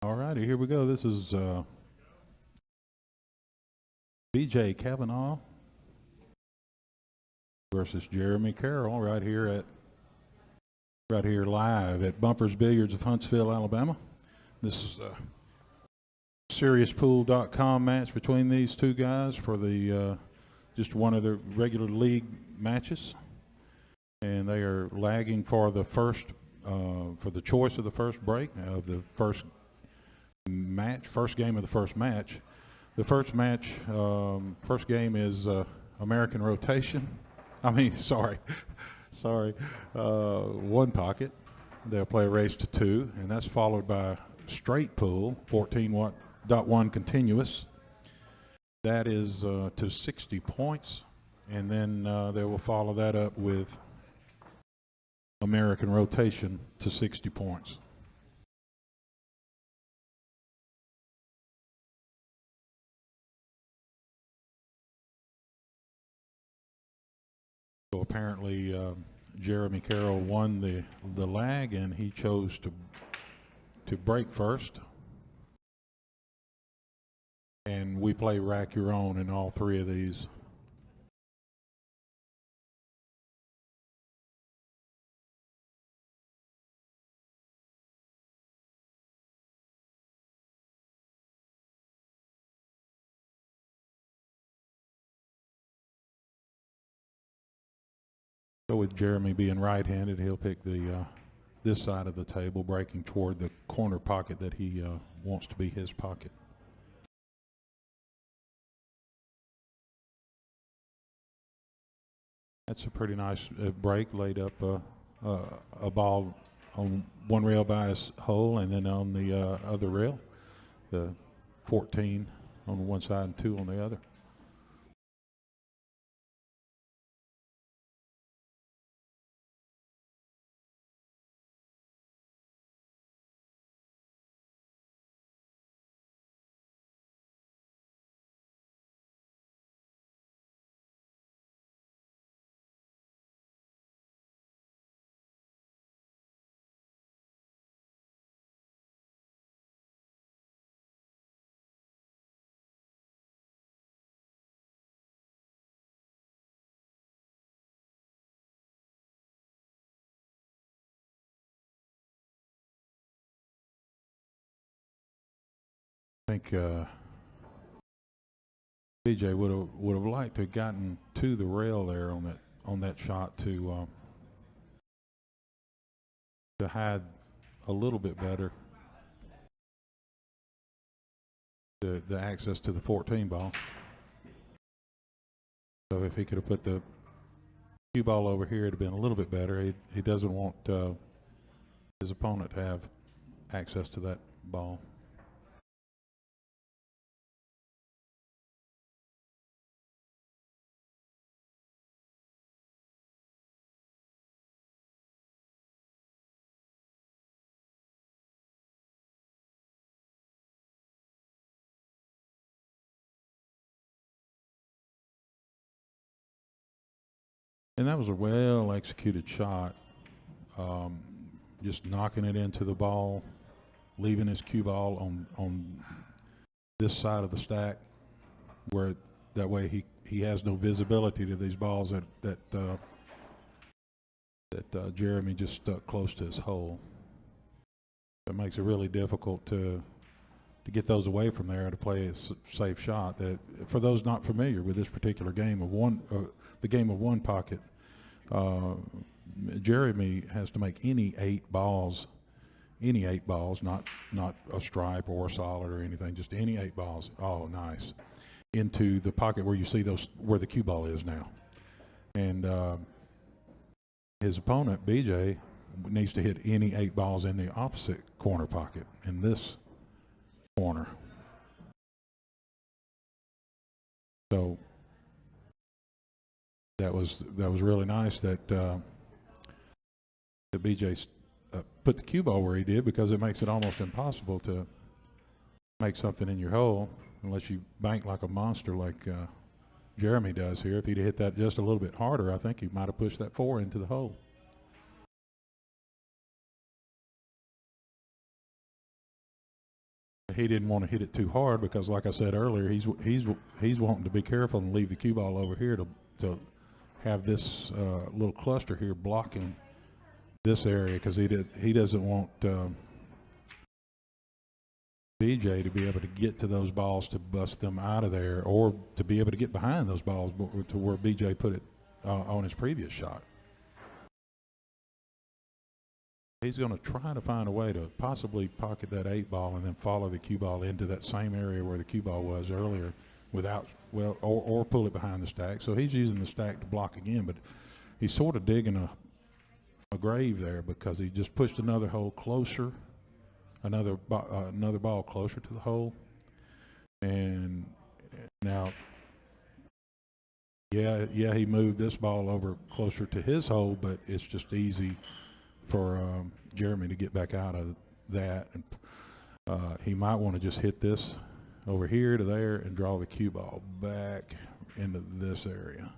All righty, here we go. This is BJ Kavanaugh versus Jeremy Carroll right here live at Bumpers Billiards of Huntsville, Alabama. This is a SeriousPool.com match between these two guys for the just one of the regular league matches, and they are lagging for the first for the choice of the first break of the first game of the first match. The first game is American rotation. One pocket. They'll play a race to 2, and that's followed by straight pool, 14.1 continuous. That is to 60 points, and then they will follow that up with American rotation to 60 points. So apparently Jeremy Carroll won the lag, and he chose to break first. And we play rack your own in all 3 of these. So with Jeremy being right-handed, he'll pick this side of the table, breaking toward the corner pocket that he wants to be his pocket. That's a pretty nice break, laid up a ball on one rail by his hole, and then on the other rail, the 14 on one side and 2 on the other. I think BJ would have liked to have gotten to the rail there on that shot to hide a little bit better the access to the 14 ball. So if he could have put the cue ball over here, it'd have been a little bit better. He doesn't want his opponent to have access to that ball. And that was a well executed shot, just knocking it into the ball, leaving his cue ball on this side of the stack, where that way he has no visibility to these balls that Jeremy just stuck close to his hole. It makes it really difficult to get those away from there to play a safe shot. That for those not familiar with this particular game of the game of one pocket, Jeremy has to make any 8 balls, not a stripe or a solid or anything, just any 8 balls. Oh, nice, into the pocket where you see those where the cue ball is now, and his opponent BJ needs to hit any 8 balls in the opposite corner pocket in this corner. So that was really nice that BJ put the cue ball where he did, because it makes it almost impossible to make something in your hole unless you bank like a monster like Jeremy does here. If he'd hit that just a little bit harder, I think he might have pushed that 4 into the hole. He didn't want to hit it too hard because, like I said earlier, he's wanting to be careful and leave the cue ball over here to have this little cluster here blocking this area, because he doesn't want BJ to be able to get to those balls to bust them out of there, or to be able to get behind those balls to where BJ put it on his previous shot. He's going to try to find a way to possibly pocket that 8-ball and then follow the cue ball into that same area where the cue ball was earlier, without, well, or pull it behind the stack. So he's using the stack to block again, but he's sort of digging a grave there, because he just pushed another hole closer, another ball closer to the hole. And now, yeah, he moved this ball over closer to his hole, but it's just easy for Jeremy to get back out of that. And he might want to just hit this over here to there and draw the cue ball back into this area.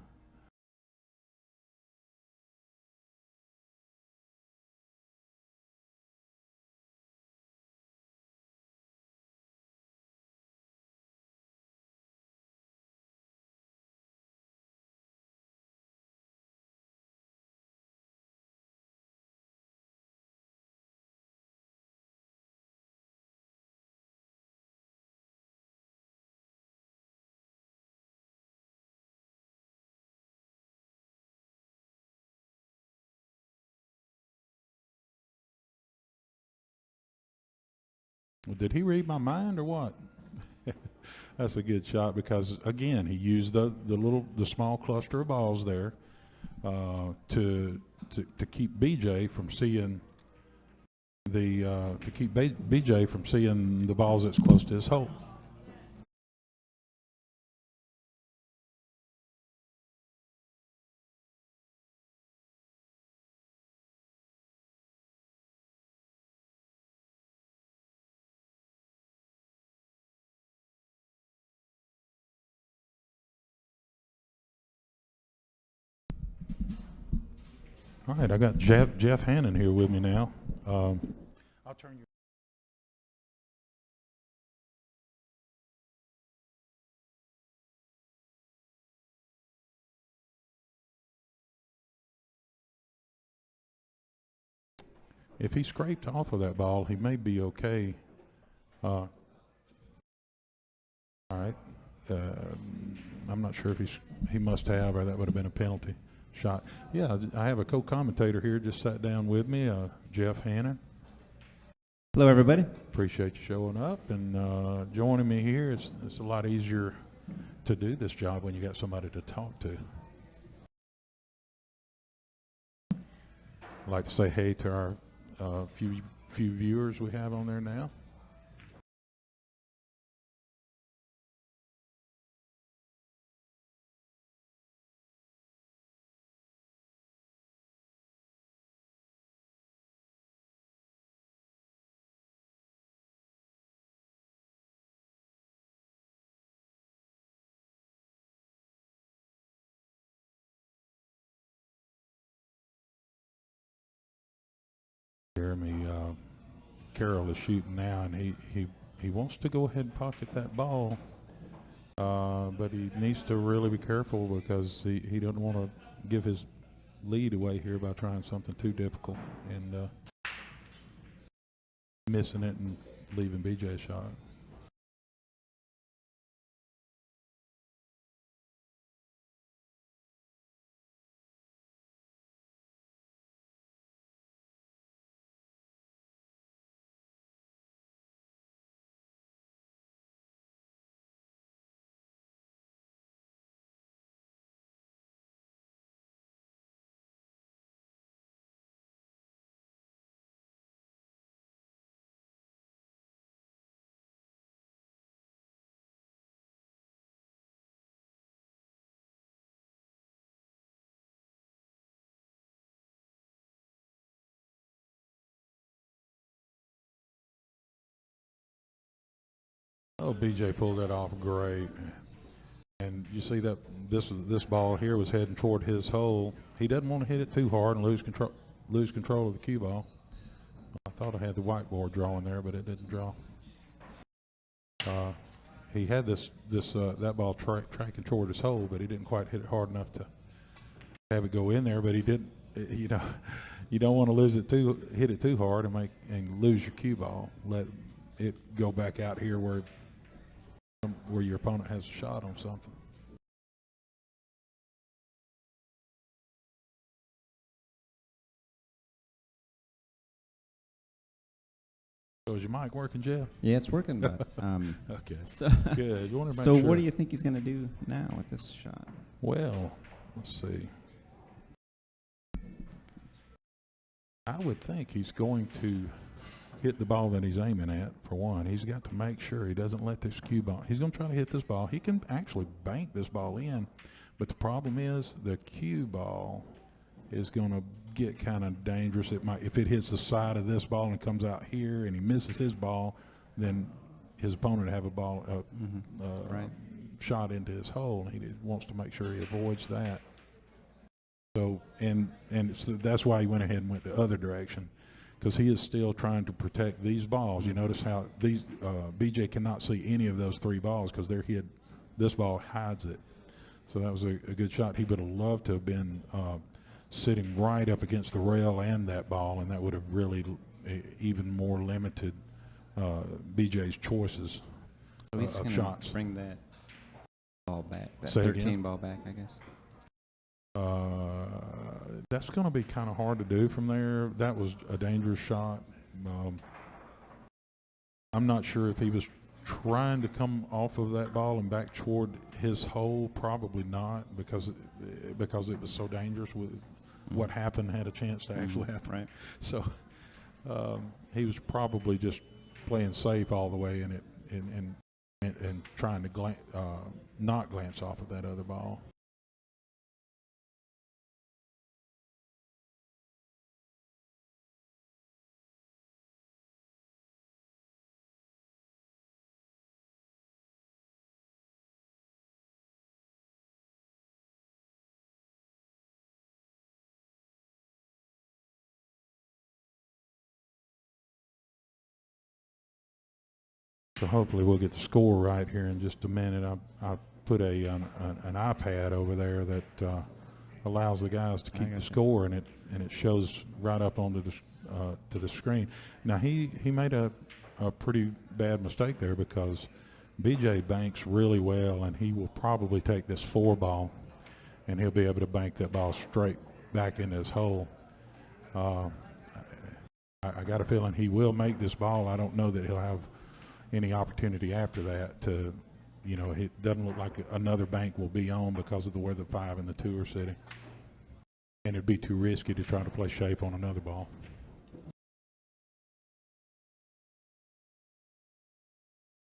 Did he read my mind or what? That's a good shot, because again, he used the small cluster of balls there to keep BJ from seeing BJ from seeing the balls that's close to his hole. All right, I got Jeff Hannon here with me now. I'll turn you. If he scraped off of that ball, he may be okay. All right. I'm not sure if he must have, or that would have been a penalty shot. Yeah, I have a co-commentator here, just sat down with me, Jeff Hannon. Hello, everybody. Appreciate you showing up and joining me here. It's a lot easier to do this job when you got somebody to talk to. I'd like to say hey to our few viewers we have on there now. Jeremy Carroll is shooting now, and he wants to go ahead and pocket that ball, but he needs to really be careful, because he doesn't want to give his lead away here by trying something too difficult and missing it and leaving BJ's shot. Oh, BJ pulled that off great. And you see that this ball here was heading toward his hole. He doesn't want to hit it too hard and lose control of the cue ball. I thought I had the whiteboard drawing there, but it didn't draw. He had that ball tracking toward his hole, but he didn't quite hit it hard enough to have it go in there. But he didn't. You know, you don't want to hit it too hard and lose your cue ball. Let it go back out here where your opponent has a shot on something. So is your mic working, Jeff? Yeah, it's working, but Okay. so, Good. You want to make so sure. what do you think he's going to do now with this shot? Well, let's see. I would think he's going to hit the ball that he's aiming at, for one. He's got to make sure he doesn't let this cue ball. He's going to try to hit this ball. He can actually bank this ball in, but the problem is the cue ball is going to get kind of dangerous. It might, if it hits the side of this ball and comes out here and he misses his ball, then his opponent would have a ball Right. shot into his hole, and he wants to make sure he avoids that. So, and so that's why he went ahead and went the other direction, because he is still trying to protect these balls. You notice how these BJ cannot see any of those three balls because they're hid. This ball hides it. So that was a good shot. He would have loved to have been sitting right up against the rail and that ball, and that would have really even more limited BJ's choices So he's of going shots. to bring that ball back, that Say 13 again? ball back, I guess. That's going to be kind of hard to do from there. That was a dangerous shot. I'm not sure if he was trying to come off of that ball and back toward his hole. Probably not, because it was so dangerous. With what happened had a chance to actually happen. Right. So he was probably just playing safe all the way in it and trying to not glance off of that other ball. So hopefully we'll get the score right here in just a minute. I put an iPad over there that allows the guys to keep the score, and it shows right up onto the to the screen. Now he made a pretty bad mistake there, because BJ banks really well, and he will probably take this 4 ball, and he'll be able to bank that ball straight back into his hole. I got a feeling he will make this ball. I don't know that he'll have any opportunity after that to, it doesn't look like another bank will be on because of the way the 5 and the 2 are sitting. And it'd be too risky to try to play shape on another ball.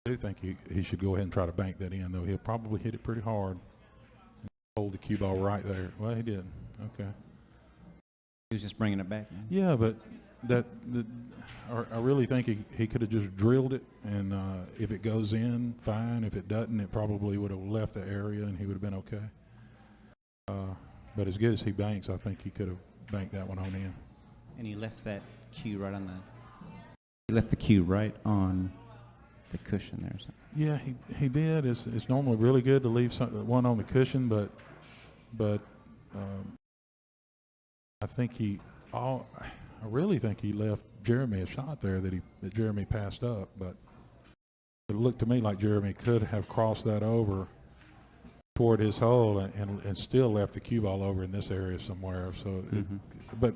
I do think he should go ahead and try to bank that in, though. He'll probably hit it pretty hard. Hold the cue ball right there. Well, he didn't. Okay. He was just bringing it back. Man. Yeah, but I really think he could have just drilled it, and if it goes in, fine. If it doesn't, it probably would have left the area, and he would have been okay. But as good as he banks, I think he could have banked that one on in. And he left that cue right on he left the cue right on the cushion there or something. Yeah, he did. It's normally really good to leave one on the cushion, but I really think he left Jeremy a shot there that Jeremy passed up, but it looked to me like Jeremy could have crossed that over toward his hole and still left the cue ball over in this area somewhere. So, but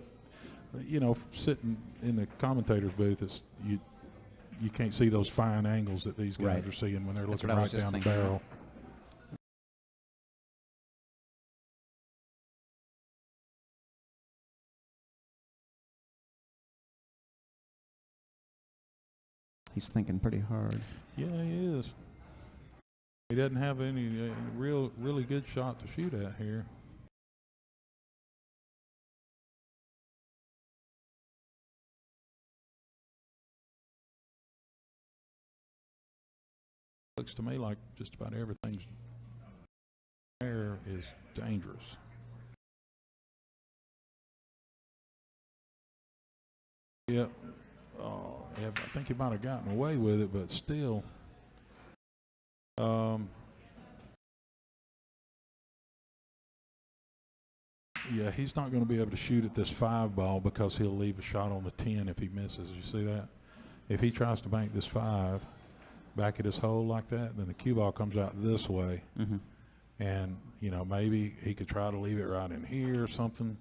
sitting in the commentator's booth, you can't see those fine angles that these guys are seeing when they're looking right down the barrel. He's thinking pretty hard. Yeah, he is. He doesn't have any really good shot to shoot at here. Looks to me like just about everything's there is dangerous. Yep. I think he might have gotten away with it, but still, Yeah, he's not going to be able to shoot at this 5 ball because he'll leave a shot on the 10 if he misses. You see that? If he tries to bank this 5 back at his hole like that, then the cue ball comes out this way. Mm-hmm. And, you know, maybe he could try to leave it right in here or something.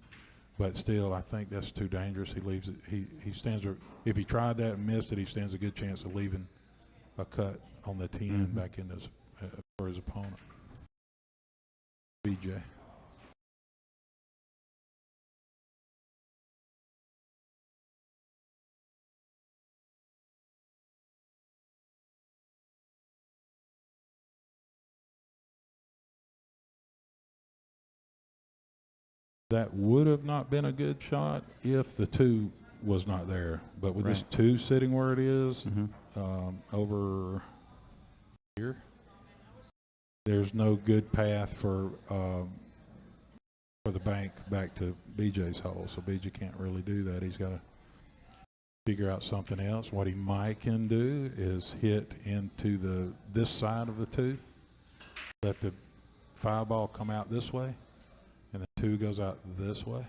But still, I think that's too dangerous. He leaves it. He stands. If he tried that and missed it, he stands a good chance of leaving a cut on the 10 back in his for his opponent. BJ. That would have not been a good shot if the 2 was not there. But with this 2 sitting where it is, over here, there's no good path for the bank back to BJ's hole. So BJ can't really do that. He's got to figure out something else. What he might can do is hit into this side of the 2, let the 5 ball come out this way, and the 2 goes out this way,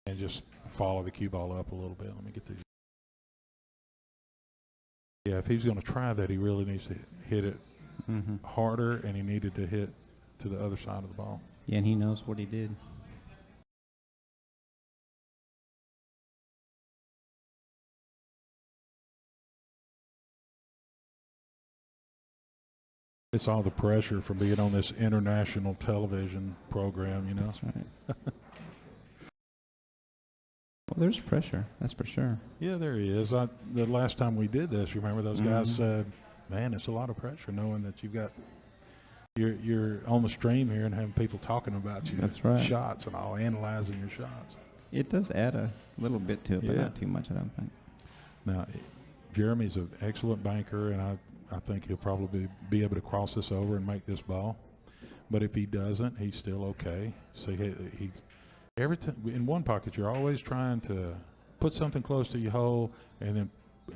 and just follow the cue ball up a little bit. Let me get these. Yeah, if he's going to try that, he really needs to hit it harder, and he needed to hit to the other side of the ball. Yeah, and he knows what he did. It's all the pressure from being on this international television program, you know. That's right. Well, there's pressure, that's for sure. Yeah, there is. The last time we did this, remember those guys said, "Man, it's a lot of pressure knowing that you've got you're on the stream here and having people talking about you, That's right. shots and all, analyzing your shots." It does add a little bit to it, but not too much, I don't think. Now, Jeremy's an excellent banker, and I think he'll probably be able to cross this over and make this ball. But if he doesn't, he's still okay. See, he every time in one pocket, you're always trying to put something close to your hole and then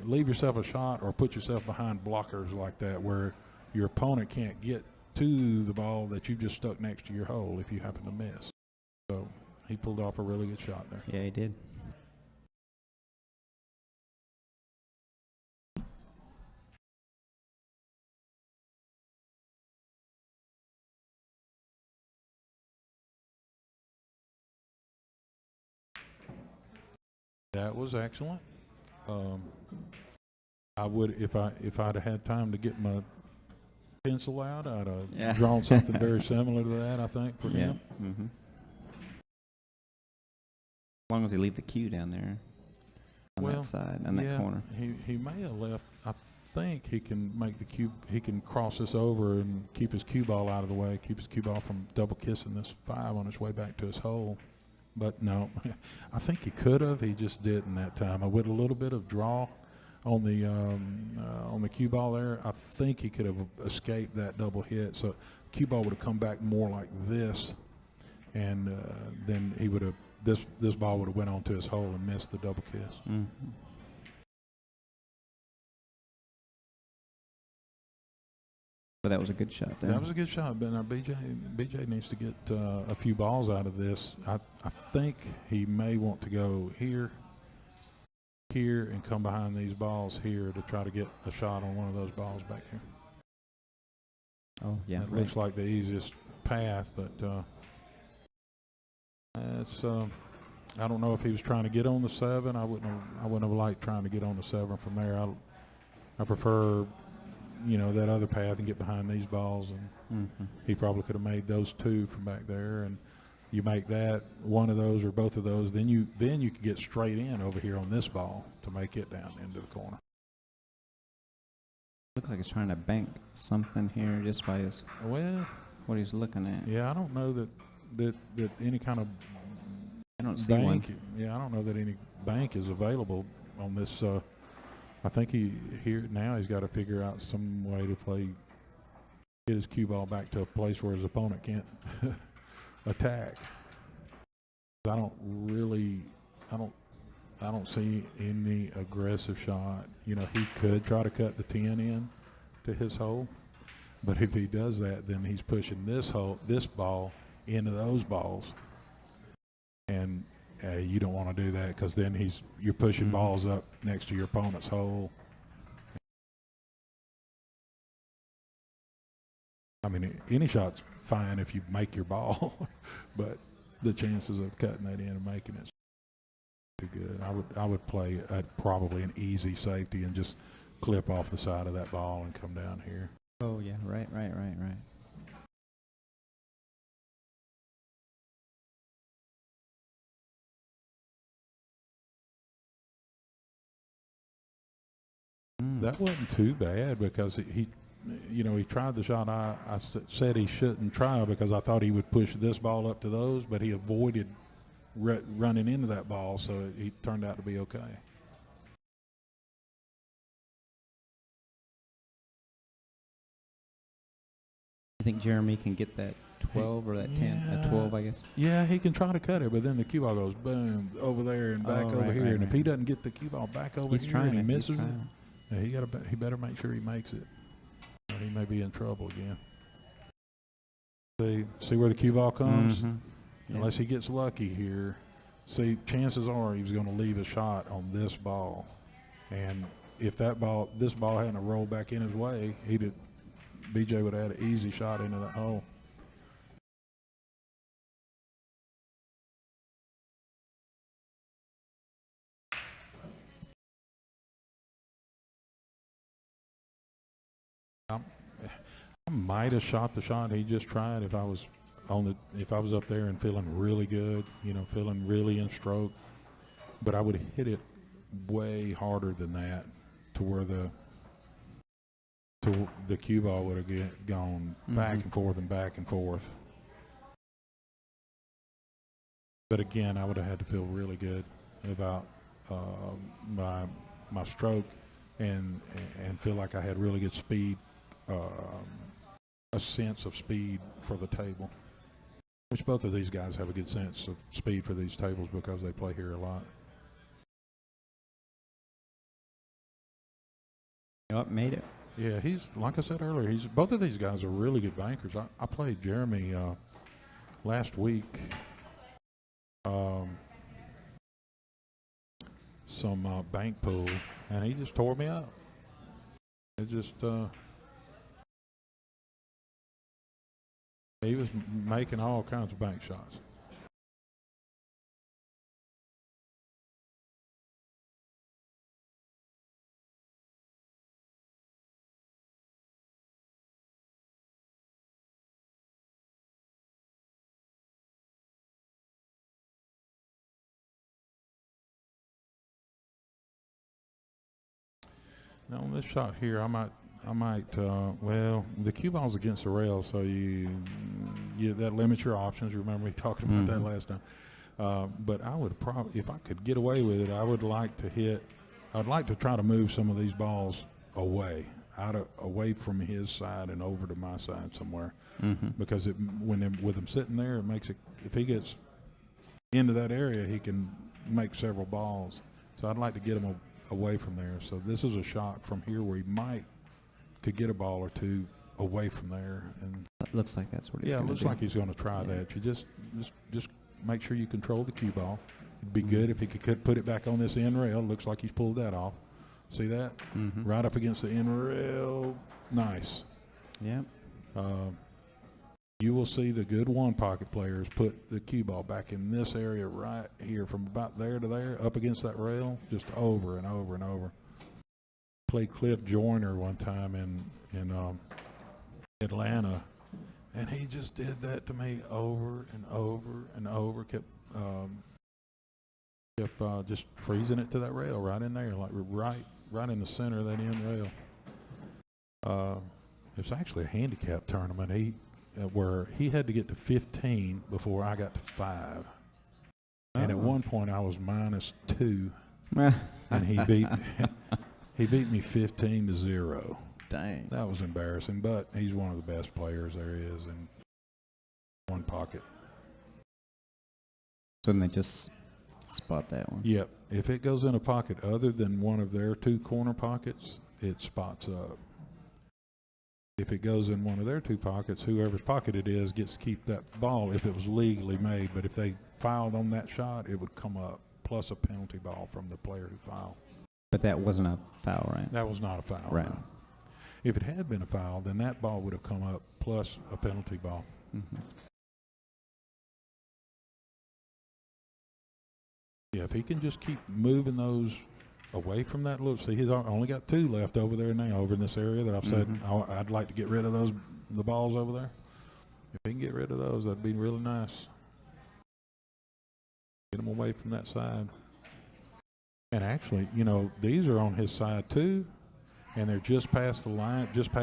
leave yourself a shot or put yourself behind blockers like that where your opponent can't get to the ball that you just stuck next to your hole if you happen to miss. So he pulled off a really good shot there. Yeah, he did. That was excellent. I would, if I'd had time to get my pencil out, I'd have drawn something very similar to that, I think, for him. Mm-hmm. As long as he leave the cue down there on that side, on that corner. He may have left. I think he can make the cue. He can cross this over and keep his cue ball out of the way. Keep his cue ball from double kissing this 5 on his way back to his hole. But no, I think he could have. He just didn't that time. With a little bit of draw on the cue ball there, I think he could have escaped that double hit. So cue ball would have come back more like this, and then he would have this ball would have went onto his hole and missed the double kiss. Mm-hmm. But that was a good shot there. That was a good shot, but now BJ needs to get a few balls out of this. I think he may want to go here, and come behind these balls here to try to get a shot on one of those balls back here. Oh, yeah. It looks like the easiest path, but it's I don't know if he was trying to get on the 7. I wouldn't have liked trying to get on the 7 from there. I prefer, you know, that other path and get behind these balls, and he probably could have made those 2 from back there, and you make that one of those or both of those, then you could get straight in over here on this ball to make it down into the corner. Looks like he's trying to bank something here just by what he's looking at. Yeah, I don't know that any kind of I don't see bank. one. Yeah, I don't know that any bank is available on this. I think now he's got to figure out some way to get his cue ball back to a place where his opponent can't attack. I don't see any aggressive shot. You know, he could try to cut the 10 in to his hole, But if he does that, then he's pushing this ball into those balls, and you don't want to do that, because then you're pushing balls up next to your opponent's hole. I mean, any shot's fine if you make your ball, but the chances of cutting that in and making it too good. I would play probably an easy safety and just clip off the side of that ball and come down here. Oh yeah, right. That wasn't too bad, because he tried the shot I said he shouldn't try, because I thought he would push this ball up to those, but he avoided running into that ball, so he turned out to be okay. You think Jeremy can get that 12 or that 10? That 12, I guess. Yeah, he can try to cut it, but then the cue ball goes boom over there and back over here, and if he doesn't get the cue ball back over here and he misses it, yeah, he better make sure he makes it, or he may be in trouble again. See where the cue ball comes? Unless he gets lucky here. See, chances are he was going to leave a shot on this ball, and if this ball hadn't rolled back in his way, BJ would have had an easy shot into that hole. I might have shot the shot he just tried if I was up there and feeling really good, feeling really in stroke, but I would have hit it way harder than that, to where the cue ball would have gone back and forth and back and forth. But again, I would have had to feel really good about my stroke and feel like I had really good speed, a sense of speed for the table, which both of these guys have a good sense of speed for these tables because they play here a lot. Yep, made it. Yeah, he's, like I said earlier, both of these guys are really good bankers. I played Jeremy last week. Some bank pool, and he just tore me up. It just he was making all kinds of bank shots. Now on this shot here, I might. Well, the cue ball's against the rail, so that limits your options. You remember me talking about that last time. But I would probably, if I could get away with it, I would like to I'd like to try to move some of these balls away from his side and over to my side somewhere, because with them sitting there, it makes it. If he gets into that area, he can make several balls. So I'd like to get him away from there. So this is a shot from here where he could get a ball or two away from there, and it looks like that's what he's it looks like he's going to try that. You just make sure you control the cue ball. It'd be good if he could put it back on this end rail. Looks like he's pulled that off. See that? Right up against the end rail. Nice. Yep. You will see the good one pocket players put the cue ball back in this area right here, from about there to there, up against that rail, just over and over and over. Played Cliff Joyner one time in Atlanta, and he just did that to me over and over and over. Kept just freezing it to that rail right in there, like right in the center of that end rail. It's actually a handicap tournament. Where he had to get to 15 before I got to 5. And at one point I was -2, and he beat me 15-0. Dang. That was embarrassing, but he's one of the best players there is in one pocket. So then they just spot that one. Yep. If it goes in a pocket other than one of their two corner pockets, it spots up. if it goes in one of their two pockets, whoever's pocket it is gets to keep that ball if it was legally made. But if they fouled on that shot, it would come up, plus a penalty ball from the player who fouled. But that wasn't a foul, right? That was not a foul. Right. No. If it had been a foul, then that ball would have come up plus a penalty ball. Mm-hmm. Yeah, if he can just keep moving those away from that little, see, he's only got 2 left over there now, over in this area that I've said I'd like to get rid of the balls over there. If he can get rid of those, that'd be really nice. Get them away from that side. And actually, you know, these are on his side too, and they're just past the line, just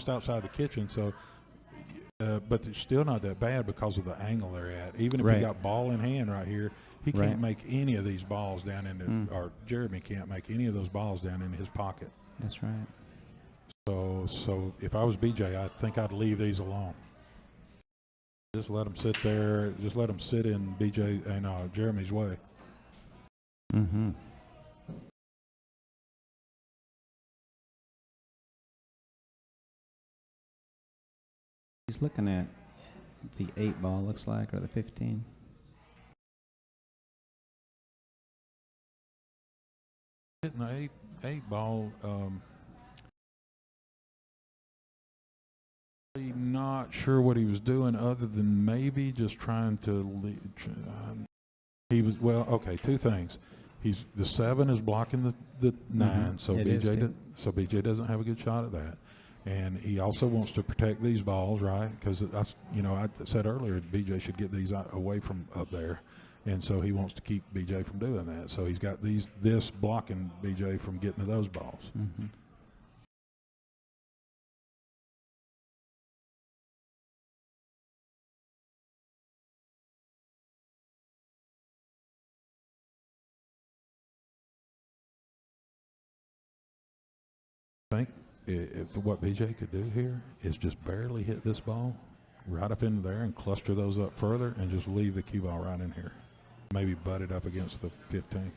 outside the kitchen. So, but they're still not that bad because of the angle they're at. Even if he got ball in hand right here, he can't make any of these balls down into, or Jeremy can't make any of those balls down into his pocket. That's right. So if I was BJ, I think I'd leave these alone. Just let them sit there. Just let them sit in BJ and Jeremy's way. Mm-hmm. He's looking at the 8 ball, looks like, or the 15. Hitting the eight ball. Not sure what he was doing other than maybe just trying to he was, well, okay, 2 things. He's the 7 is blocking the 9, so BJ doesn't have a good shot at that. And he also wants to protect these balls, right? Because I said earlier BJ should get these away from up there, and so he wants to keep BJ from doing that. So he's got this blocking BJ from getting to those balls. Mm-hmm. I think if what BJ could do here is just barely hit this ball right up into there and cluster those up further and just leave the cue ball right in here. Maybe butt it up against the 15.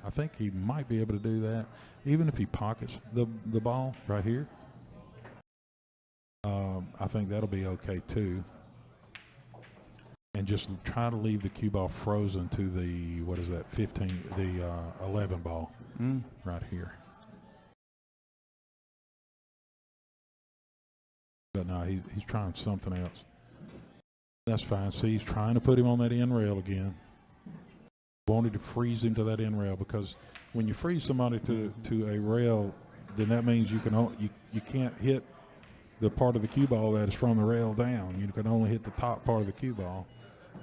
I think he might be able to do that. Even if he pockets the ball right here, I think that'll be okay too. And just try to leave the cue ball frozen to the, 11 ball right here. But no, he's trying something else. That's fine. See, he's trying to put him on that end rail again. Wanted to freeze him to that end rail, because when you freeze somebody to a rail, then that means you can't hit the part of the cue ball that is from the rail down. You can only hit the top part of the cue ball,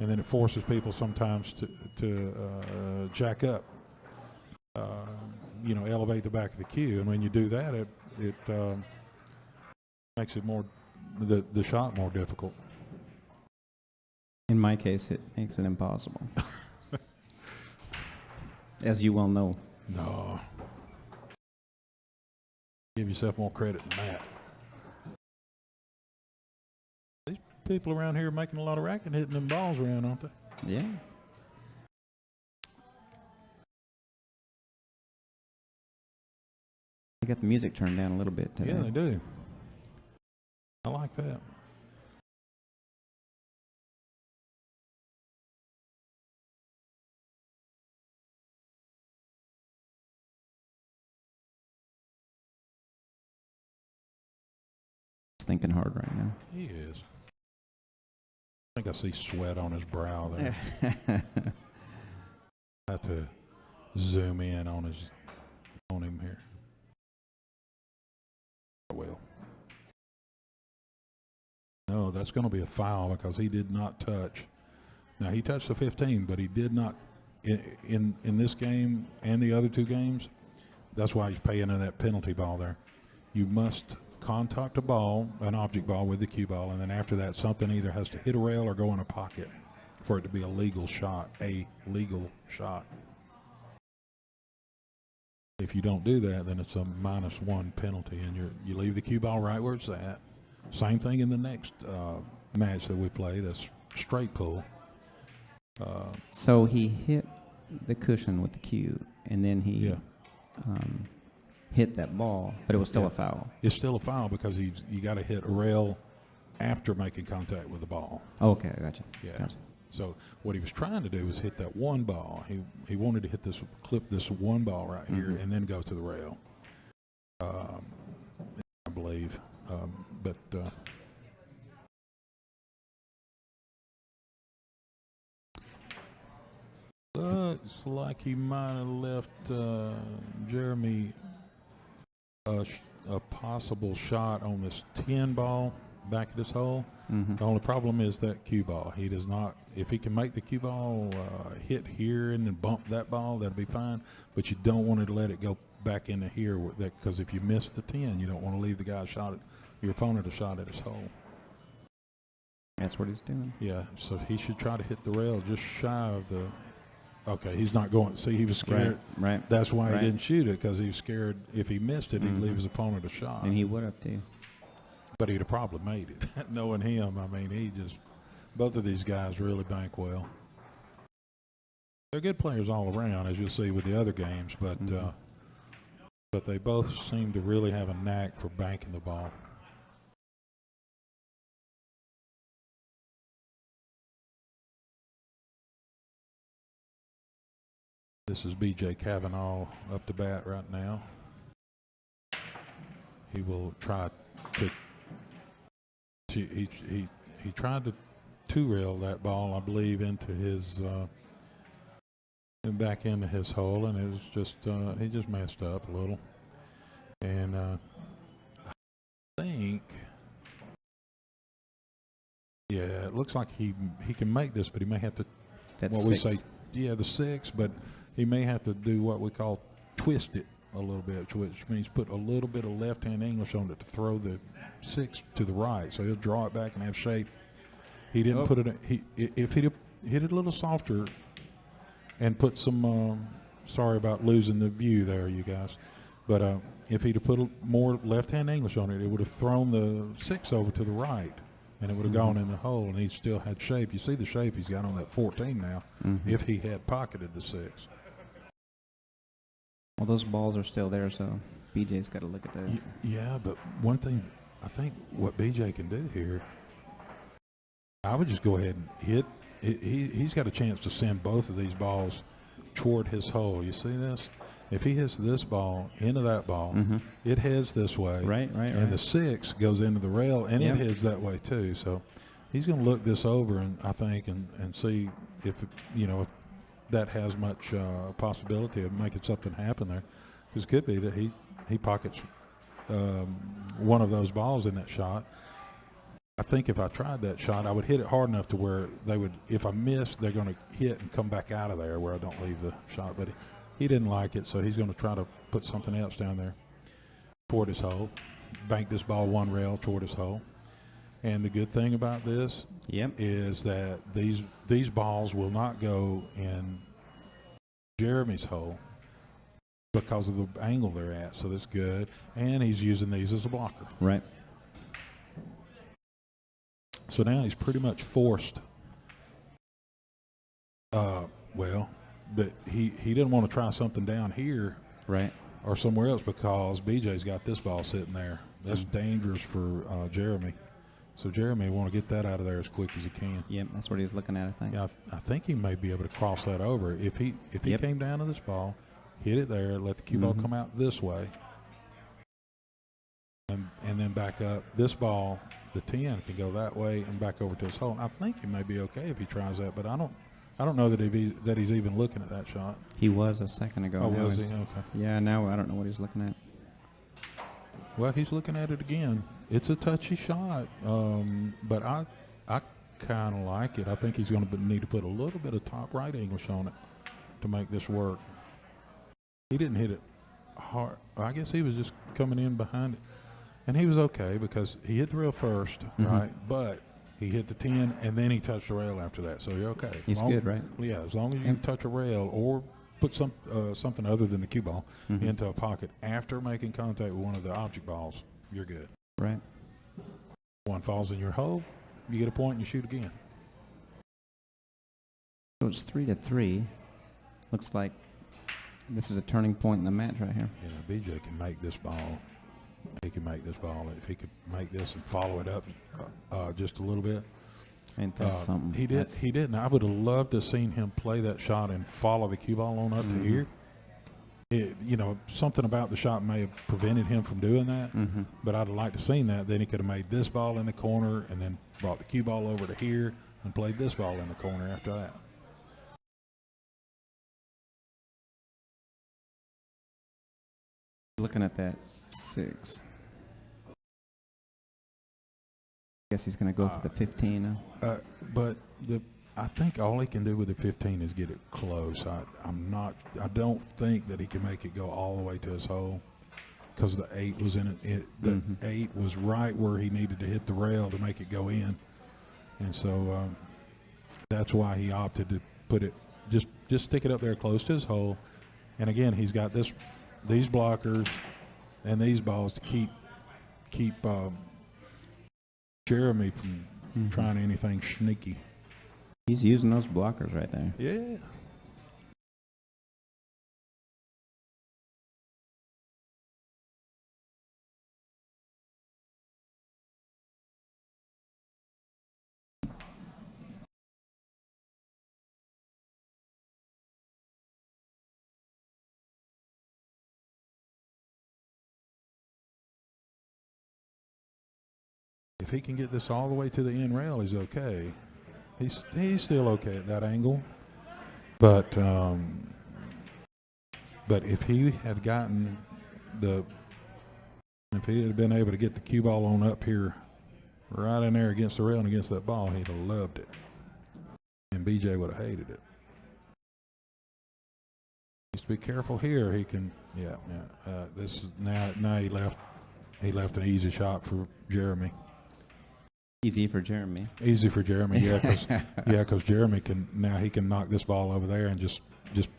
and then it forces people sometimes to jack up, elevate the back of the cue. And when you do that, it makes it the shot more difficult. In my case, it makes it impossible. As you well know. No. Give yourself more credit than that. These people around here are making a lot of racket hitting them balls around, aren't they? Yeah. They got the music turned down a little bit today. Yeah, they do. I like that. He's thinking hard right now. He is. I think I see sweat on his brow there. I have to zoom in on him here. I will. No, that's going to be a foul because he did not touch. Now, he touched the 15, but he did not in this game and the other 2 games. That's why he's paying in that penalty ball there. You must contact a ball, an object ball, with the cue ball, and then after that, something either has to hit a rail or go in a pocket for it to be a legal shot. If you don't do that, then it's a -1 penalty, and you leave the cue ball right where it's at. Same thing in the next match that we play, that's straight pull. So he hit the cushion with the cue, and then he hit that ball, but it was still Yeah. a foul. It's still a foul because you got to hit a rail after making contact with the ball. Oh, okay, I gotcha. Yeah. Gotcha. So what he was trying to do was hit that one ball. He wanted to hit this, clip this one ball right here, Mhm. and then go to the rail. I believe, but looks like he might have left Jeremy a possible shot on this 10 ball back at his hole. Mhm. The only problem is that cue ball. He does not. If he can make the cue ball hit here and then bump that ball, that'll be fine. But you don't want to let it go back into here because if you miss the 10, you don't want to leave the guy your opponent a shot at his hole. That's what he's doing. Yeah, so he should try to hit the rail just shy of the. Okay, he's not going. See, he was scared. Right. That's why Right. he didn't shoot it, because he was scared if he missed it, he'd Mhm. leave his opponent a shot. And he would have too. But he'd have probably made it. Knowing him, I mean, both of these guys really bank well. They're good players all around, as you'll see with the other games, but they both seem to really have a knack for banking the ball. This is B.J. Kavanaugh up to bat right now. He will try to. He tried to two-rail that ball, I believe, into his back into his hole, and it was just he just messed up a little. And I think, yeah, it looks like he can make this, but he may have to. That's what six. we say, yeah, the 6, but he may have to do what we call twist it a little bit, which means put a little bit of left-hand English on it to throw the 6 to the right. So he'll draw it back and have shape. He didn't put it in. If he'd hit it a little softer and put some, sorry about losing the view there, you guys, but if he'd have put more left-hand English on it, it would have thrown the 6 over to the right, and it would have gone in the hole, and he still had shape. You see the shape he's got on that 14 now, if he had pocketed the 6. Well, those balls are still there, so BJ's got to look at that. Yeah, but one thing, I think what BJ can do here, I would just go ahead and hit. He's got a chance to send both of these balls toward his hole. You see this? If he hits this ball into that ball, it heads this way. Right. And the 6 goes into the rail, and Yep. it heads that way too. So he's going to look this over, and I think, and see if if that has much possibility of making something happen there. Because it could be that he pockets one of those balls in that shot. I think if I tried that shot, I would hit it hard enough to where they would, if I miss, they're going to hit and come back out of there where I don't leave the shot. But he didn't like it, so he's going to try to put something else down there toward his hole, bank this ball one rail toward his hole. And the good thing about this is that these balls will not go in Jeremy's hole because of the angle they're at, so that's good. And he's using these as a blocker. Right. So now he's pretty much forced. But he didn't want to try something down here, Right. or somewhere else, because BJ's got this ball sitting there. That's dangerous for Jeremy. So Jeremy will want to get that out of there as quick as he can. Yep, that's what he's looking at, I think. Yeah, I think he may be able to cross that over. If he came down to this ball, hit it there, let the cue ball come out this way, and then back up. This ball, the 10, can go that way and back over to his hole. I think he may be okay if he tries that, but I don't know that he's even looking at that shot. He was a second ago. Oh, Now was he? he's- Okay. Yeah, now I don't know what he's looking at. Well, he's looking at it again. It's a touchy shot, but I kind of like it. I think he's going to need to put a little bit of top right English on it to make this work. He didn't hit it hard. I guess he was just coming in behind it. And he was okay because he hit the rail first, right? But he hit the 10, and then he touched the rail after that. So you're okay. He's good, right? Yeah, as long as you touch a rail or put something other than the cue ball into a pocket after making contact with one of the object balls, you're good. Right. One falls in your hole, you get a point and you shoot again. So it's 3-3. Looks like This is a turning point in the match right here. Yeah, BJ can make this ball. He can make this ball. If he could make this and follow it up just a little bit. Ain't that something? He didn't. I would have loved to have seen him play that shot and follow the cue ball on up to here. Something about the shot may have prevented him from doing that, but I'd have liked to have seen that. Then he could have made this ball in the corner and then brought the cue ball over to here and played this ball in the corner after that. Looking at that 6. Guess he's going to go for the 15 now. But I think all he can do with the 15 is get it close. I don't think that he can make it go all the way to his hole because the 8 was in it. The 8 was right where he needed to hit the rail to make it go in, and so that's why he opted to put it just stick it up there close to his hole. And again, he's got these blockers and these balls to keep Jeremy from trying anything sneaky. He's using those blockers right there. Yeah. If he can get this all the way to the end rail, he's okay. He's still okay at that angle, but if he had gotten if he had been able to get the cue ball on up here, right in there against the rail and against that ball, he'd have loved it, and BJ would have hated it. Needs to be careful here. He can, this is now he left an easy shot for Jeremy. Easy for Jeremy. Easy for Jeremy, yeah, because Jeremy can knock this ball over there and just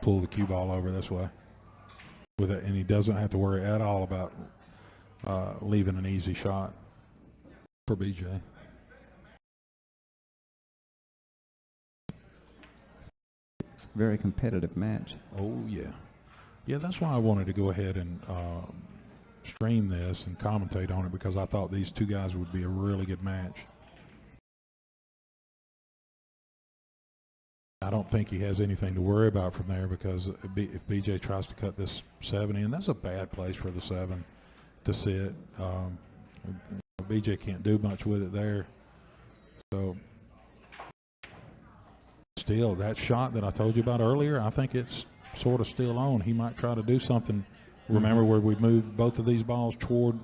pull the cue ball over this way with it, and he doesn't have to worry at all about leaving an easy shot for BJ. It's a very competitive match. Oh yeah, that's why I wanted to go ahead and stream this and commentate on it, because I thought these two guys would be a really good match. I don't think he has anything to worry about from there, because if BJ tries to cut this 70, and that's a bad place for the 7 to sit. BJ can't do much with it there. So still, that shot that I told you about earlier, I think it's sort of still on. He might try to do something. Remember where we moved both of these balls toward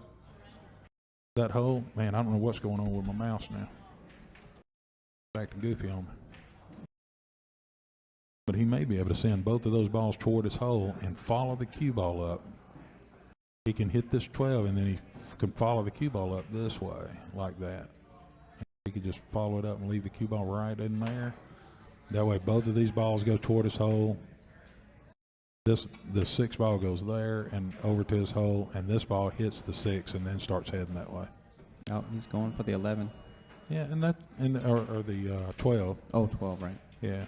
that hole? Man, I don't know what's going on with my mouse now. It's acting goofy on me. But he may be able to send both of those balls toward his hole and follow the cue ball up. He can hit this 12, and then he can follow the cue ball up this way, like that. He could just follow it up and leave the cue ball right in there. That way both of these balls go toward his hole. The 6 ball goes there and over to his hole, and this ball hits the 6 and then starts heading that way. Oh, he's going for the 11. Yeah, or the 12. Oh, 12, right. Yeah.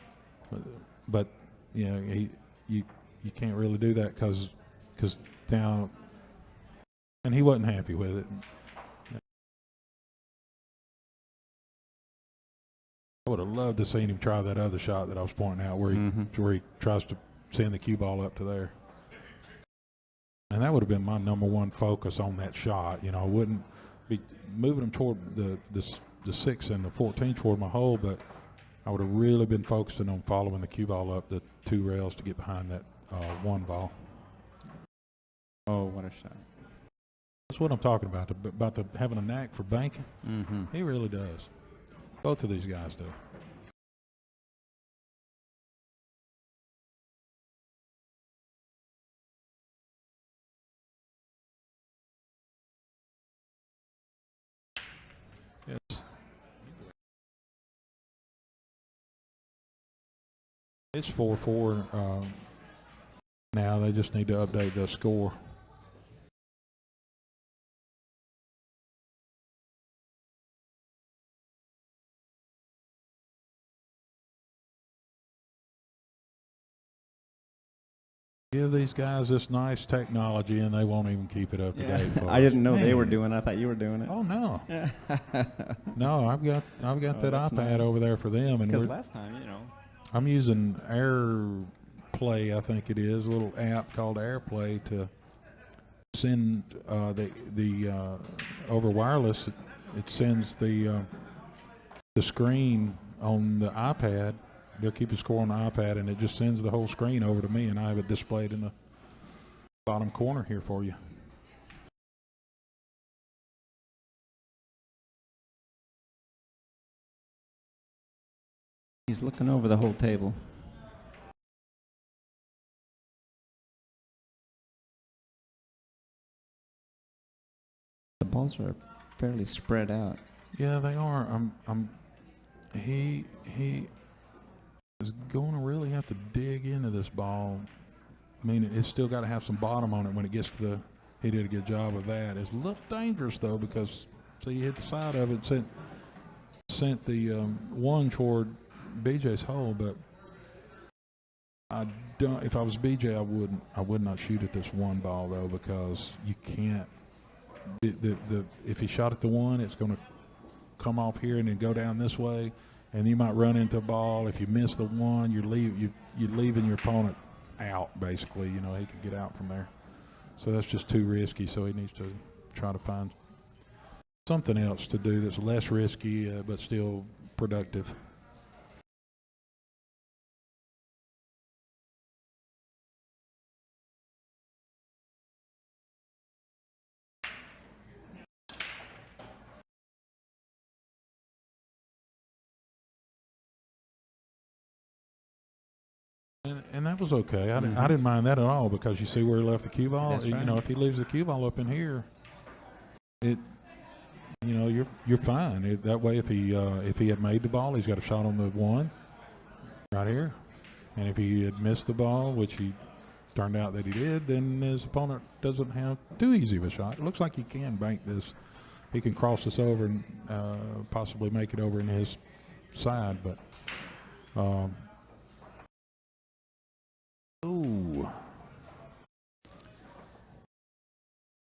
But you can't really do that because now, and he wasn't happy with it. I would have loved to seen him try that other shot that I was pointing out, where he tries to send the cue ball up to there, and that would have been my number one focus on that shot. I wouldn't be moving him toward the 6 and the 14 toward my hole, but I would have really been focusing on following the cue ball up the 2 rails to get behind that 1 ball. Oh, what a shot. That's what I'm talking about, having a knack for banking. He really does. Both of these guys do. Yes. It's 4-4 now. They just need to update the score. Give these guys this nice technology, and they won't even keep it up to date. For I us. didn't know they were Man. doing it. I thought you were doing it. Oh no, no! I've got that that's iPad nice. over there for them, and Because last time, I'm using AirPlay, I think it is, a little app called AirPlay to send the over wireless. It sends the screen on the iPad. They're keeping score on the iPad, and it just sends the whole screen over to me, and I have it displayed in the bottom corner here for you. he's looking over the whole table. The balls are fairly spread out. Yeah, they are. He is going to really have to dig into this ball. I mean, it's still got to have some bottom on it when it gets to the. He did a good job of that. It's a little dangerous though because see, he hit the side of it, sent the one toward BJ's hole, but I don't. If I was BJ, I would not shoot at this one ball though because you can't. If he shot at the one, it's going to come off here and then go down this way, and you might run into a ball. If you miss the one, you're leaving your opponent out basically. You know, he could get out from there. So that's just too risky. So he needs to try to find something else to do that's less risky but still productive. And that was okay. I didn't mind that at all because you see where he left the cue ball. That's You right. know, if he leaves the cue ball up in here, you're fine. That way, if he had made the ball, he's got a shot on the one right here, and if he had missed the ball, which he turned out that he did, then his opponent doesn't have too easy of a shot. It looks like he can bank this. He can cross this over and possibly make it over in his side, but. Ooh.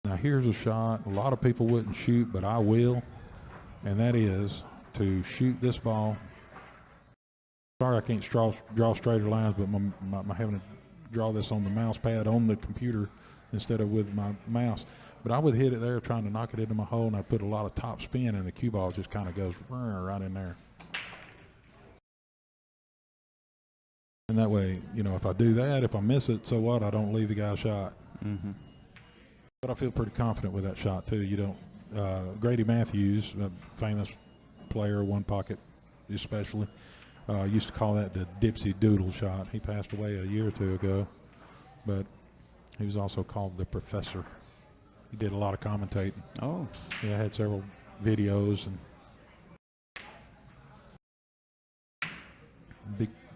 Now here's a shot a lot of people wouldn't shoot, but I will, and that is to shoot this ball. Sorry I can't draw straighter lines, but my having to draw this on the mouse pad on the computer instead of with my mouse. But I would hit it there trying to knock it into my hole, and I put a lot of top spin, and the cue ball just kind of goes right in there. And that way, you know, if I do that, if I miss it, so what? I don't leave the guy shot. Mm-hmm. But I feel pretty confident with that shot, too. You don't Grady Matthews, a famous player, one pocket especially, used to call that the Dipsy Doodle shot. He passed away a year or two ago, but he was also called the Professor. He did a lot of commentating. Oh. Yeah, I had several videos and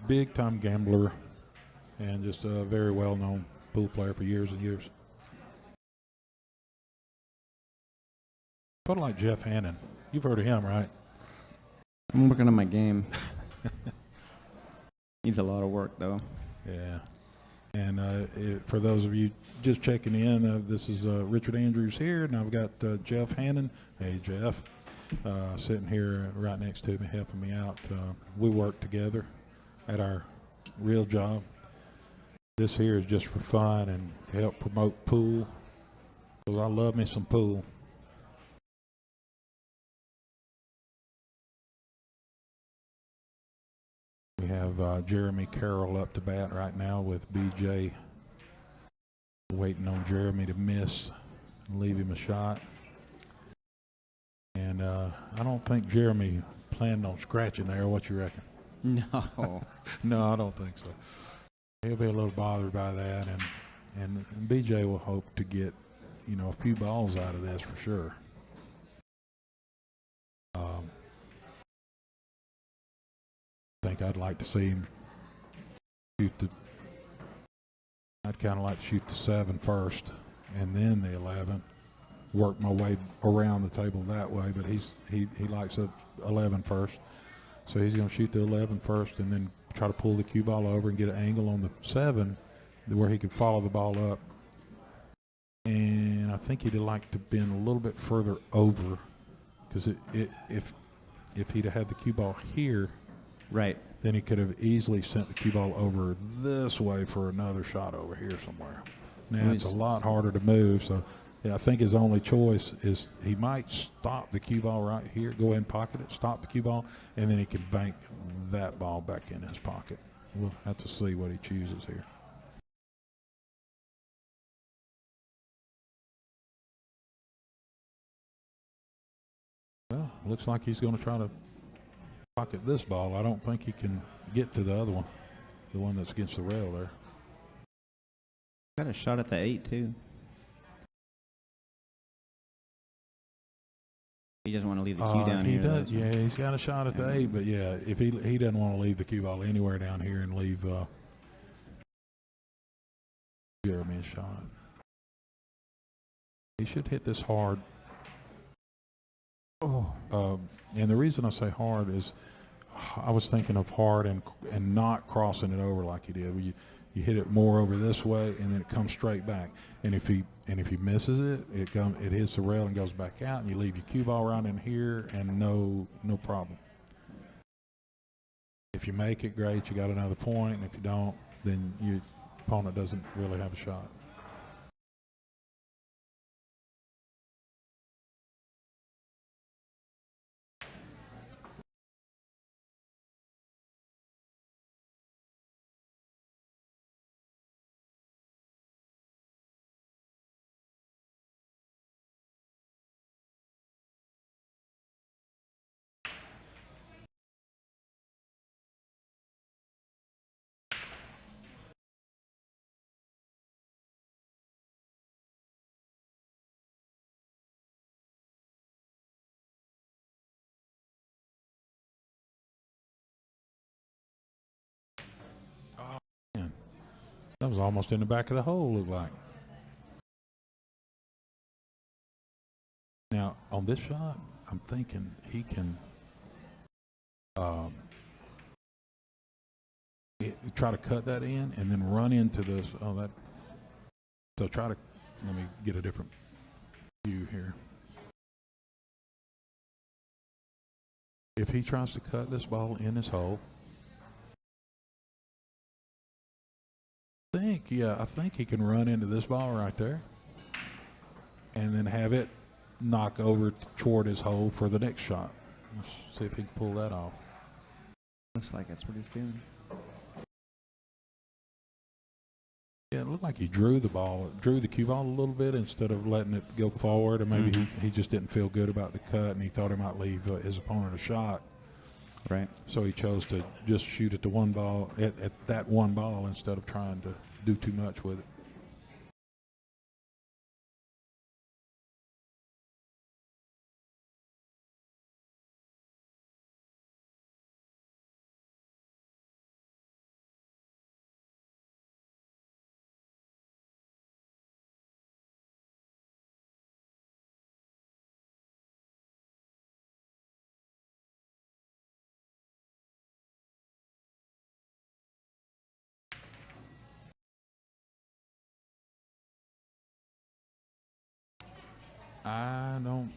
big time gambler and just a very well known pool player for years and years. Sort of like Jeff Hannon. You've heard of him, right? I'm working on my game. Needs a lot of work, though. Yeah. And for those of you just checking in, this is Richard Andrews here, and I've got Jeff Hannon. Hey, Jeff. Sitting here right next to me, helping me out. We work together at our real job. This here is just for fun and to help promote pool, because I love me some pool. We have Jeremy Carroll up to bat right now with BJ, waiting on Jeremy to miss and leave him a shot. And I don't think Jeremy planned on scratching there. What you reckon? No. No, I don't think so. He'll be a little bothered by that, and BJ will hope to get, you know, a few balls out of this for sure. I think I'd like to see him shoot I'd kind of like to shoot the 7 first, and then the 11. Work my way around the table that way, but he likes the 11 first. So he's going to shoot the 11 first and then try to pull the cue ball over and get an angle on the 7 where he could follow the ball up. And I think he'd like to bend a little bit further over, because if he'd have had the cue ball here, Right. then he could have easily sent the cue ball over this way for another shot over here somewhere. Now it's a lot harder to move, so yeah, I think his only choice is he might stop the cue ball right here, go ahead and pocket it, stop the cue ball, and then he can bank that ball back in his pocket. We'll have to see what he chooses here. Well, looks like he's going to try to pocket this ball. I don't think he can get to the other one, the one that's against the rail there. Got a shot at the 8 too. He doesn't want to leave the cue down he here. He does, yeah. He's got a shot at the 8, but yeah, if he doesn't want to leave the cue ball anywhere down here and leave Jeremy a shot. He should hit this hard. And the reason I say hard is I was thinking of hard and not crossing it over like he did. You hit it more over this way, and then it comes straight back. And if he misses it, it hits the rail and goes back out, and you leave your cue ball right in here, and no problem. If you make it, great, you got another point. And if you don't, then your opponent doesn't really have a shot. That was almost in the back of the hole, looked like. Now, on this shot, I'm thinking he can try to cut that in and then run into this. So let me get a different view here. If he tries to cut this ball in this hole, I think he can run into this ball right there and then have it knock over toward his hole for the next shot. Let's see if he can pull that off. Looks like that's what he's doing. Yeah, it looked like he drew the cue ball a little bit instead of letting it go forward, or maybe he just didn't feel good about the cut and he thought he might leave his opponent a shot. Right. So he chose to just shoot at the one ball, at that one ball, instead of trying to do too much with it. I don't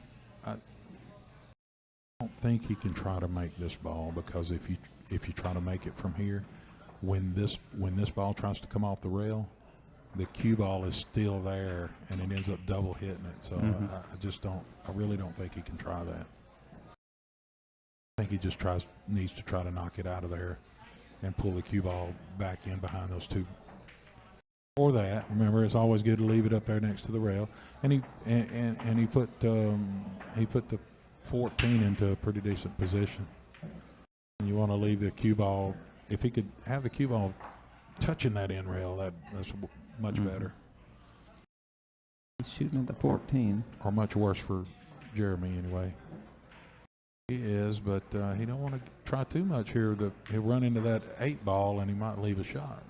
think he can try to make this ball, because if you try to make it from here, when this ball tries to come off the rail, the cue ball is still there and it ends up double hitting it. So I really don't think he can try that. I think he just needs to try to knock it out of there and pull the cue ball back in behind those two. Or that, remember, it's always good to leave it up there next to the rail. And he put the 14 into a pretty decent position. And you want to leave the cue ball. If he could have the cue ball touching that end rail, that's much better. He's shooting at the 14. Or much worse for Jeremy anyway. He is, but he don't want to try too much here. He'll run into that 8 ball and he might leave a shot.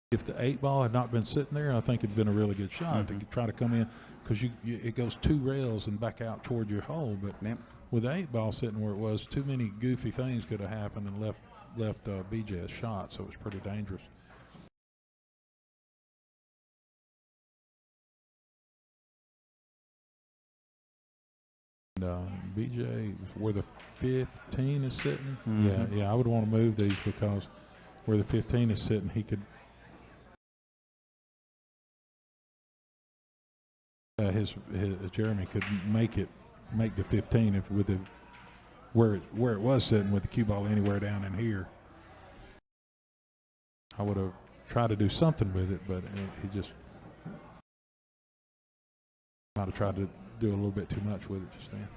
If the 8 ball had not been sitting there, I think it'd been a really good shot to try to come in, because it goes 2 rails and back out toward your hole. But with the 8 ball sitting where it was, too many goofy things could have happened and left BJ a shot, so it was pretty dangerous. And BJ, where the 15 is sitting, yeah, I would want to move these because where the 15 is sitting, he could. His Jeremy could make the 15 if with the where it was sitting with the cue ball anywhere down in here. I would have tried to do something with it, but he just might have tried to do a little bit too much with it just then.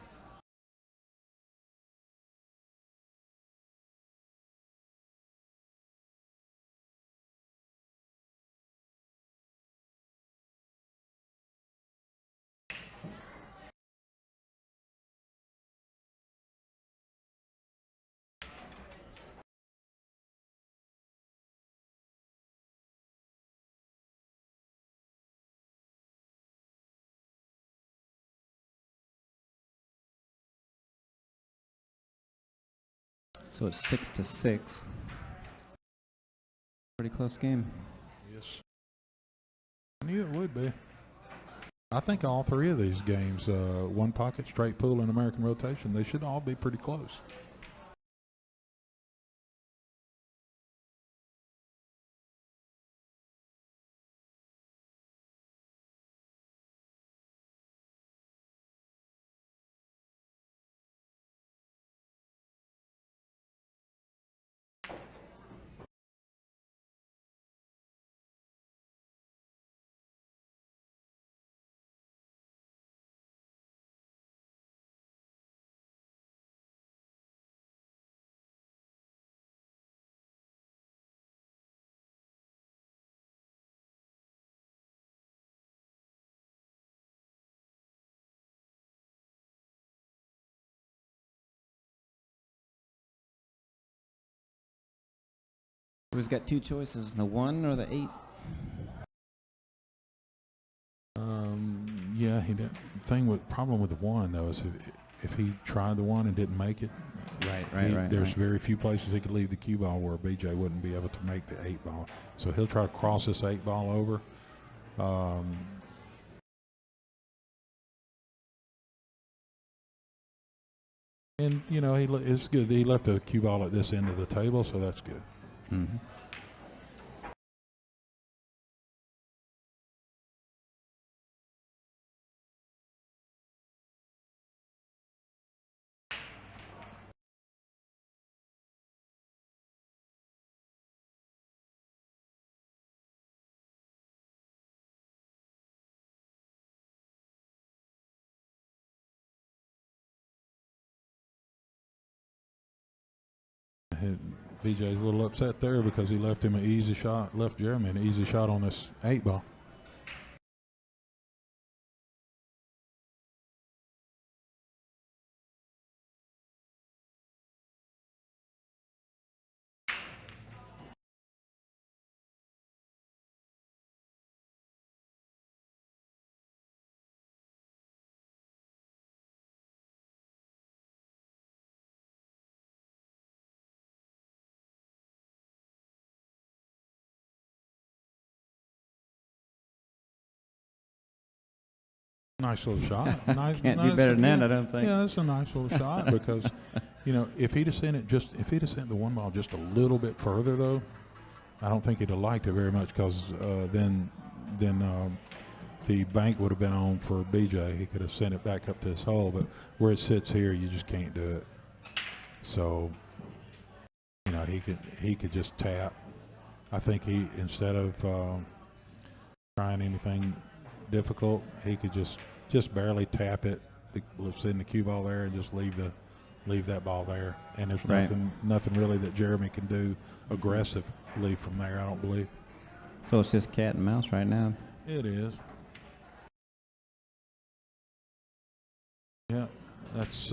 So it's 6-6. Pretty close game. Yes. I knew it would be. I think all three of these games, one pocket, straight pool, and American rotation, they should all be pretty close. Who's got two choices, the 1 or the 8? Yeah, he did. Problem with the 1 though is if he tried the 1 and didn't make it, Right. There's very few places he could leave the cue ball where BJ wouldn't be able to make the 8 ball. So he'll try to cross this 8 ball over. And you know it's good. He left the cue ball at this end of the table, so that's good. Mm-hmm. VJ's a little upset there because he left Jeremy an easy shot on this 8 ball. Nice little shot. Can't do better than that, I don't think. Yeah, that's a nice little shot because, you know, if he'd have sent the 1 ball just a little bit further though, I don't think he'd have liked it very much because then the bank would have been on for BJ. He could have sent it back up to his hole, but where it sits here, you just can't do it. So, you know, he could just tap. I think instead of trying anything difficult, he could just barely tap it, send the cue ball there, and just leave that ball there. And there's nothing really that Jeremy can do aggressively from there, I don't believe. So it's just cat and mouse right now. It is. Yeah, that's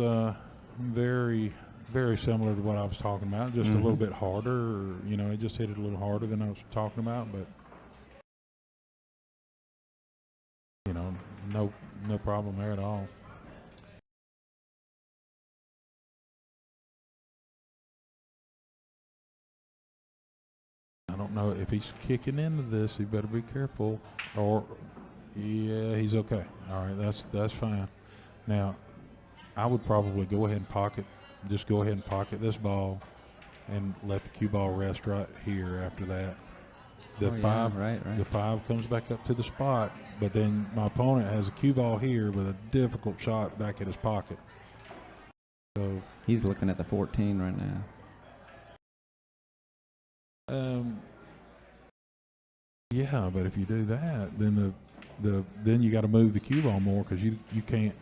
very, very similar to what I was talking about. Just a little bit harder. You know, it just hit it a little harder than I was talking about, but you know, no problem there at all. know if he's kicking into this. He better be careful. Or, yeah, he's okay. All right, that's fine. Now, I would probably go ahead and pocket. Just go ahead and pocket this ball, and let the cue ball rest right here. After that, the right. the 5 comes back up to the spot. But then my opponent has a cue ball here with a difficult shot back at his pocket. So he's looking at the 14 right now. Yeah, but if you do that, then then you got to move the cue ball more because you can't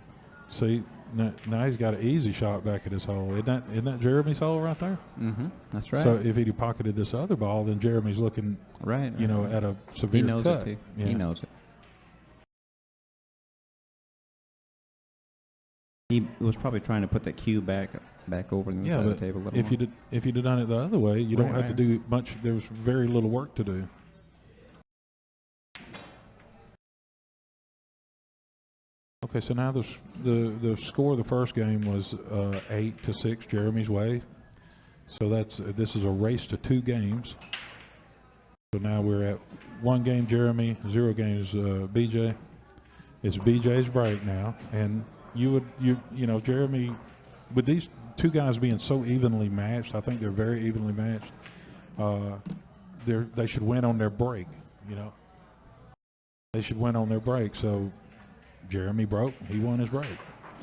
see. Now he's got an easy shot back at his hole. Isn't that Jeremy's hole right there? Mm-hmm. That's right. So if he'd pocketed this other ball, then Jeremy's looking right. At a severe he knows cut. it too. Yeah. He knows it. He was probably trying to put the cue back over on the side of the table a little if more. if you'd have done it the other way, you don't have to do much. There's very little work to do. Okay, so now the score of the first game was 8-6 Jeremy's way. So this is a race to 2 games. So now we're at 1 game Jeremy, 0 games BJ. It's BJ's break now, and you know Jeremy, with these 2 guys being so evenly matched, I think they're very evenly matched. They should win on their break. They should win on their break. So Jeremy broke. He won his break.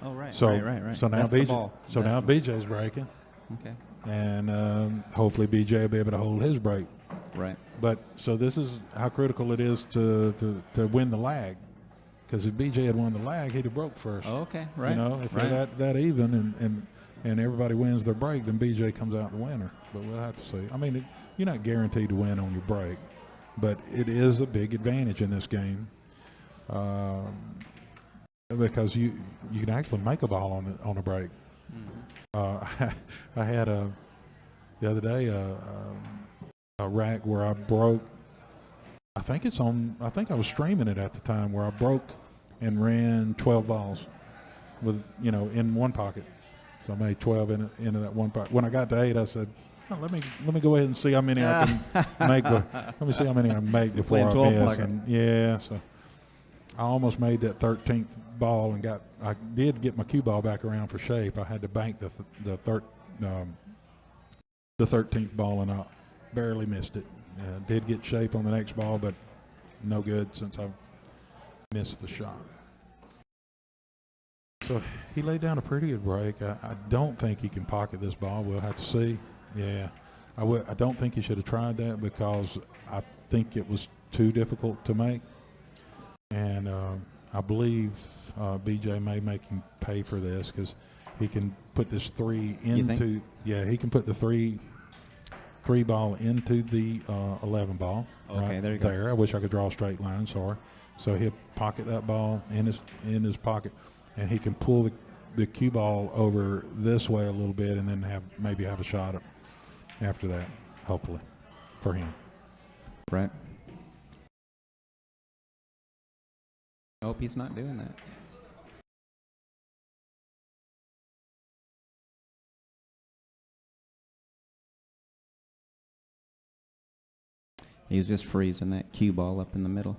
Oh, right. So, right. So now That's the BJ. ball. So now BJ's breaking, Okay. and hopefully BJ will be able to hold his break. Right. But so this is how critical it is to win the lag, because if BJ had won the lag, he'd have broke first. Oh, okay. Right. If they're that even and everybody wins their break, then BJ comes out the winner. But we'll have to see. I mean, you're not guaranteed to win on your break, but it is a big advantage in this game. Because you can actually make a ball on a break. Mm-hmm. I had the other day a rack where I broke. I think I was streaming it at the time, where I broke and ran 12 balls with in one pocket. So I made 12 into that one pocket. When I got to 8, I said, oh, let me go ahead and see how many I can make. Let me see how many I can make before I miss. And so I almost made that 13th ball and I did get my cue ball back around for shape. I had to bank the 13th ball, and I barely missed it. Did get shape on the next ball, but no good since I missed the shot. So he laid down a pretty good break. I don't think he can pocket this ball. We'll have to see. Yeah, I don't think he should have tried that, because I think it was too difficult to make. And I believe BJ may make him pay for this, because he can put this 3 into. Yeah, he can put the 3 ball into the 11 ball. Okay, right there you go. I wish I could draw a straight line. Sorry. So he'll pocket that ball in his pocket, and he can pull the cue ball over this way a little bit, and then maybe have a shot after that, hopefully, for him. Right. I hope he's not doing that. He was just freezing that cue ball up in the middle.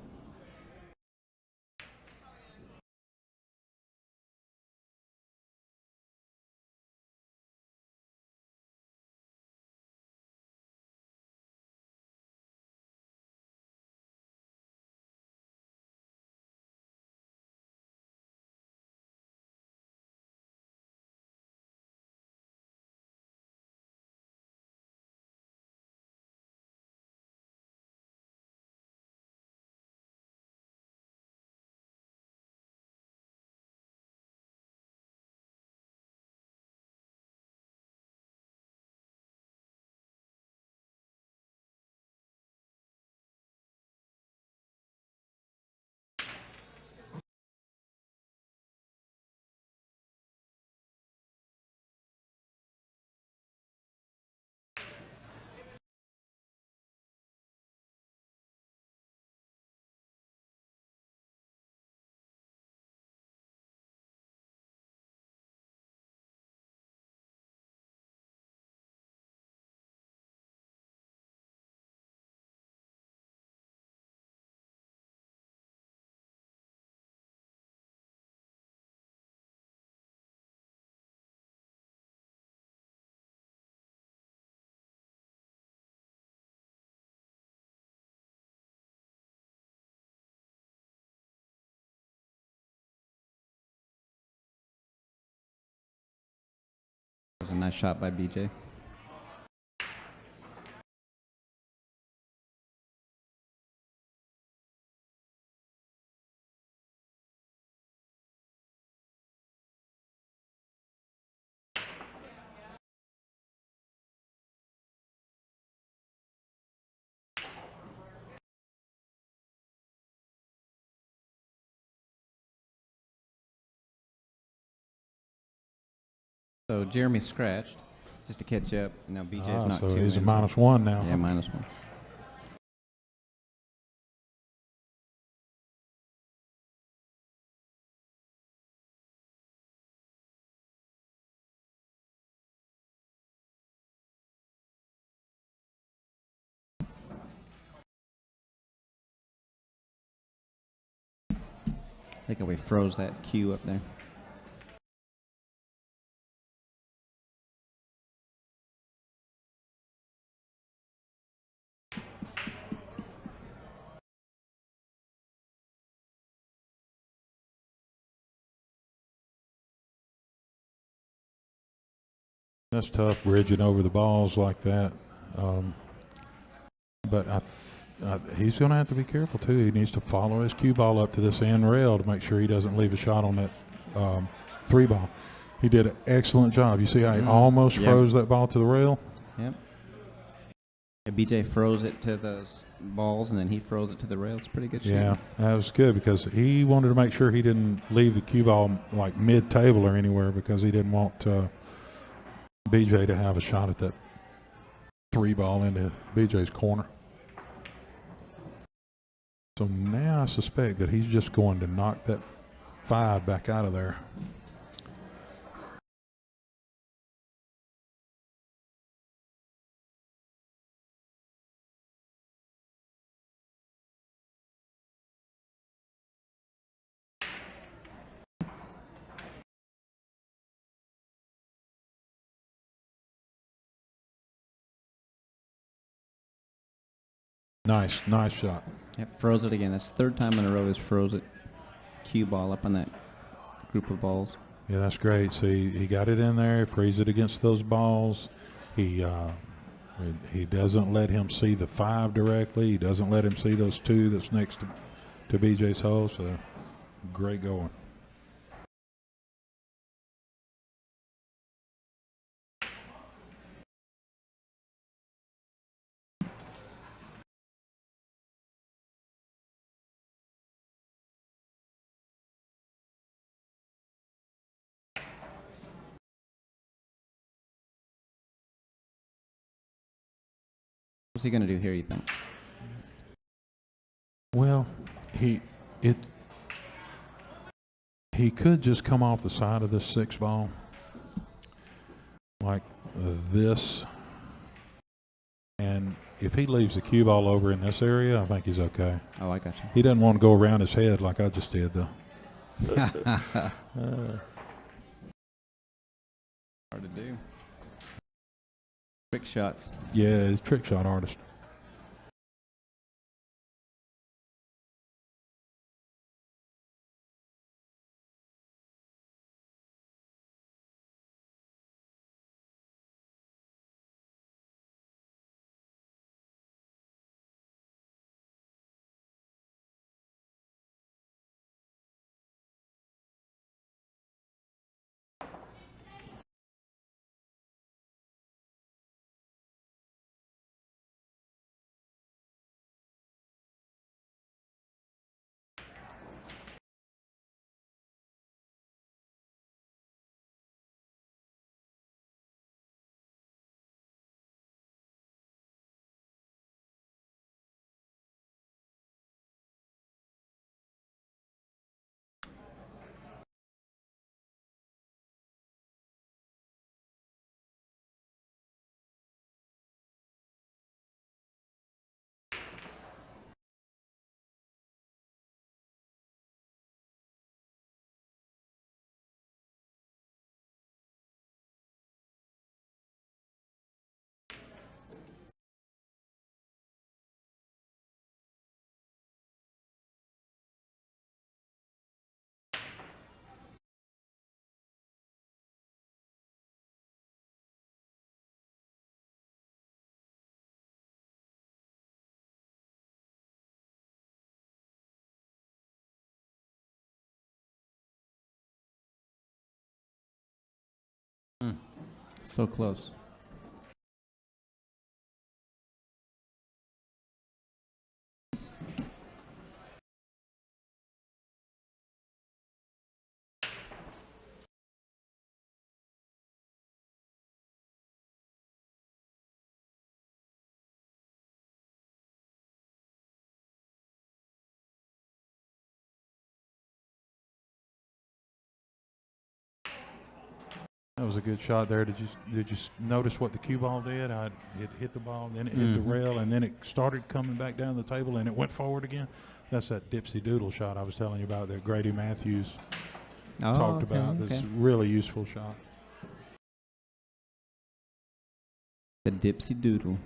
Nice shot by BJ. So Jeremy scratched just to catch up. Now BJ's not so two. he's a in. -1 now. Yeah, -1. I think we froze that cue up there. That's tough, bridging over the balls like that. But he's going to have to be careful, too. He needs to follow his cue ball up to this end rail to make sure he doesn't leave a shot on that 3 ball. He did an excellent job. You see how he almost froze that ball to the rail? Yep. Yeah, BJ froze it to those balls, and then he froze it to the rail. It's pretty good shot. Yeah, that was good because he wanted to make sure he didn't leave the cue ball like mid-table or anywhere because he didn't want BJ to have a shot at that 3 ball into BJ's corner. So now I suspect that he's just going to knock that 5 back out of there. Nice shot. Yep, froze it again. That's the 3rd time in a row he's froze it. Cue ball up on that group of balls. Yeah, that's great. So he got it in there, frees it against those balls. He doesn't let him see the 5 directly. He doesn't let him see those 2 that's next to BJ's hole. So great going. What's he going to do here, you think? Well, he could just come off the side of this 6 ball like this, and if he leaves the cue ball over in this area, I think he's okay. Oh, I got you. He doesn't want to go around his head like I just did, though. Hard to do. Trick shots. Yeah, he's a trick shot artist. So close. That was a good shot there. Did you notice what the cue ball did? It hit the ball, then it hit the rail, and then it started coming back down the table, and it went forward again. That's that dipsy doodle shot I was telling you about that Grady Matthews talked about. That's a really useful shot. The dipsy doodle.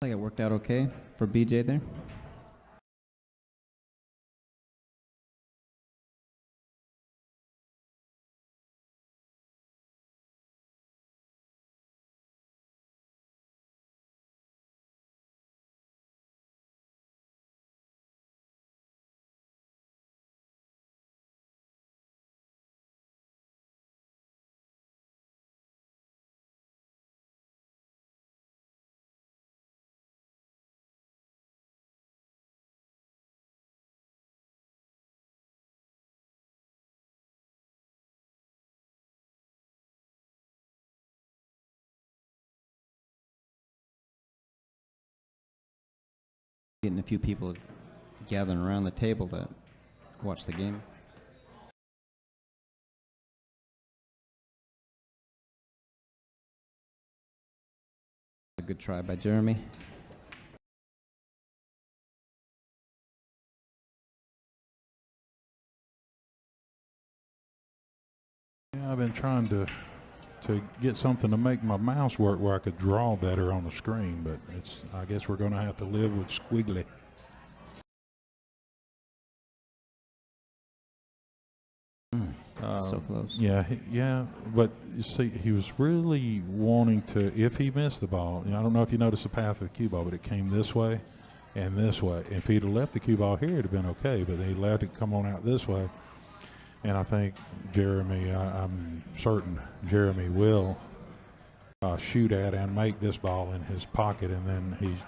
I think it worked out okay for BJ there. Getting a few people gathering around the table to watch the game. A good try by Jeremy. Yeah, I've been trying to get something to make my mouse work where I could draw better on the screen, but I guess we're going to have to live with squiggly. So close. Yeah, but you see, he was really wanting to, if he missed the ball, I don't know if you noticed the path of the cue ball, but it came this way and this way. If he'd have left the cue ball here, it'd have been okay, but he let it come on out this way. And I think Jeremy, I'm certain Jeremy will shoot at and make this ball in his pocket, and then he's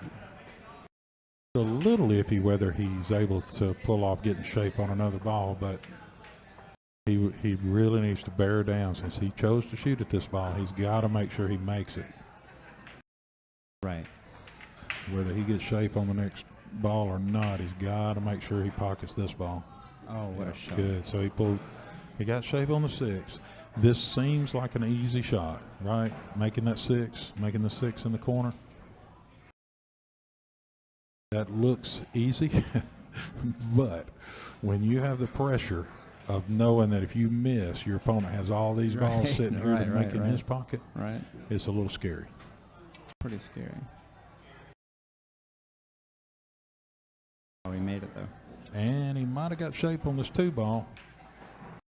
a little iffy whether he's able to pull off getting shape on another ball, but he really needs to bear down. Since he chose to shoot at this ball, he's got to make sure he makes it. Right. Whether he gets shape on the next ball or not, he's got to make sure he pockets this ball. Oh, what a shot. Good. So he got shape on the 6. This seems like an easy shot, right? Making the 6 in the corner. That looks easy, but when you have the pressure of knowing that if you miss, your opponent has all these balls sitting here to make in his pocket, it's a little scary. It's pretty scary. Oh, he made it though. And he might have got shape on this 2 ball.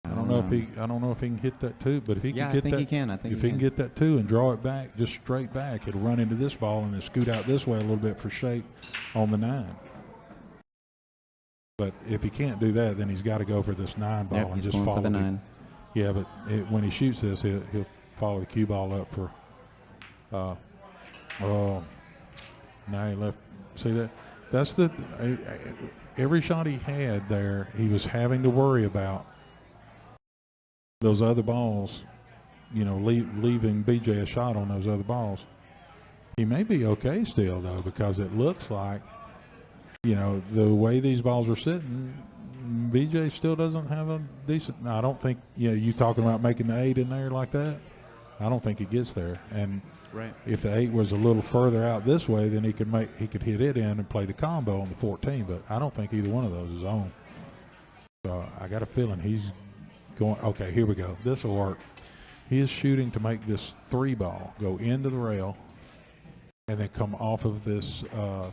I don't know if he can hit that 2, but if he can get that, if he can get that 2 and draw it back, just straight back, it'll run into this ball and then scoot out this way a little bit for shape on the 9. But if he can't do that, then he's got to go for this 9 ball and just follow the 9. Yeah, but when he shoots this, he'll follow the cue ball up for. Now he left. See that? That's the every shot he had there. He was having to worry about those other balls. Leaving BJ a shot on those other balls. He may be okay still though, because it looks like. The way these balls are sitting, BJ still doesn't have a decent. I don't think. You talking about making the 8 in there like that? I don't think he gets there. And if the 8 was a little further out this way, then he could hit it in and play the combo on the 14. But I don't think either one of those is on. So I got a feeling he's going. Okay, here we go. This will work. He is shooting to make this 3 ball go into the rail and then come off of this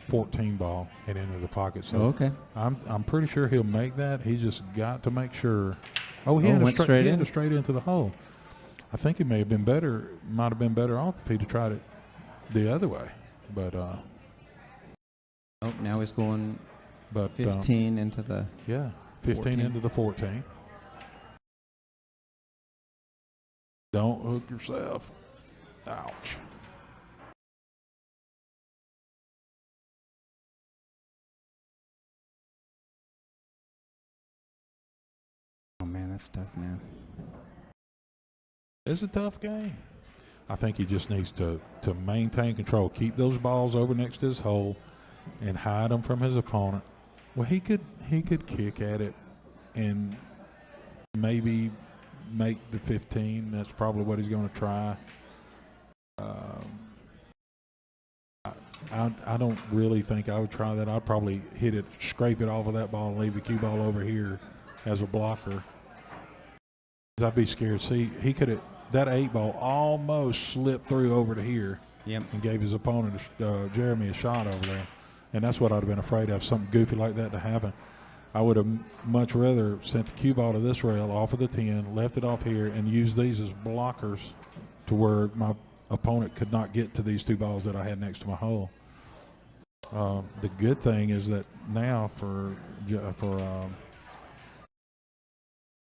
14 ball and into the pocket. So Okay. I'm pretty sure he'll make that. He just got to make sure. Oh, he had went straight he had in? straight into the hole. I think he might have been better off if he'd have tried it the other way. But Oh, now he's going but 15 into the. yeah, 15 14. into the 14. Don't hook yourself. Ouch. Oh man, that's tough now. It's a tough game. I think he just needs to maintain control, keep those balls over next to his hole, and hide them from his opponent. Well, he could kick at it and maybe make the 15. That's probably what he's going to try. I don't really think I would try that. I'd probably hit it, scrape it off of that ball, and leave the cue ball over here as a blocker. I'd be scared. See, he could have. That 8 ball almost slipped through over to here. Yep. And gave his opponent, Jeremy, a shot over there. And that's what I'd have been afraid of, something goofy like that to happen. I would have much rather sent the cue ball to this rail off of the 10, left it off here, and used these as blockers to where my opponent could not get to these 2 balls that I had next to my hole. The good thing is that now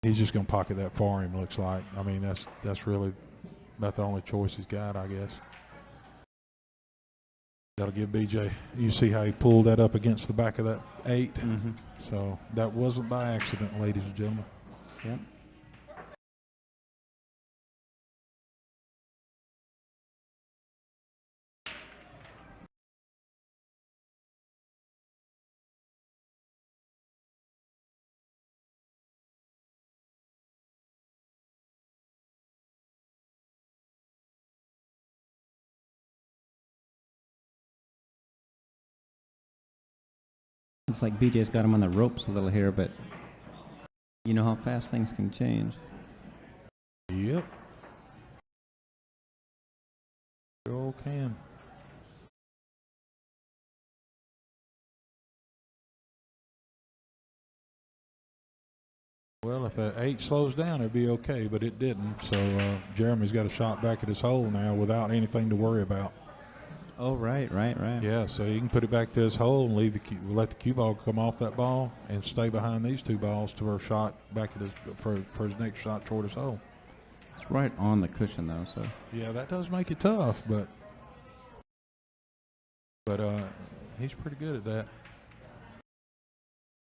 he's just going to pocket that for him, looks like. I mean, that's really about the only choice he's got, I guess. Got to give BJ. You see how he pulled that up against the back of that 8? Mm-hmm. So that wasn't by accident, ladies and gentlemen. Yep. Looks like BJ's got him on the ropes a little here, but you know how fast things can change. Yep. Sure can. Well, if that 8 slows down, it'd be okay, but it didn't. So Jeremy's got a shot back at his hole now without anything to worry about. Oh, right. Yeah, so he can put it back to his hole and let the cue ball come off that ball and stay behind these 2 balls to her shot back at his for his next shot toward his hole. It's right on the cushion though, so. Yeah, that does make it tough, but he's pretty good at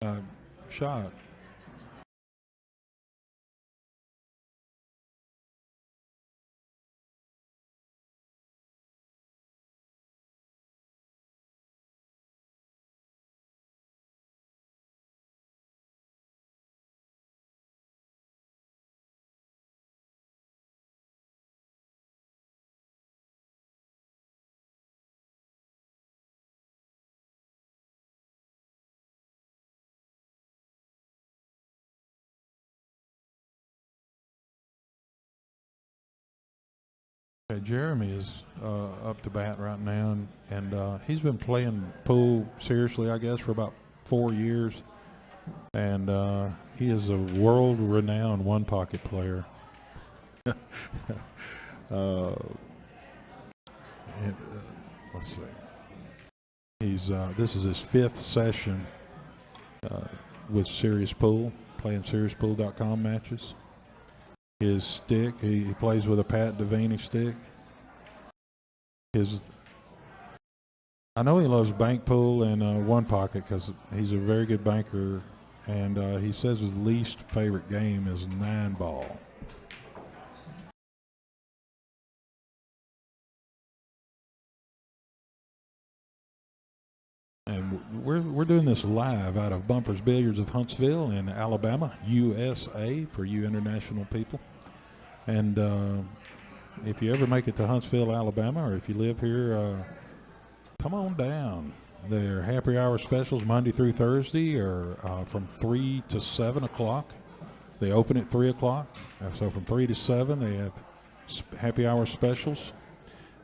that shot. Okay, Jeremy is up to bat right now, and he's been playing pool seriously, I guess, for about 4 years, and he is a world-renowned one-pocket player. Let's see. He's this is his 5th session with Serious Pool, playing SeriousPool.com matches. His stick, he plays with a Pat Devaney stick. I know he loves bank pool and one pocket because he's a very good banker, and he says his least favorite game is 9 ball. And we're doing this live out of Bumpers Billiards of Huntsville in Alabama, USA, for you international people. And if you ever make it to Huntsville, Alabama, or if you live here, come on down. Their happy hour specials Monday through Thursday are from 3 to 7 o'clock. They open at 3 o'clock. So from 3 to 7, they have happy hour specials.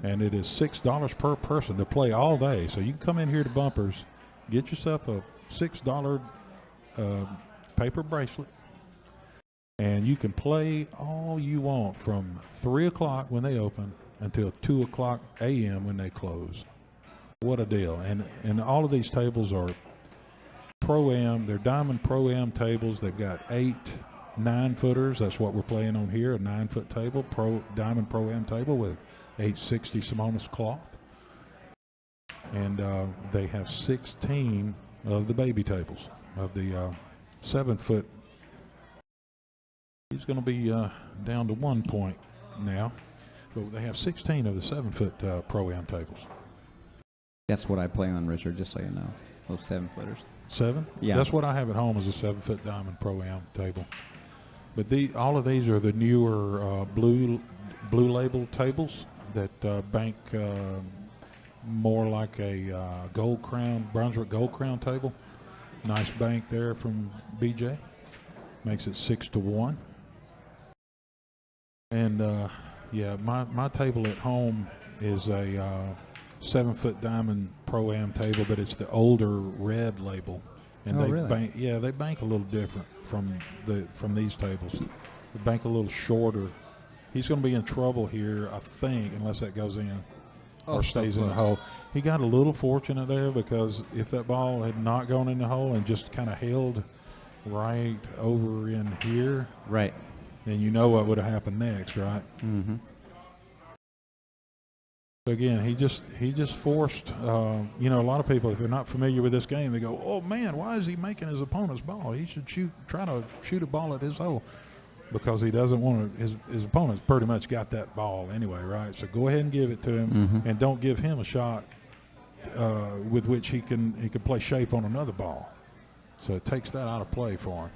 and it is $6 per person to play all day. So you can come in here to Bumpers, get yourself a $6 paper bracelet, and you can play all you want from 3 o'clock when they open until 2 o'clock a.m. when they close. What a deal. And all of these tables are Pro-Am. They're Diamond Pro-Am tables. They've got 8 9-footers. That's what we're playing on here, a 9-foot table, Diamond Pro-Am table with 860 Simonis cloth. And they have 16 of the baby tables of the 7-foot. He's going to be down to 1 point now. But they have 16 of the 7-foot Pro-Am tables. That's what I play on, Richard, just so you know. Those 7-footers. 7? Yeah. That's what I have at home is a 7-foot Diamond Pro-Am table. But all of these are the newer blue label tables that bank more like a Gold Crown, Brunswick Gold Crown table. Nice bank there from BJ. Makes it 6-1. And yeah, my table at home is a 7-foot Diamond Pro-Am table, but it's the older red label. And they really? bank, yeah, they bank a little different from these tables. They bank a little shorter. He's going to be in trouble here, I think, unless that goes in or stays in the hole. He got a little fortunate there because if that ball had not gone in the hole and just kind of held right over in here, Right. then you know what would have happened next, right? Mm-hmm. Again, he just forced. You know, a lot of people, if they're not familiar with this game, they go, "Oh man, why is he making his opponent's ball? He should try to shoot a ball at his hole," because he doesn't want to. His opponent's pretty much got that ball anyway, right? So go ahead and give it to him, and don't give him a shot with which he can play shape on another ball. So it takes that out of play for him.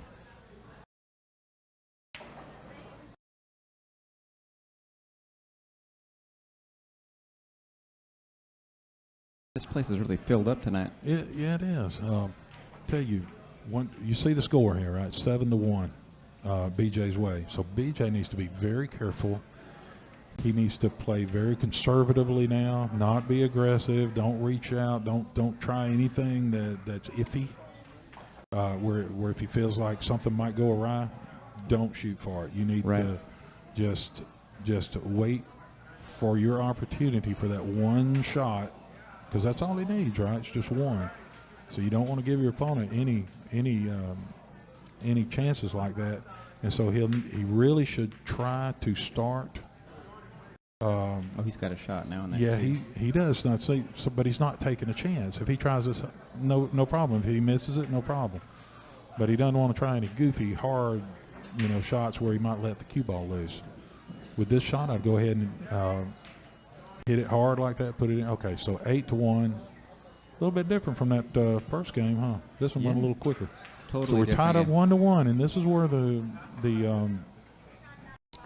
This place is really filled up tonight. Yeah, it is. Tell you, you see the score here, right? 7-1, BJ's way. So BJ needs to be very careful. He needs to play very conservatively now, not be aggressive. Don't reach out. Don't try anything that's iffy. Where if he feels like something might go awry, don't shoot for it. You need to just wait for your opportunity for that one shot. Because that's all he needs, right? It's just one. So you don't want to give your opponent any chances like that. And so he really should try to start. He's got a shot now. In that Yeah, too. he does. Not say, so, but he's not taking a chance. If he tries this, no problem. If he misses it, no problem. But he doesn't want to try any goofy, hard, shots where he might let the cue ball loose. With this shot, I'd go ahead and hit it hard like that, put it in. Okay, so 8-1. A little bit different from that first game, huh? This one went a little quicker. Totally. So we're tied up 1-1, and this is where the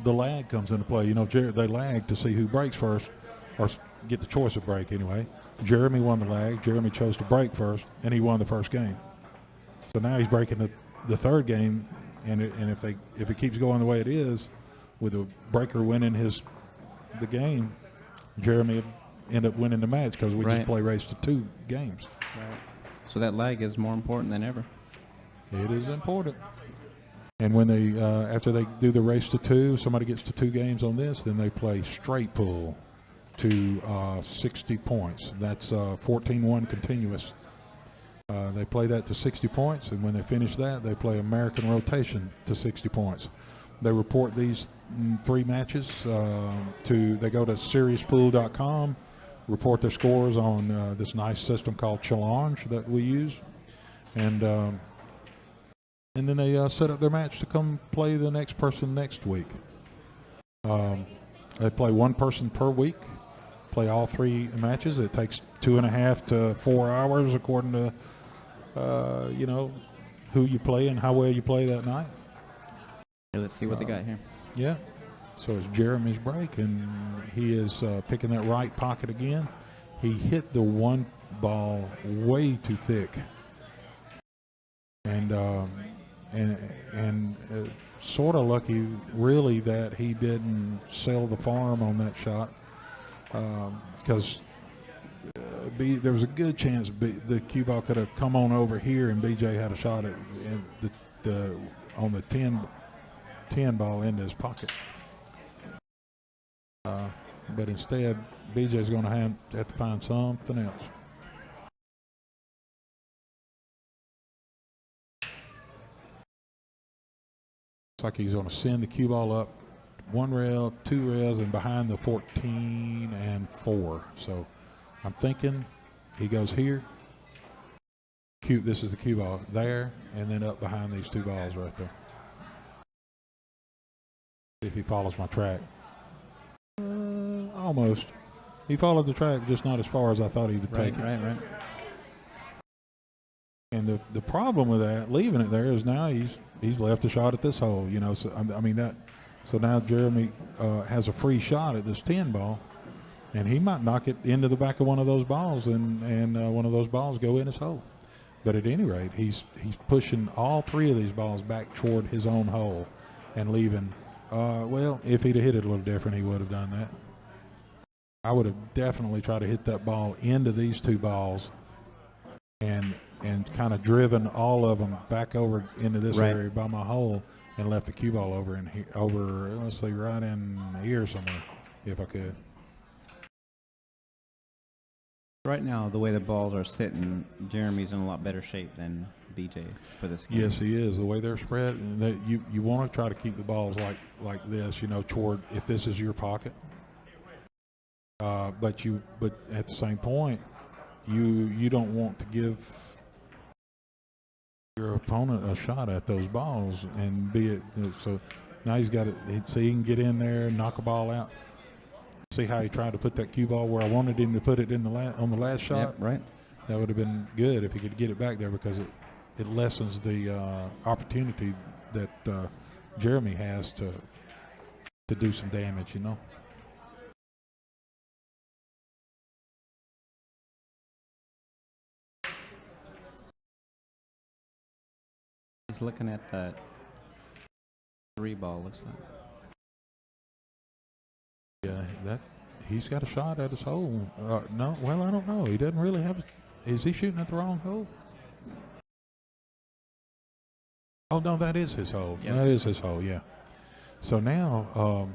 lag comes into play. They lag to see who breaks first, or get the choice of break anyway. Jeremy won the lag. Jeremy chose to break first, and he won the first game. So now he's breaking the third game, and if it keeps going the way it is, with a breaker winning the game, Jeremy would end up winning the match because we just play race to 2 games. Right. So that lag is more important than ever. It is important. And when they after they do the race to 2, somebody gets to 2 games on this, then they play straight pool to 60 points. That's 14-1 continuous. They play that to 60 points, and when they finish that, they play American rotation to 60 points. They report these 3 matches they go to seriouspool.com, report their scores on this nice system called Challenge that we use, and then they set up their match to come play the next person next week. They play one person per week, play all 3 matches. It takes 2.5 to 4 hours according to who you play and how well you play that night. Let's see what they got here. Yeah. So it's Jeremy's break, and he is picking that right pocket again. He hit the one ball way too thick, and sort of lucky, really, that he didn't sell the farm on that shot. because there was a good chance the cue ball could have come on over here and BJ had a shot at on the 10 ball into his pocket. But instead, BJ's going to have to find something else. Looks like he's going to send the cue ball up 1 rail, 2 rails, and behind the 14 and 4. So I'm thinking he goes here. This is the cue ball there, and then up behind these 2 balls right there. If he follows my track. Almost. He followed the track, just not as far as I thought he would take it. Right. And the problem with that, leaving it there, is now he's left a shot at this hole. You know, so I mean that. So now Jeremy has a free shot at this 10 ball, and he might knock it into the back of one of those balls, and one of those balls go in his hole. But at any rate, he's pushing all 3 of these balls back toward his own hole, and leaving. Well, if he'd have hit it a little different, he would have done that. I would have definitely tried to hit that ball into these 2 balls, and kind of driven all of them back over into this area by my hole, and left the cue ball over in here, let's see, right in here somewhere, if I could. Right now, the way the balls are sitting, Jeremy's in a lot better shape than BJ for this game. Yes, he is. The way they're spread, and you want to try to keep the balls like this, you know, toward, if this is your pocket. But at the same point, you don't want to give your opponent a shot at those balls and be it. So now he's got it. So he can get in there, knock a ball out. See how he tried to put that cue ball where I wanted him to put it in on the last shot. Yep, right. That would have been good if he could get it back there, because it lessens the opportunity that Jeremy has to do some damage, you know. He's looking at that 3 ball, looks like. Yeah, he's got a shot at his hole. No, well, I don't know. He doesn't really have. Is he shooting at the wrong hole? Oh no, that is his hole. Yes. That is his hole. Yeah. So now,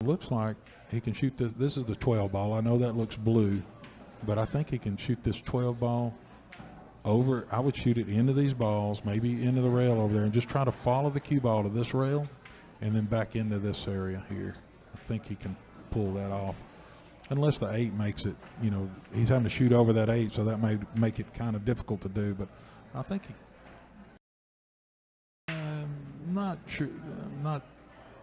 looks like he can shoot this. This is the 12 ball. I know that looks blue, but I think he can shoot this 12 ball over. I would shoot it into these balls, maybe into the rail over there, and just try to follow the cue ball to this rail, and then back into this area here. I think he can pull that off, unless the 8 makes it. You know, he's having to shoot over that 8, so that may make it kind of difficult to do. But I think not sure.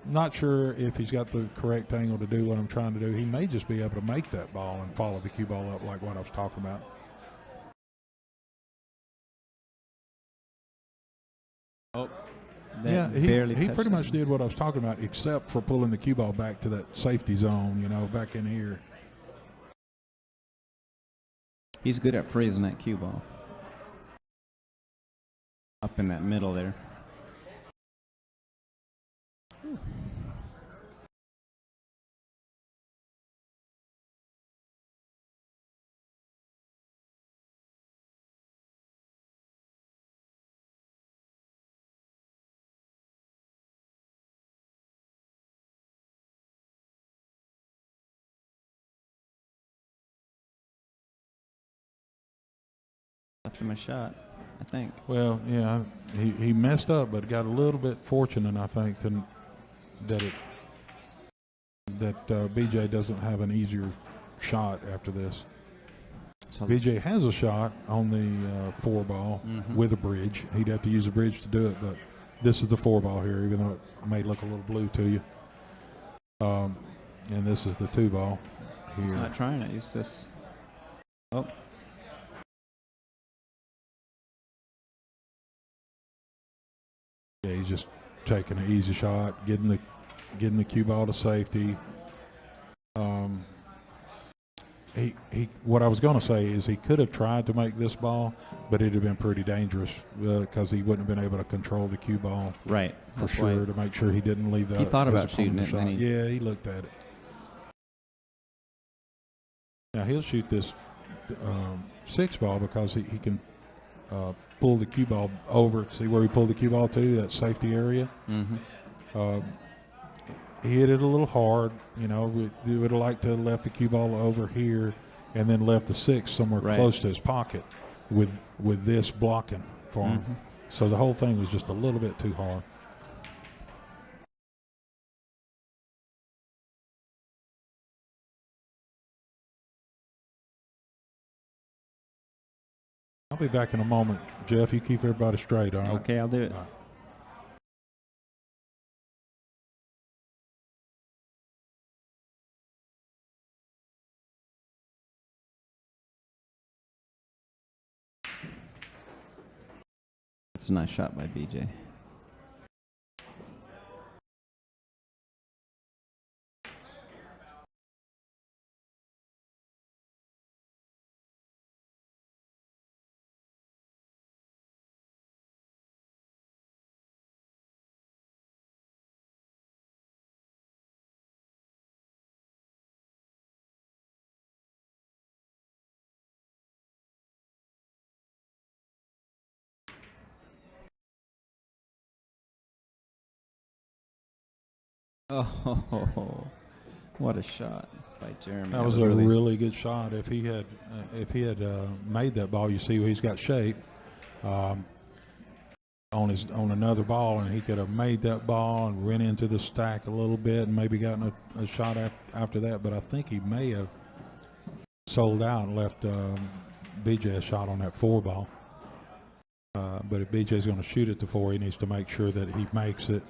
Not sure if he's got the correct angle to do what I'm trying to do. He may just be able to make that ball and follow the cue ball up like what I was talking about. Oh, Yeah, he pretty much did what I was talking about, except for pulling the cue ball back to that safety zone, you know, back in here. He's good at freezing that cue ball. Up in that middle there. Left him a shot, I think. Well, yeah, he messed up, but got a little bit fortunate, I think, that BJ doesn't have an easier shot after this. So BJ has a shot on the 4 ball with a bridge. He'd have to use a bridge to do it, but this is the 4 ball here, even though it may look a little blue to you. And this is the 2 ball here. He's not trying it. He's just. Oh. Yeah, he's just taking an easy shot, getting the cue ball to safety. what I was going to say is he could have tried to make this ball, but it'd have been pretty dangerous because he wouldn't have been able to control the cue ball Right. for That's sure why to make sure he didn't leave that. he thought his about shooting opponent it, shot. and then he- Yeah, he looked at it. Now he'll shoot this 6 ball because he can pull the cue ball over. See where he pulled the cue ball to, that safety area. Mm-hmm. He hit it a little hard. You know, we would have liked to have left the cue ball over here and then left the 6 somewhere Right. close to his pocket with this blocking for him. Mm-hmm. So the whole thing was just a little bit too hard. I'll be back in a moment, Jeff. You keep everybody straight, all right? Okay, I'll do it. All right. It's a nice shot by BJ. Oh, what a shot by Jeremy. That was a really good shot. If he had made that ball, you see he's got shape on another ball, and he could have made that ball and went into the stack a little bit and maybe gotten a shot after that. But I think he may have sold out and left BJ a shot on that 4 ball. But if BJ's going to shoot at the 4, he needs to make sure that he makes it.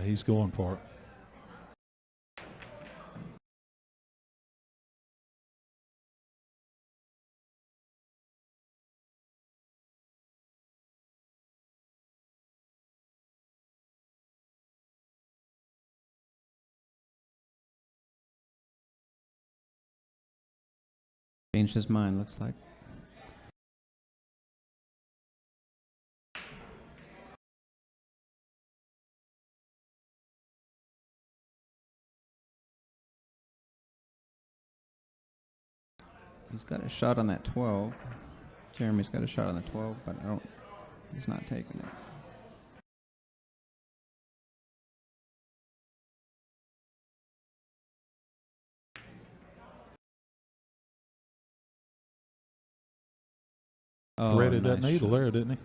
He's going for it. Changed his mind, looks like. He's got a shot on that 12. Jeremy's got a shot on the 12, but he's not taking it. Oh, Threaded that nice needle shot. there, didn't he?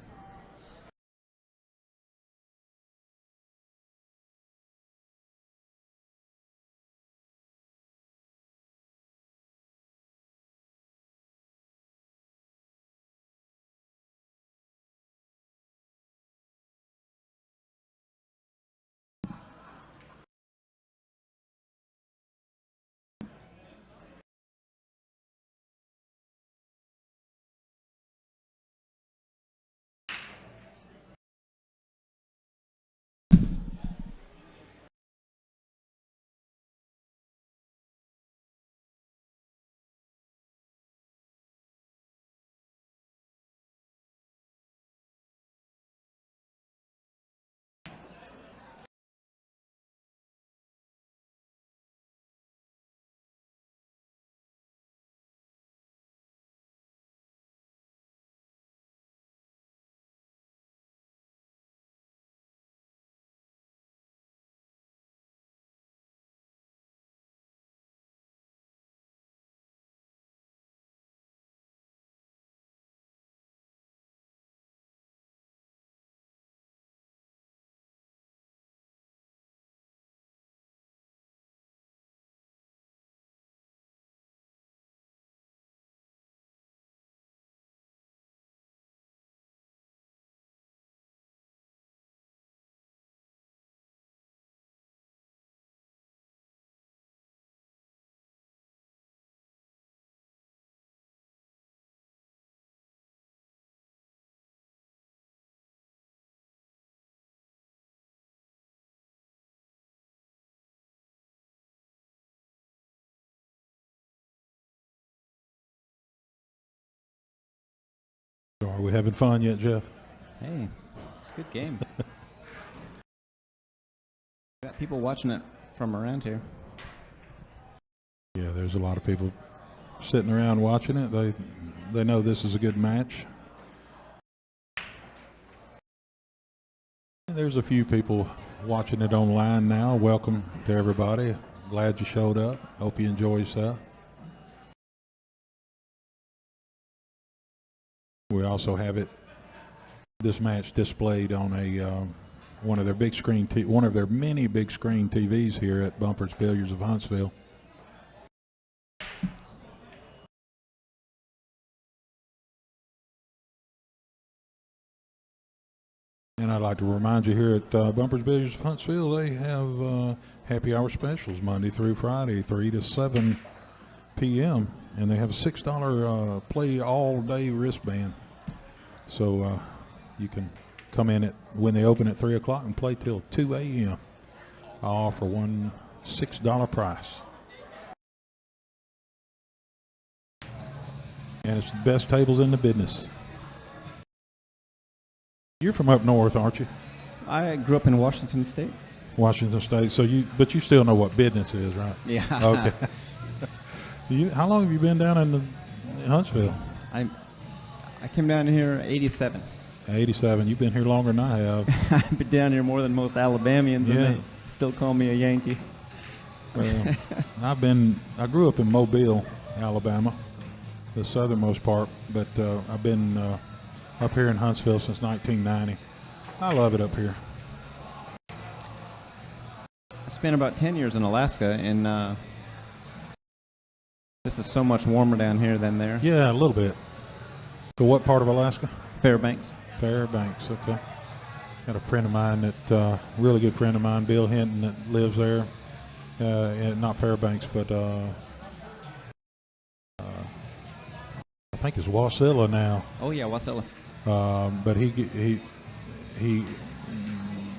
Are we having fun yet, Jeff? Hey, it's a good game. Got people watching it from around here. Yeah, there's a lot of people sitting around watching it. They know this is a good match. And there's a few people watching it online now. Welcome to everybody. Glad you showed up. Hope you enjoy yourself. We also have this match displayed on a one of their many big screen TVs here at Bumpers Billiards of Huntsville. And I'd like to remind you here at Bumpers Billiards of Huntsville, they have happy hour specials Monday through Friday, 3 to 7 p.m. And they have a $6 play all day wristband. So you can come in when they open at 3 o'clock and play till 2 a.m. all for one $6 price. And it's the best tables in the business. You're from up north, aren't you? I grew up in Washington State. Washington State. So but you still know what business is, right? Yeah. Okay. How long have you been down in Huntsville? I came down here 87. 87. You've been here longer than I have. I've been down here more than most Alabamians, and they still call me a Yankee. Well, I grew up in Mobile, Alabama, the southernmost part, but I've been up here in Huntsville since 1990. I love it up here. I spent about 10 years in Alaska, and this is so much warmer down here than there. Yeah, a little bit. So what part of Alaska? Fairbanks. Fairbanks, okay. Got a friend of mine really good friend of mine, Bill Hinton, that lives there. Not Fairbanks, but I think it's Wasilla now. Oh yeah, Wasilla. But he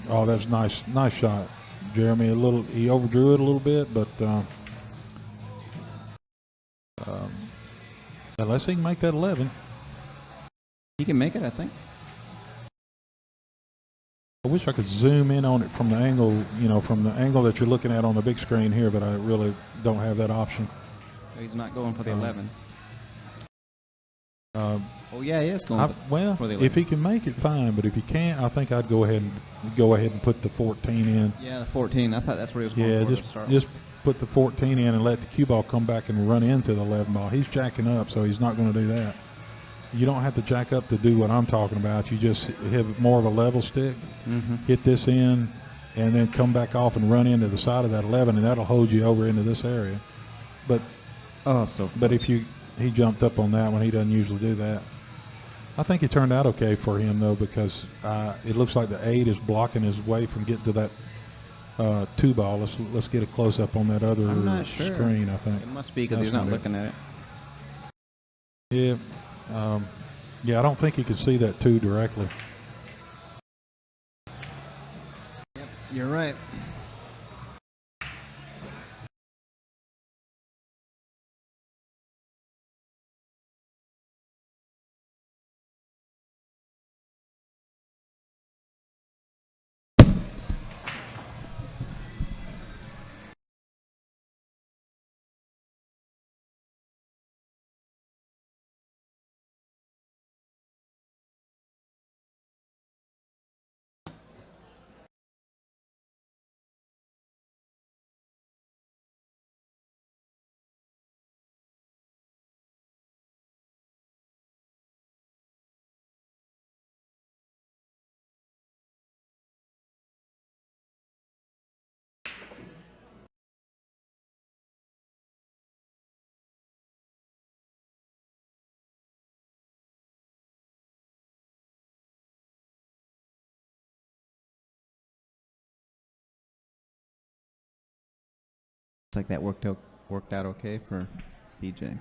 oh, that's nice shot, Jeremy. He overdrew it a little bit, but unless he can make that 11. He can make it, I think. I wish I could zoom in on it from the angle, from the angle that you're looking at on the big screen here, but I really don't have that option. He's not going for the 11. Oh yeah, he is going for the 11. If he can make it, fine. But if he can't, I think I'd go ahead and put the 14 in. Yeah, the 14. I thought that's where he was going for to start. Just put the 14 in and let the cue ball come back and run into the 11 ball. He's jacking up, so he's not going to do that. You don't have to jack up to do what I'm talking about. You just have more of a level stick, hit this in, and then come back off and run into the side of that 11, and that'll hold you over into this area. But if he jumped up on that one, he doesn't usually do that. I think it turned out okay for him though, because it looks like the 8 is blocking his way from getting to that 2 ball. Let's get a close up on that other screen. I think it must be because he's not looking at it. Yeah. I don't think he could see that 2 directly. Yep, you're right. Looks like that worked out okay for BJ.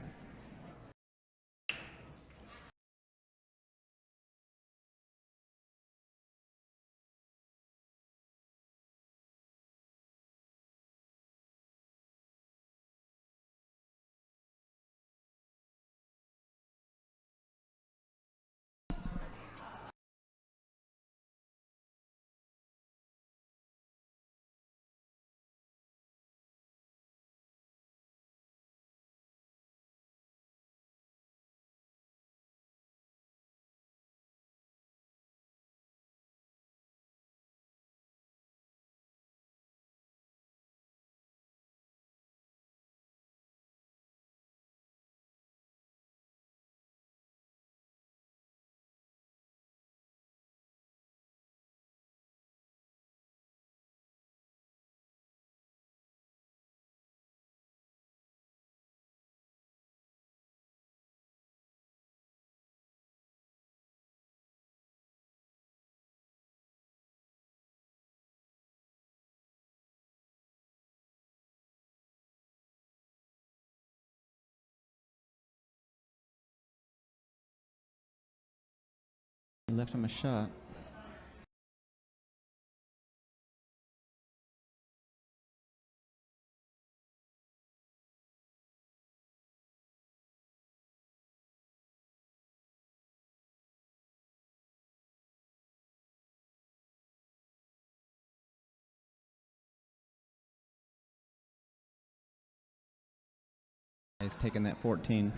left him a shot. He's taking that 14.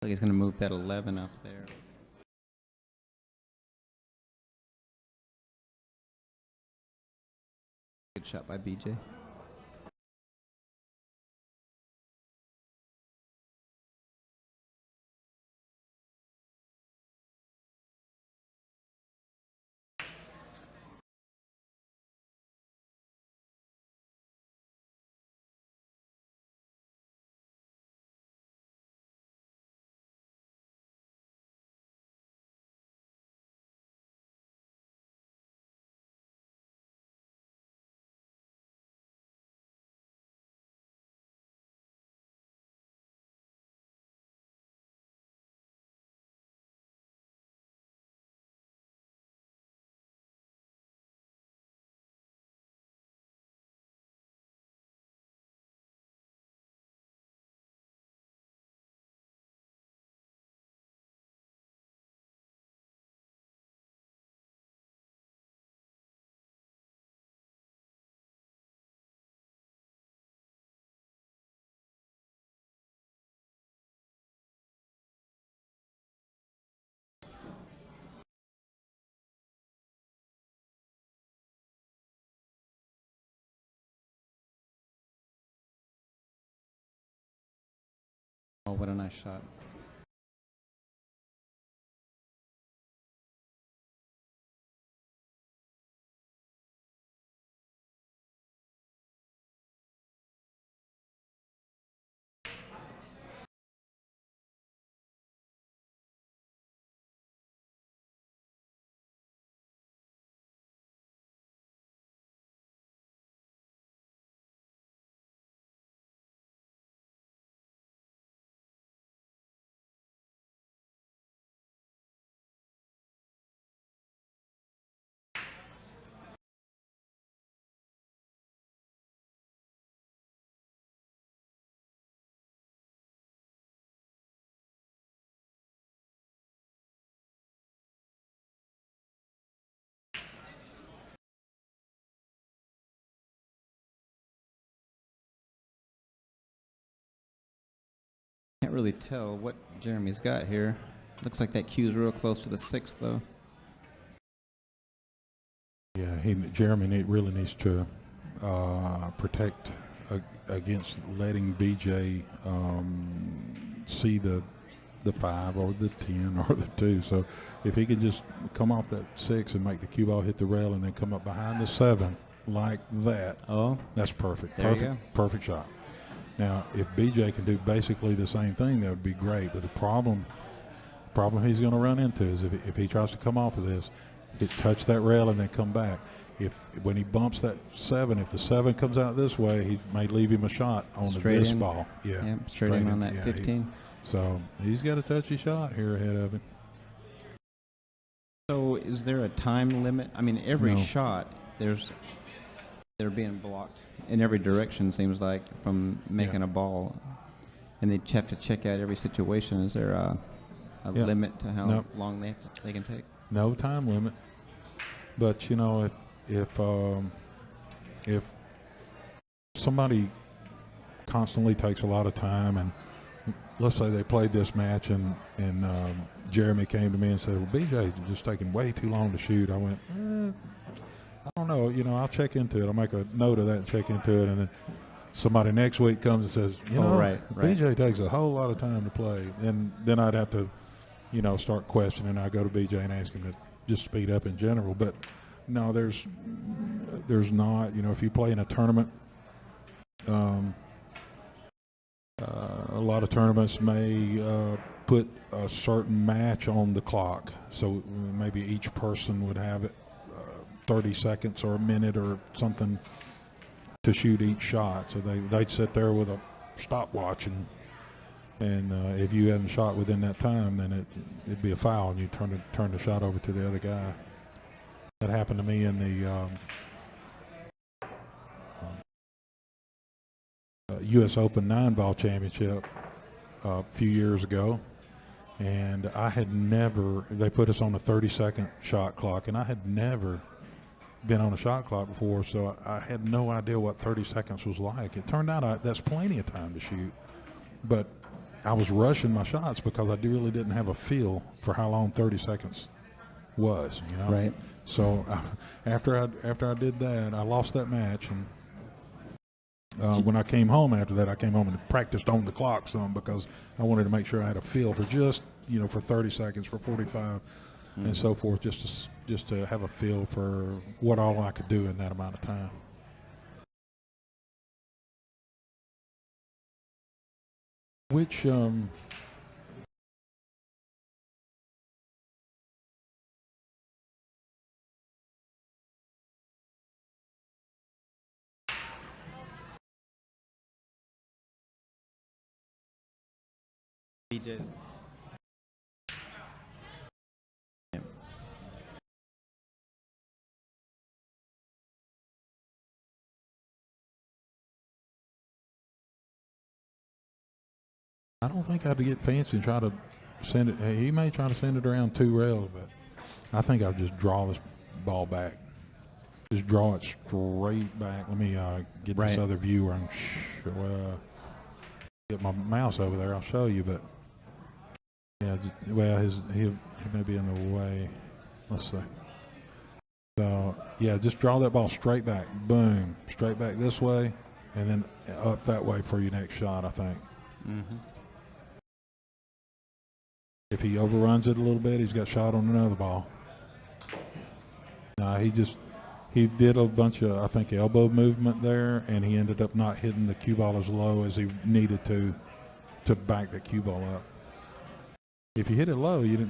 Like he's going to move that 11 up there. Good shot by BJ. Oh, what a nice shot. Can't really tell what Jeremy's got here. Looks like that cue's real close to the 6, though. Yeah, Jeremy really needs to protect against letting BJ see the 5 or the 10 or the 2. So if he could just come off that 6 and make the cue ball hit the rail and then come up behind the 7 like that, that's perfect. There you go. Perfect shot. Now, if BJ can do basically the same thing, that would be great. But the problem he's going to run into is if he tries to come off of this, touch that rail and then come back. When he bumps that 7, if the 7 comes out this way, he may leave him a shot on this ball. Yeah, yep, straight in on that 15. So he's got a touchy shot here ahead of him. So is there a time limit? I mean, every shot, they're being blocked in every direction, seems like, from making a ball. And they have to check out every situation. Is there a limit to how long they can take? No time limit. But, you know, if somebody constantly takes a lot of time, and let's say they played this match and Jeremy came to me and said, well, BJ's just taking way too long to shoot. I went, I don't know. You know, I'll check into it. I'll make a note of that and check into it. And then somebody next week comes and says, right. BJ takes a whole lot of time to play, and then I'd have to, start questioning. I go to BJ and ask him to just speed up in general. But no, there's not. If you play in a tournament, a lot of tournaments may put a certain match on the clock, so maybe each person would have it 30 seconds or a minute or something to shoot each shot. So they'd sit there with a stopwatch, and if you hadn't shot within that time, then it'd be a foul, and you turn the shot over to the other guy. That happened to me in the U.S. Open 9-ball championship a few years ago, and they put us on a 30-second shot clock, and I had never been on a shot clock before, so I had no idea what 30 seconds was like. It turned out that's plenty of time to shoot, but I was rushing my shots because I really didn't have a feel for how long 30 seconds was, Right. So after I did that, I lost that match, and when I came home after that, I came home and practiced on the clock some because I wanted to make sure I had a feel for just, for 30 seconds, for 45, and so forth, just to have a feel for what all I could do in that amount of time. Which BJ. I don't think I'd get fancy and try to send it. He may try to send it around 2 rails, but I think I'll just draw this ball back. Just draw it straight back. Let me get this other view where I'm get my mouse over there. I'll show you, but yeah, he may be in the way. Let's see. So yeah, just draw that ball straight back. Boom, straight back this way, and then up that way for your next shot, I think. Mm-hmm. If he overruns it a little bit, he's got shot on another ball. He did a bunch of, I think, elbow movement there, and he ended up not hitting the cue ball as low as he needed to back the cue ball up. If you hit it low, you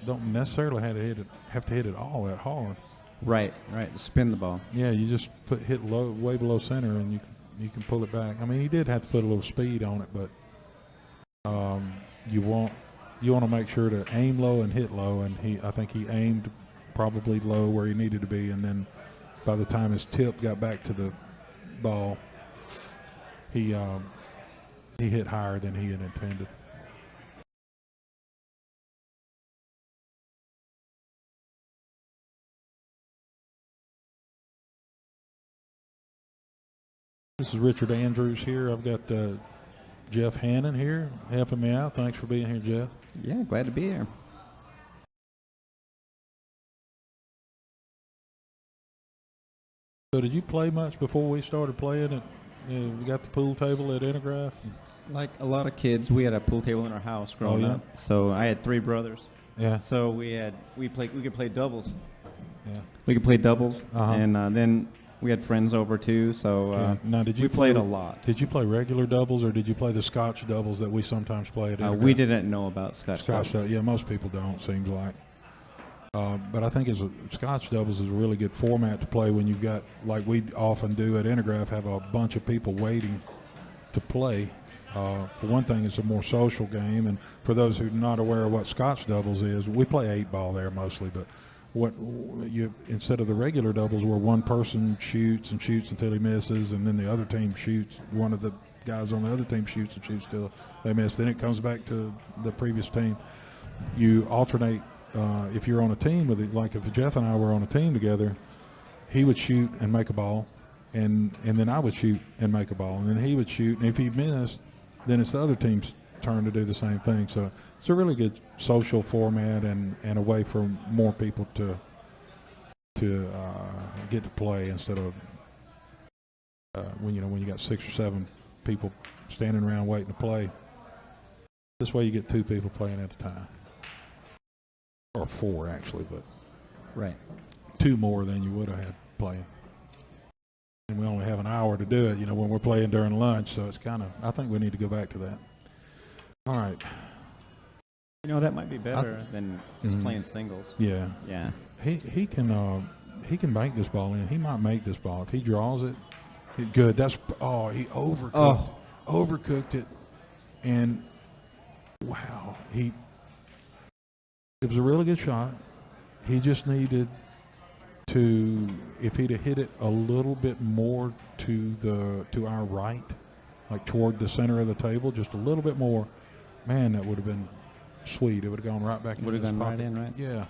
don't necessarily have to hit it all that hard. Right. Spin the ball. Yeah, you just hit low, way below center, and you can pull it back. I mean, he did have to put a little speed on it, but you want to make sure to aim low and hit low, and I think he aimed probably low where he needed to be, and then by the time his tip got back to the ball, he hit higher than he had intended. This is Richard Andrews here. I've got Jeff Hannon here helping me out. Thanks for being here, Jeff. Yeah, glad to be here. So did you play much before we started playing it? You got the pool table at Intergraph? Like a lot of kids, we had a pool table in our house growing up. So I had 3 brothers. Yeah. So we could play doubles. Yeah. We could play doubles, Uh-huh. and then we had friends over too. So Now, we played a lot. Did you play regular doubles, or did you play the Scotch doubles that we sometimes play at Intergraph? We didn't know about Scotch doubles. Yeah, most people don't, seems like. But I think Scotch doubles is a really good format to play when you've got, like we often do at Intergraph, have a bunch of people waiting to play. For one thing, it's a more social game, and for those who are not aware of what Scotch doubles is, we play 8-ball there mostly, but instead of the regular doubles where one person shoots and shoots until he misses, and then the other team shoots, one of the guys on the other team shoots and shoots till they miss, then it comes back to the previous team. You alternate. If you're on a team with it, like if Jeff and I were on a team together, he would shoot and make a ball, and then I would shoot and make a ball, and then he would shoot, and if he missed, then it's the other team's turn to do the same thing. So it's a really good social format and a way for more people to get to play instead of when you got 6 or 7 people standing around waiting to play. This way you get 2 people playing at a time, or 4 actually, but Right. 2 more than you would have had playing. And we only have an hour to do it, when we're playing during lunch, so it's I think we need to go back to that. All right. That might be better than just playing singles. Yeah. Yeah. He can make this ball in. He might make this ball. If he draws it, good. He overcooked it. And wow, it was a really good shot. He just needed to, if he'd have hit it a little bit more to our right, like toward the center of the table, just a little bit more, man, that would have been sweet. It would have gone right back in. Would have gone pocket. right in, right? Yeah.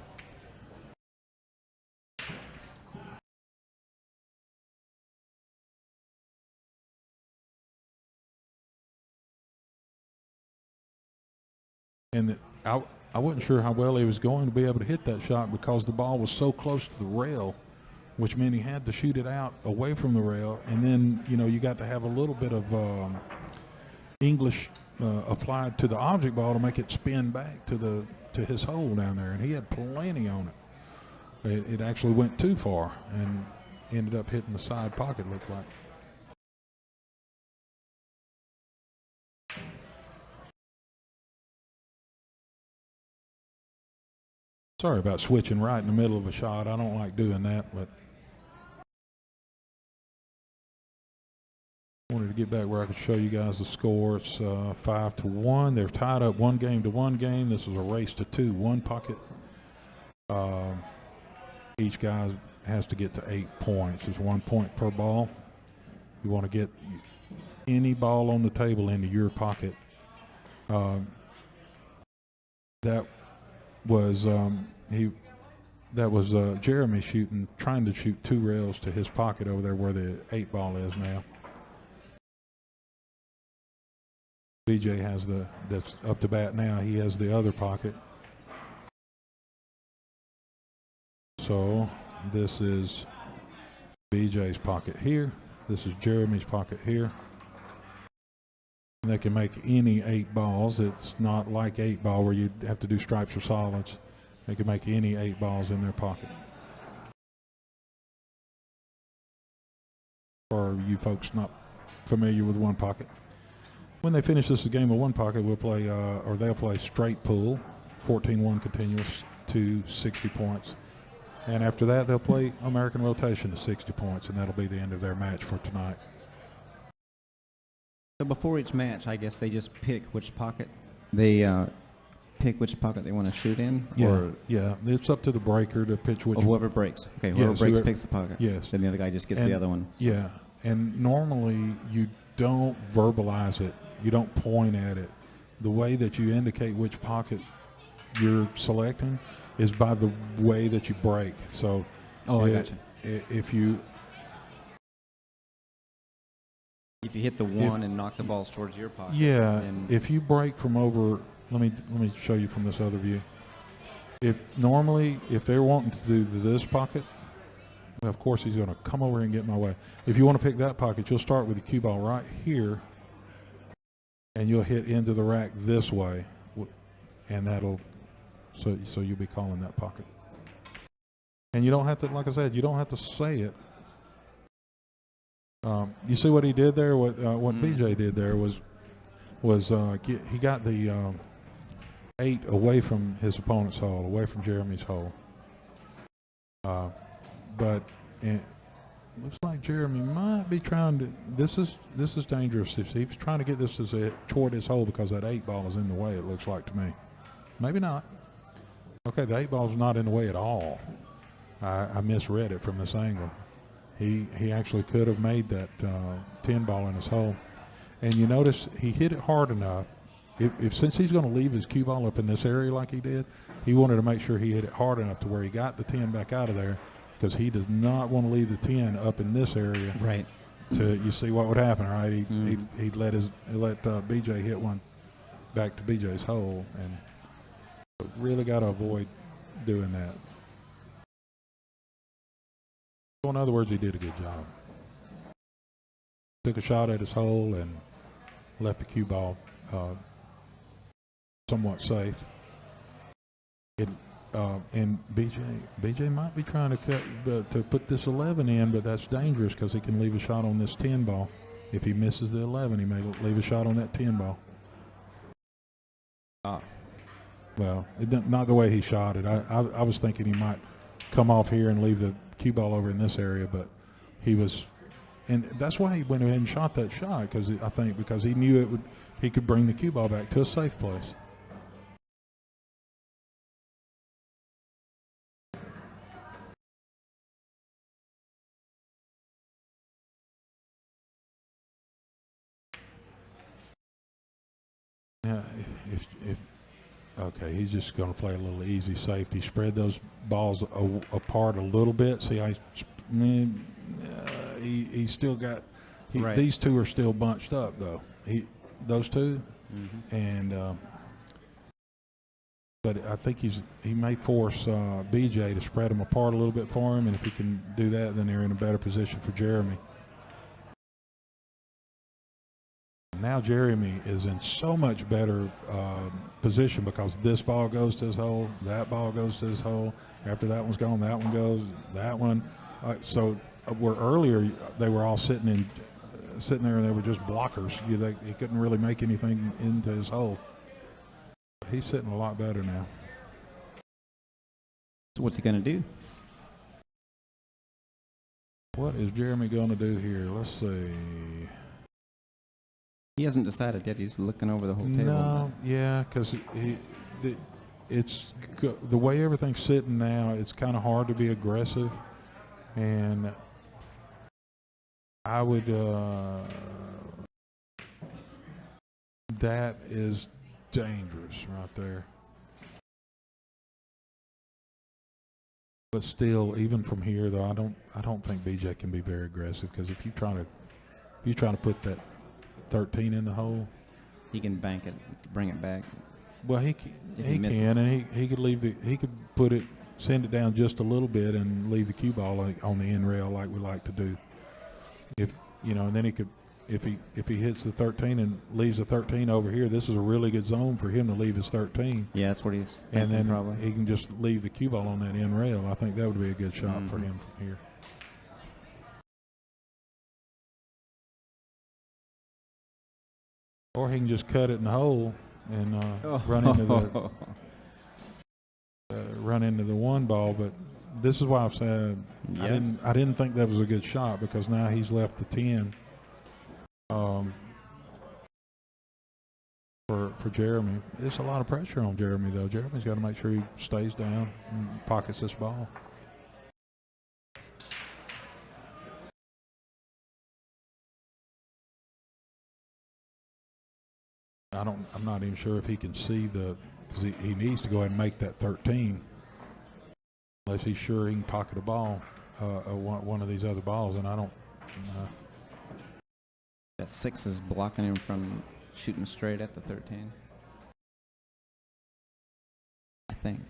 And I wasn't sure how well he was going to be able to hit that shot because the ball was so close to the rail, which meant he had to shoot it out away from the rail. And then, you got to have a little bit of English applied to the object ball to make it spin back to his hole down there. And he had plenty on it. It actually went too far and ended up hitting the side pocket, looked like. Sorry about switching right in the middle of a shot. I don't like doing that, but I wanted to get back where I could show you guys the score. It's 5-1. They're tied up 1 game to 1 game. This is a race to 2, 1 pocket. Each guy has to get to 8 points. It's 1 point per ball. You want to get any ball on the table into your pocket. That was Jeremy trying to shoot 2 rails to his pocket over there where the 8 ball is now. BJ has that's up to bat now. He has the other pocket. So this is BJ's pocket here. This is Jeremy's pocket here. And they can make any 8 balls. It's not like 8 ball where you have to do stripes or solids. They can make any 8 balls in their pocket. For you folks not familiar with 1 pocket. When they finish this game of 1 pocket, we'll play, or they'll play straight pool, 14-1 continuous to 60 points. And after that, they'll play American rotation to 60 points, and that'll be the end of their match for tonight. So before each match, I guess they just pick which pocket they want to shoot in? Yeah. It's up to the breaker to pitch which. Or whoever breaks. Okay, whoever breaks picks the pocket. Yes. Then the other guy just gets the other one. Yeah, and normally you don't verbalize it. You don't point at it. The way that you indicate which pocket you're selecting is by the way that you break. So, I gotcha. If you hit the 1 and knock the balls towards your pocket. Yeah, if you break from over, let me show you from this other view. If they're wanting to do this pocket, well, of course he's going to come over and get in my way. If you want to pick that pocket, you'll start with the cue ball right here, and you'll hit into the rack this way, and that'll so you'll be calling that pocket. And you don't have to, like I said, you don't have to say it. You see what he did there? What BJ did there was he got the 8 away from his opponent's hole, away from Jeremy's hole. But it looks like Jeremy might be trying to. This is dangerous. If he was trying to get this toward his hole because that 8 ball is in the way, it looks like to me. Maybe not. Okay, the 8 ball is not in the way at all. I misread it from this angle. He actually could have made that 10 ball in his hole. And you notice he hit it hard enough. Since he's going to leave his cue ball up in this area like he did, he wanted to make sure he hit it hard enough to where he got the 10 back out of there, because he does not want to leave the 10 up in this area. Right. You see what would happen, right? He'd let BJ hit one back to BJ's hole, and really got to avoid doing that. So in other words, he did a good job. took a shot at his hole and left the cue ball somewhat safe. And BJ might be trying to put this 11 in, but that's dangerous because he can leave a shot on this 10 ball. If he misses the 11, he may leave a shot on that 10 ball. Well, not the way he shot it. I was thinking he might come off here and leave the cue ball over in this area, but he was, and that's why he went ahead and shot that shot, because he knew he could bring the cue ball back to a safe place. Yeah, okay, he's just going to play a little easy safety. Spread those balls apart a little bit. See, he's still got. Right. These two are still bunched up though. Those two, and but I think he may force BJ to spread them apart a little bit for him, and if he can do that, then they're in a better position for Jeremy. Now Jeremy is in so much better position because this ball goes to his hole, that ball goes to his hole. After that one's gone, that one goes, that one. So where earlier they were all sitting there and they were just blockers. He couldn't really make anything into his hole. He's sitting a lot better now. So what's he going to do? What is Jeremy going to do here? Let's see. He hasn't decided yet. He's looking over the whole table. No, yeah, because it's the way everything's sitting now. It's kind of hard to be aggressive, and I would. That is dangerous right there. But still, even from here, though, I don't think BJ can be very aggressive, because if you're trying to put that 13 in the hole, he can bank it, bring it back. Well, he can, and he could he could put it, send it down just a little bit, and leave the cue ball on the end rail like we like to do. And then he could, if he hits the 13 and leaves the 13 over here, this is a really good zone for him to leave his 13. Yeah, that's what he's thinking. And then probably he can just leave the cue ball on that end rail. I think that would be a good shot for him from here. Or he can just cut it in the hole and run into the one ball. But this is why I've said I didn't think that was a good shot, because now he's left the 10 for Jeremy. It's a lot of pressure on Jeremy, though. Jeremy's got to make sure he stays down and pockets this ball. I'm not even sure if he can see because he needs to go ahead and make that 13, unless he's sure he can pocket a ball, one of these other balls, and I don't. That 6 is blocking him from shooting straight at the 13. I think.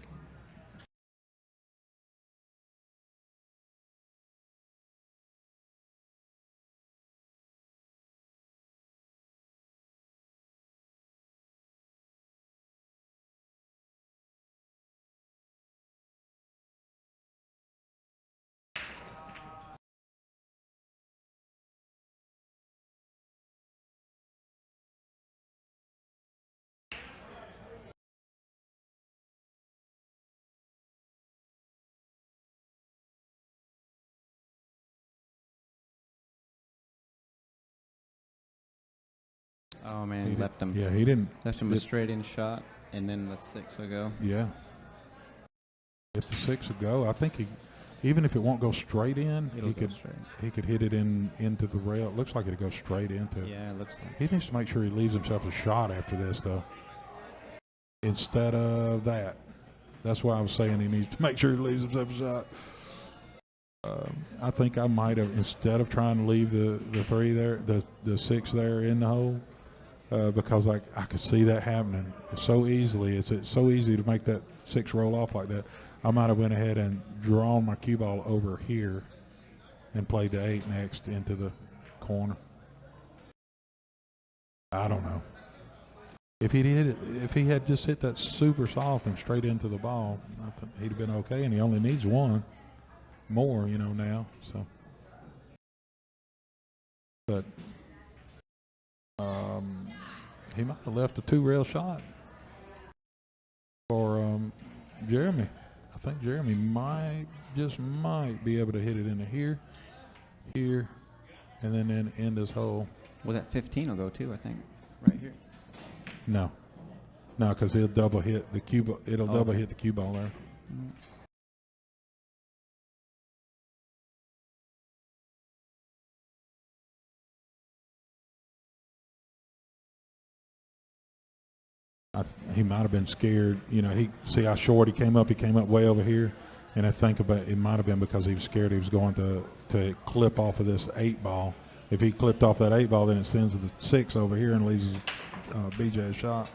Oh man, he left him. Yeah, he didn't. Left him a straight in shot, and then the 6 will go. Yeah. If the 6 will go, I think even if it won't go straight in, he could hit it into the rail. It looks like it'll go straight into it. Yeah, it looks like. He needs to make sure he leaves himself a shot after this, though. Instead of that. That's why I was saying he needs to make sure he leaves himself a shot. I think I might have, instead of trying to leave the 3 there, the 6 there in the hole, because I could see that happening so easily. It's so easy to make that 6 roll off like that. I might have went ahead and drawn my cue ball over here and played the 8 next into the corner. I don't know. If he had just hit that super soft and straight into the ball, I think he'd have been okay. And he only needs one more, now. So, but he might have left a 2-rail shot for Jeremy. I think Jeremy might be able to hit it into here, and then end his hole. Well, that 15 will go too, I think, right here. No, because he'll double hit the cue. It'll double hit the cue ball there. Mm-hmm. He might have been scared. He see how short he came up. He came up way over here, and I think about it might have been because he was scared he was going to clip off of this 8 ball. If he clipped off that 8 ball, then it sends the 6 over here and leaves BJ a shot.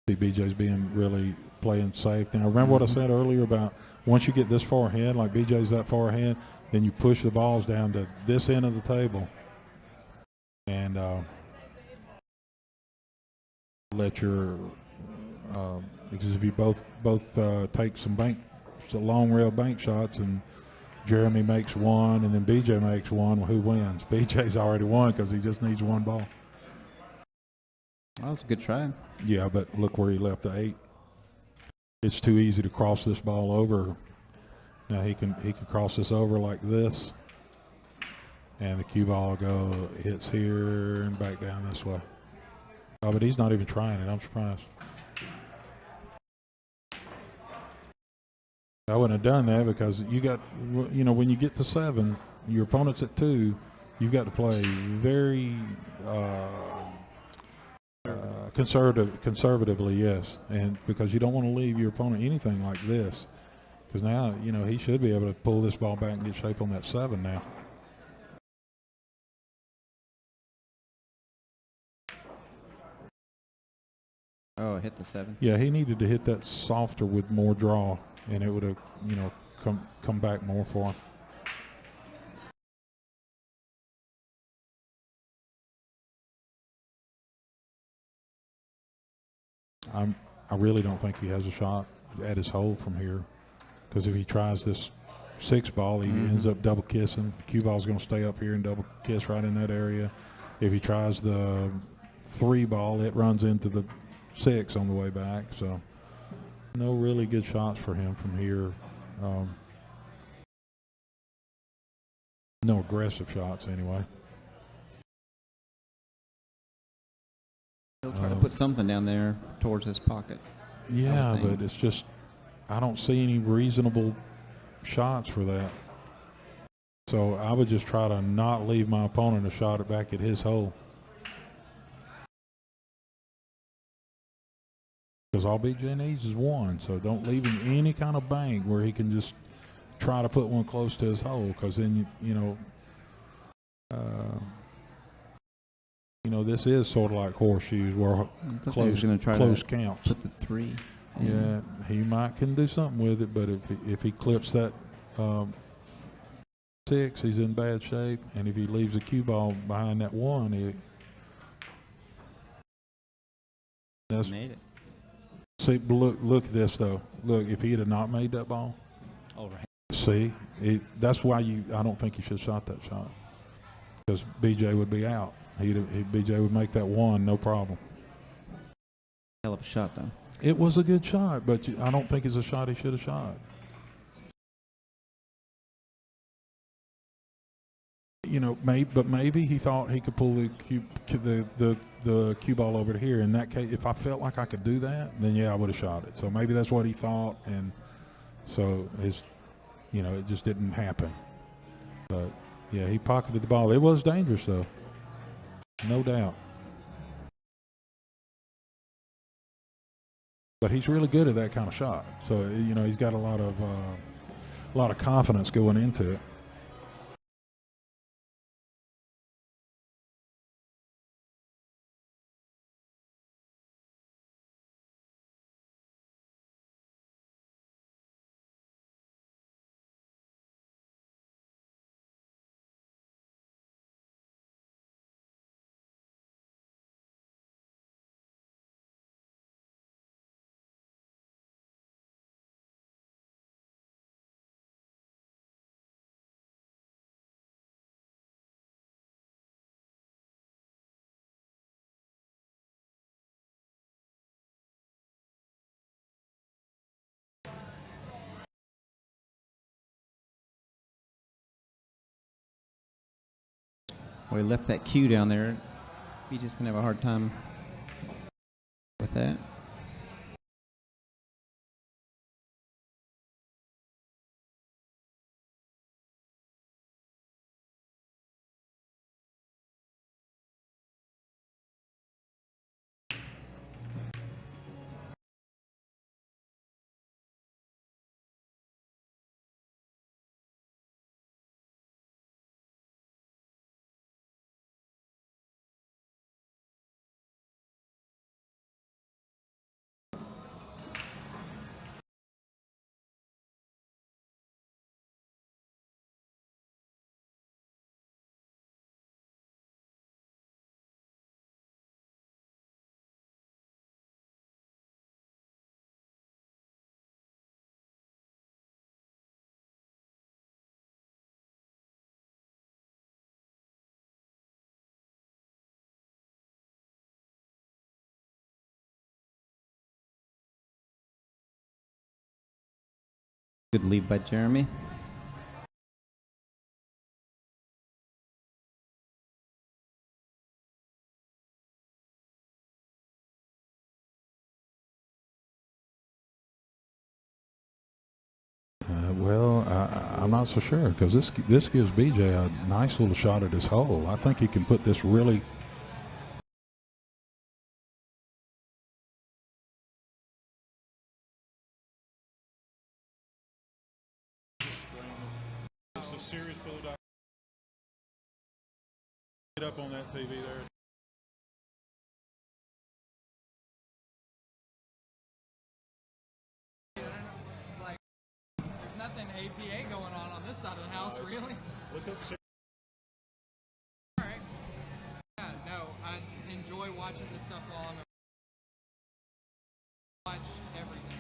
See, BJ's being really playing safe. Now, remember what I said earlier about once you get this far ahead, like BJ's that far ahead, then you push the balls down to this end of the table. And let your because if you both take some long rail bank shots, and Jeremy makes one and then BJ makes one, well, who wins? BJ's already won because he just needs one ball. That was a good try. Yeah, but look where he left the 8. It's too easy to cross this ball over. Now he can cross this over like this. And the cue ball hits here and back down this way. Oh, but he's not even trying it. I'm surprised. I wouldn't have done that because you got, when you get to 7, your opponent's at 2, you've got to play very conservatively, yes. And because you don't want to leave your opponent anything like this. Because now, he should be able to pull this ball back and get shape on that 7 now. Oh, hit the 7. Yeah, he needed to hit that softer with more draw, and it would have, come back more for him. I really don't think he has a shot at his hole from here, because if he tries this 6 ball, he ends up double kissing. The cue ball is going to stay up here and double kiss right in that area. If he tries the 3 ball, it runs into the 6 on the way back. So no really good shots for him from here. No aggressive shots anyway. He'll try to put something down there towards his pocket. Yeah, but it's just I don't see any reasonable shots for that. So I would just try to not leave my opponent a shot back at his hole. Because all BJ needs is 1, so don't leave him any kind of bank where he can just try to put one close to his hole. Because then this is sort of like horseshoes where close counts. Put the 3. Yeah, he can do something with it, but if he clips that 6, he's in bad shape. And if he leaves a cue ball behind that 1, that's made it. See, look at this though. Look, if he had not made that ball, all right. See, that's why I don't think he should have shot that shot, because BJ would be out. BJ would make that 1, no problem. Hell of a shot though. It was a good shot, but I don't think it's a shot he should have shot. Maybe he thought he could pull the cue ball over to here. In that case, if I felt like I could do that, then yeah, I would have shot it. So maybe that's what he thought, and so it just didn't happen. But yeah, he pocketed the ball. It was dangerous though, no doubt. But he's really good at that kind of shot. So he's got a lot of confidence going into it. Well, he left that cue down there. BJ's gonna have a hard time with that. Good lead by Jeremy. I'm not so sure because this gives BJ a nice little shot at his hole. I think he can put this really. Get up on that TV there. There's nothing APA going on this side of the house, really. Look up. All right. Yeah, no, I enjoy watching this stuff while I'm watch everything.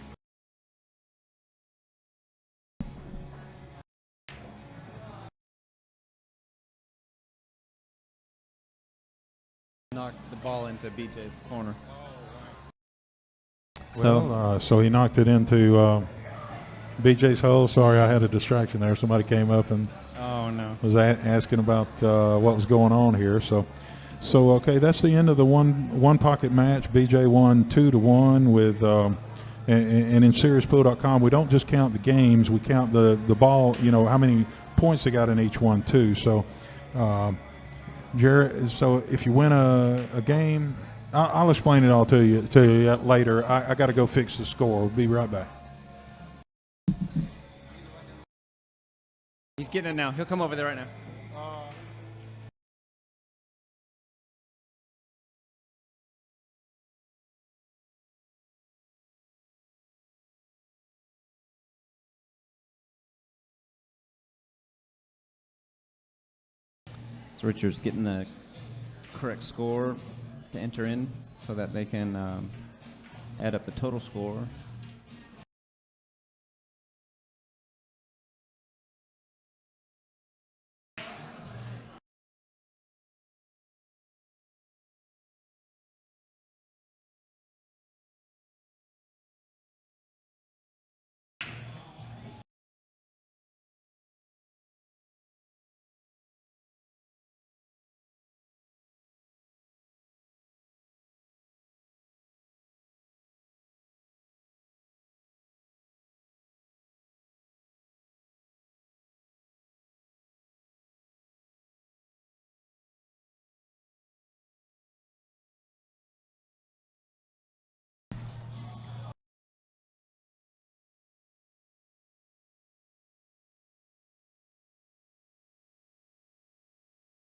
Knocked the ball into BJ's corner. So he knocked it into BJ's hole. Sorry, I had a distraction there. Somebody came up and was asking about what was going on here. So okay, that's the end of the one pocket match. BJ won 2-1 with. And in SeriousPool.com, we don't just count the games; we count the ball. You know how many points they got in each one too. So. Jared, so if you win a game, I'll explain it all to you later. I got to go fix the score. We'll be right back. He's getting it now. He'll come over there right now. So Richard's getting the correct score to enter in so that they can add up the total score.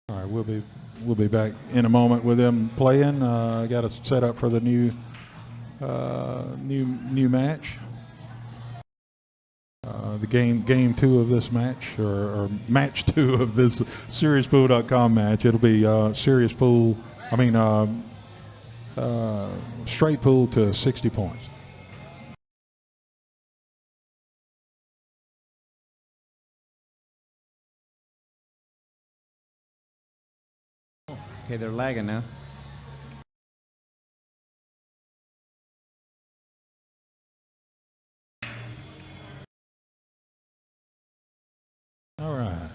All right, we'll be back in a moment with them playing. I got to set up for the new match. The game two of this match, or match two of this SeriousPool.com match. It'll be Serious Pool. Straight pool to 60 points. Okay, they're lagging now. All right.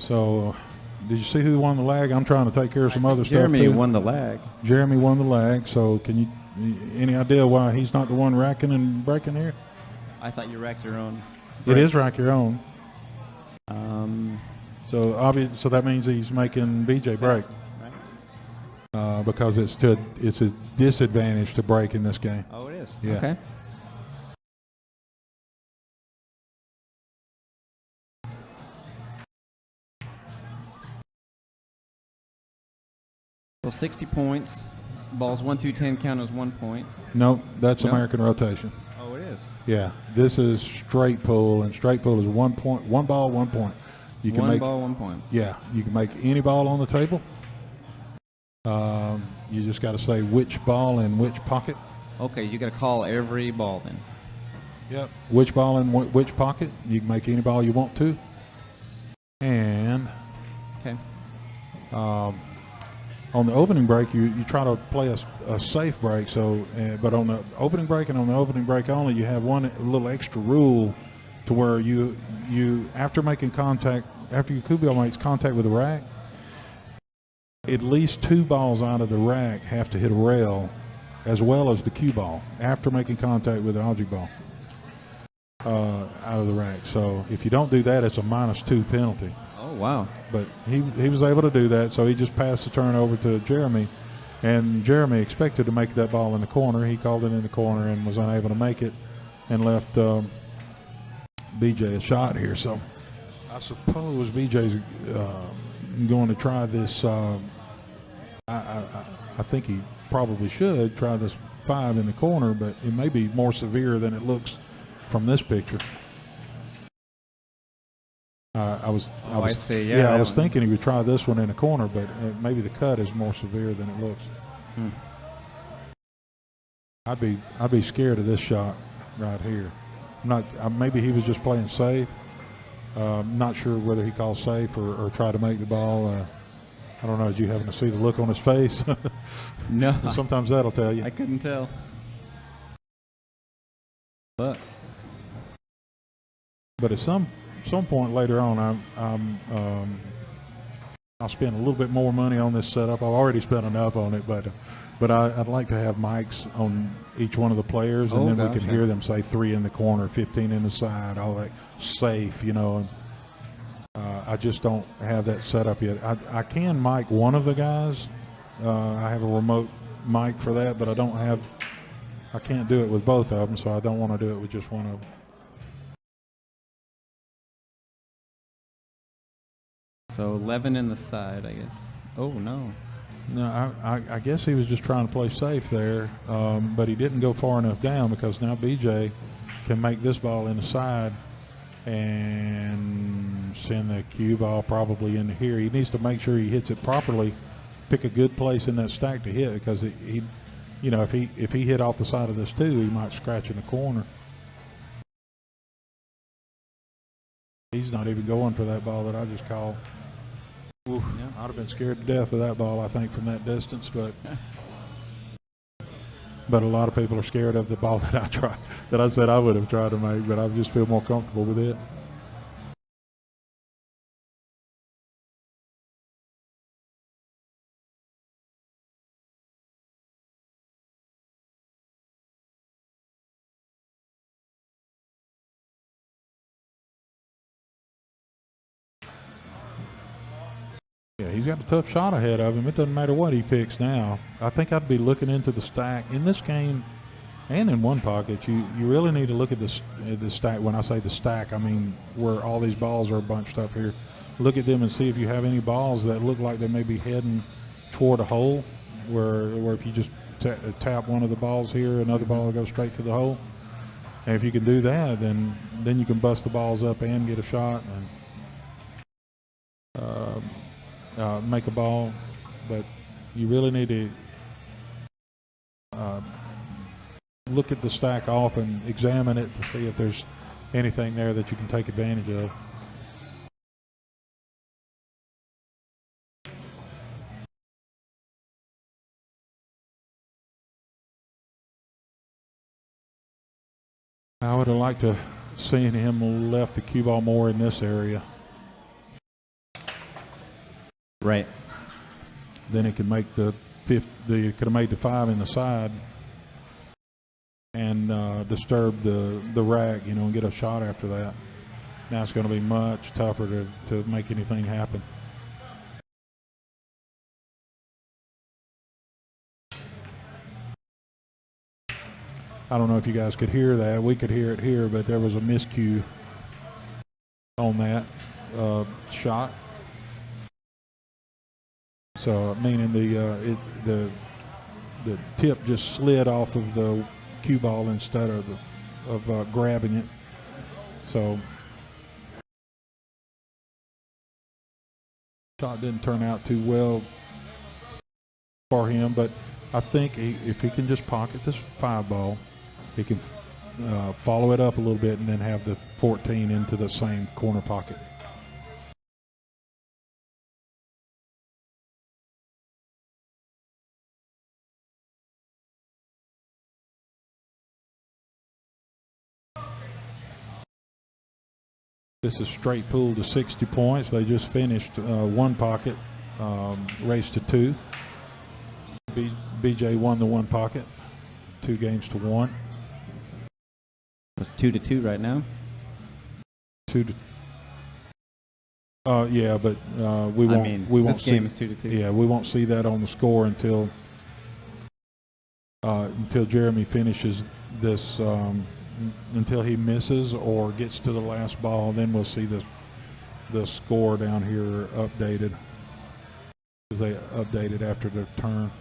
So, did you see who won the lag? I'm trying to take care of some other stuff Jeremy too. won the lag. Jeremy won the lag. So, can you any idea why he's not the one racking and breaking here? I thought you racked your own. It is rack your own. So So that means he's making BJ break right? because it's a disadvantage to break in this game. Oh, it is. Yeah. Okay. So 60 points. Balls 1 through 10 count as 1 point. No, that's No? American rotation. Oh, it is. Yeah, this is straight pull, and straight pull is 1 point, 1 ball, 1 point. You can One make ball, 1 point. Yeah, you can make any ball on the table. You just got to say which ball in which pocket. Okay, you got to call every ball then. Yep. Which ball in which pocket. You can make any ball you want to. And Okay. on the opening break, you try to play a safe break. So, but on the opening break and on the opening break only, you have one little extra rule to where you after making contact, after your cue ball makes contact with the rack, at least 2 balls out of the rack have to hit a rail, as well as the cue ball after making contact with the object ball out of the rack. So if you don't do that, it's a -2 penalty. Oh, wow. But he was able to do that, so he just passed the turn over to Jeremy, and Jeremy expected to make that ball in the corner. He called it in the corner and was unable to make it, and left BJ a shot here. So I suppose BJ's going to try this. I think he probably should try this 5 in the corner, but it may be more severe than it looks from this picture. I see. Yeah, I was thinking he would try this one in the corner, but maybe the cut is more severe than it looks. I'd be scared of this shot right here. I'm not. Maybe he was just playing safe. Not sure whether he called safe or tried to make the ball. I don't know. Did you happen to see the look on his face? No. Sometimes that'll tell you. I couldn't tell. But at some point later on, I'll spend a little bit more money on this setup. I've already spent enough on it, but I'd like to have mics on each one of the players, and then we can hear them say 3 in the corner, 15 in the side, all that safe, you know. And I just don't have that set up yet. I can mic one of the guys. I have a remote mic for that, but I can't do it with both of them, so I don't want to do it with just one of them. so 11 in the side, I guess. Oh, no. No, I guess he was just trying to play safe there, but he didn't go far enough down, because now BJ can make this ball in the side and send the cue ball probably into here. He needs to make sure he hits it properly, pick a good place in that stack to hit, because he you know, if he hit off the side of this too, he might scratch in the corner. He's not even going for that ball that I just called. Ooh, yeah. I'd have been scared to death of that ball, I think, from that distance, but a lot of people are scared of the ball that I said I would have tried to make, but I just feel more comfortable with it. Yeah, he's got a tough shot ahead of him. It doesn't matter what he picks now. I think I'd be looking into the stack in this game, and in one pocket. You really need to look at the stack. When I say the stack, I mean where all these balls are bunched up here. Look at them and see if you have any balls that look like they may be heading toward a hole, where if you just tap one of the balls here, another ball will go straight to the hole. And if you can do that, then you can bust the balls up and get a shot and make a ball. But you really need to look at the stack off and examine it to see if there's anything there that you can take advantage of. I would have liked to seen him left the cue ball more in this area. Right. Then it can make the fifth. It could have made the 5 in the side and disturb the rack, you know, and get a shot after that. Now it's going to be much tougher to make anything happen. I don't know if you guys could hear that. We could hear it here, but there was a miscue on that shot. So meaning the tip just slid off of the cue ball instead of grabbing it. So shot didn't turn out too well for him, but I think if he can just pocket this 5 ball, he can follow it up a little bit and then have the 14 into the same corner pocket. This is straight pool to 60 points. They just finished 1 pocket, race to 2. BJ won the 1 pocket, 2 games to 1. It's 2-2 right now. 2 to. Yeah, but we won't. I mean, we won't this see, game is 2-2. Yeah, we won't see that on the score until Jeremy finishes this. Until he misses or gets to the last ball, then we'll see the score down here updated, because they updated after their turn.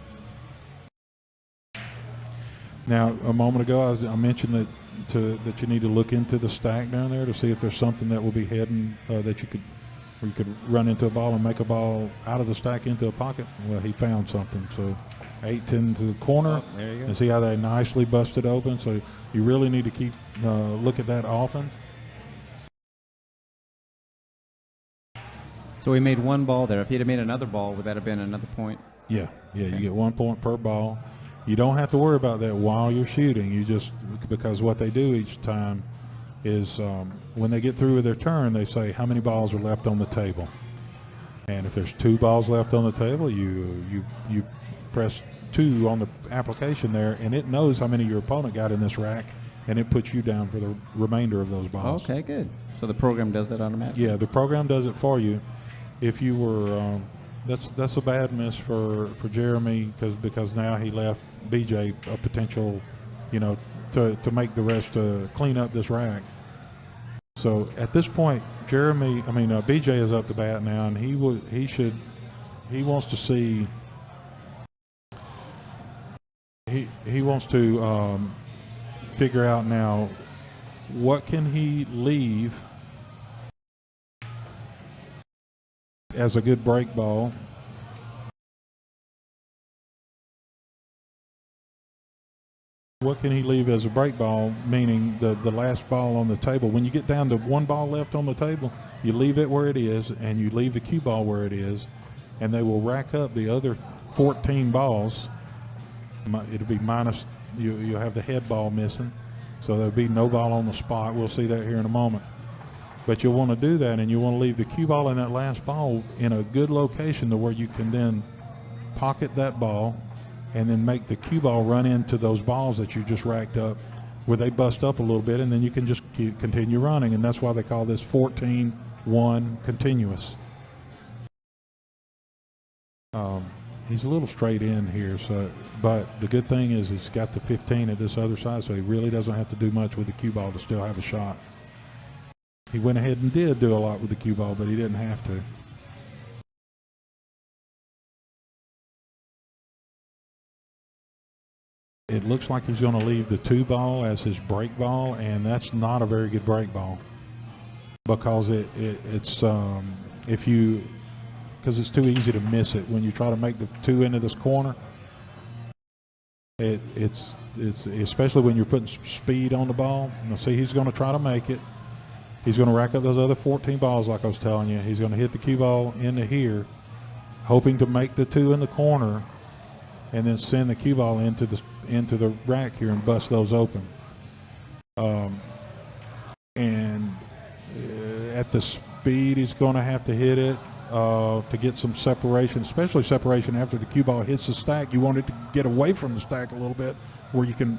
Now, a moment ago, I mentioned that you need to look into the stack down there to see if there's something that will be heading that you could run into a ball and make a ball out of the stack into a pocket. Well, he found something, so 8-10 to the corner, there you go. and see how they nicely busted open. So you really need to keep look at that often. So we made 1 ball there. If he'd have made another ball, would that have been another point? Yeah, Okay. You get 1 point per ball. You don't have to worry about that while you're shooting. You just, because what they do each time is when they get through with their turn, they say how many balls are left on the table. And if there's 2 balls left on the table, you press 2 on the application there, and it knows how many your opponent got in this rack, and it puts you down for the remainder of those balls. Okay, good. So the program does that automatically? Yeah, the program does it for you. If you were, that's a bad miss for Jeremy, because now he left BJ a potential, you know, to make the rest clean up this rack. So at this point, BJ is up to bat now, and he wants to see. He wants to figure out now what can he leave as a good break ball. What can he leave as a break ball, meaning the last ball on the table? When you get down to 1 ball left on the table, you leave it where it is, and you leave the cue ball where it is, and they will rack up the other 14 balls. It'll be minus, you'll have the head ball missing, so there'll be no ball on the spot. We'll see that here in a moment. But you'll want to do that, and you want to leave the cue ball and that last ball in a good location to where you can then pocket that ball and then make the cue ball run into those balls that you just racked up, where they bust up a little bit, and then you can just continue running. And that's why they call this 14-1 continuous. He's a little straight in here, but the good thing is he's got the 15 at this other side, so he really doesn't have to do much with the cue ball to still have a shot. He went ahead and did do a lot with the cue ball, but he didn't have to. It looks like he's going to leave the 2 ball as his break ball, and that's not a very good break ball, because it's it's too easy to miss it when you try to make the 2 into this corner. It's especially when you're putting speed on the ball. Now see, he's going to try to make it. He's going to rack up those other 14 balls, like I was telling you. He's going to hit the cue ball into here, hoping to make the 2 in the corner, and then send the cue ball into the rack here and bust those open. And at the speed he's going to have to hit it, to get some separation, especially separation after the cue ball hits the stack. You want it to get away from the stack a little bit where you can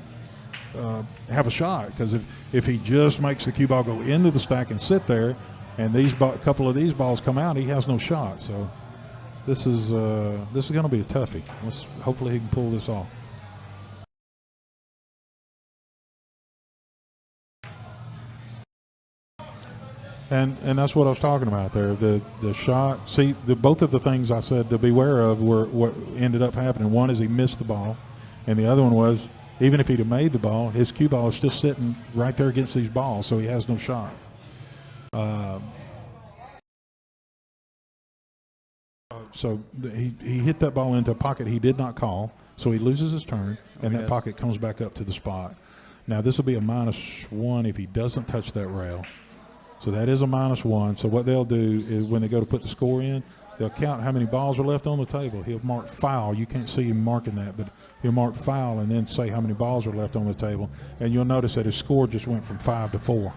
have a shot, because if he just makes the cue ball go into the stack and sit there, and a couple of these balls come out, he has no shot. So this is going to be a toughie. Hopefully he can pull this off. And that's what I was talking about there. The shot. See, both of the things I said to beware of were what ended up happening. One is he missed the ball, and the other one was, even if he'd have made the ball, his cue ball is still sitting right there against these balls, so he has no shot. So he hit that ball into a pocket he did not call, so he loses his turn, and that pocket comes back up to the spot. Now this will be a -1 if he doesn't touch that rail. So that is a -1. So what they'll do is when they go to put the score in, they'll count how many balls are left on the table. He'll mark foul. You can't see him marking that, but he'll mark foul and then say how many balls are left on the table. And you'll notice that his score just went from 5 to 4.